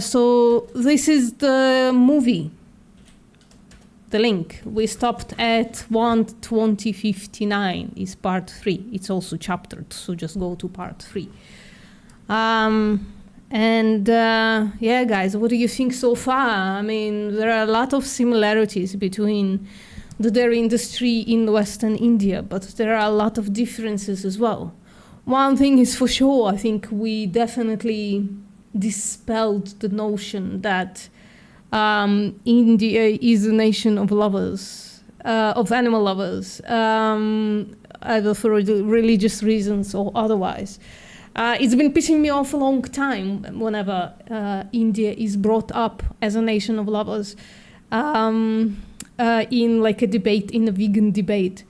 S2: So this is the movie, the link. We stopped at 1:20:59 is part 3. It's also chaptered, so just go to part 3. Yeah, guys, what do you think so far? I mean, there are a lot of similarities between the dairy industry in Western India, but there are a lot of differences as well. One thing is for sure, I think we definitely dispelled the notion that India is a nation of lovers, of animal lovers, either for religious reasons or otherwise. It's been pissing me off a long time whenever India is brought up as a nation of lovers in like a debate, in a vegan debate.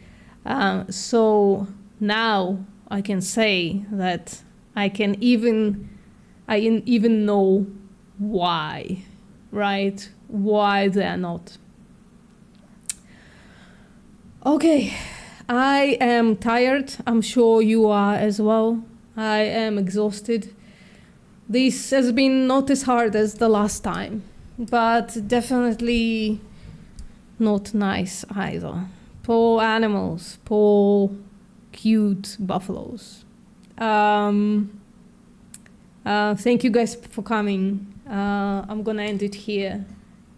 S2: So now I can say that I even know why, right? Why they are not. Okay, I am tired. I'm sure you are as well. I am exhausted. This has been not as hard as the last time, but definitely not nice either. Poor animals, poor cute buffaloes. Thank you guys for coming. I'm gonna end it here.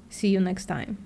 S2: See you next time.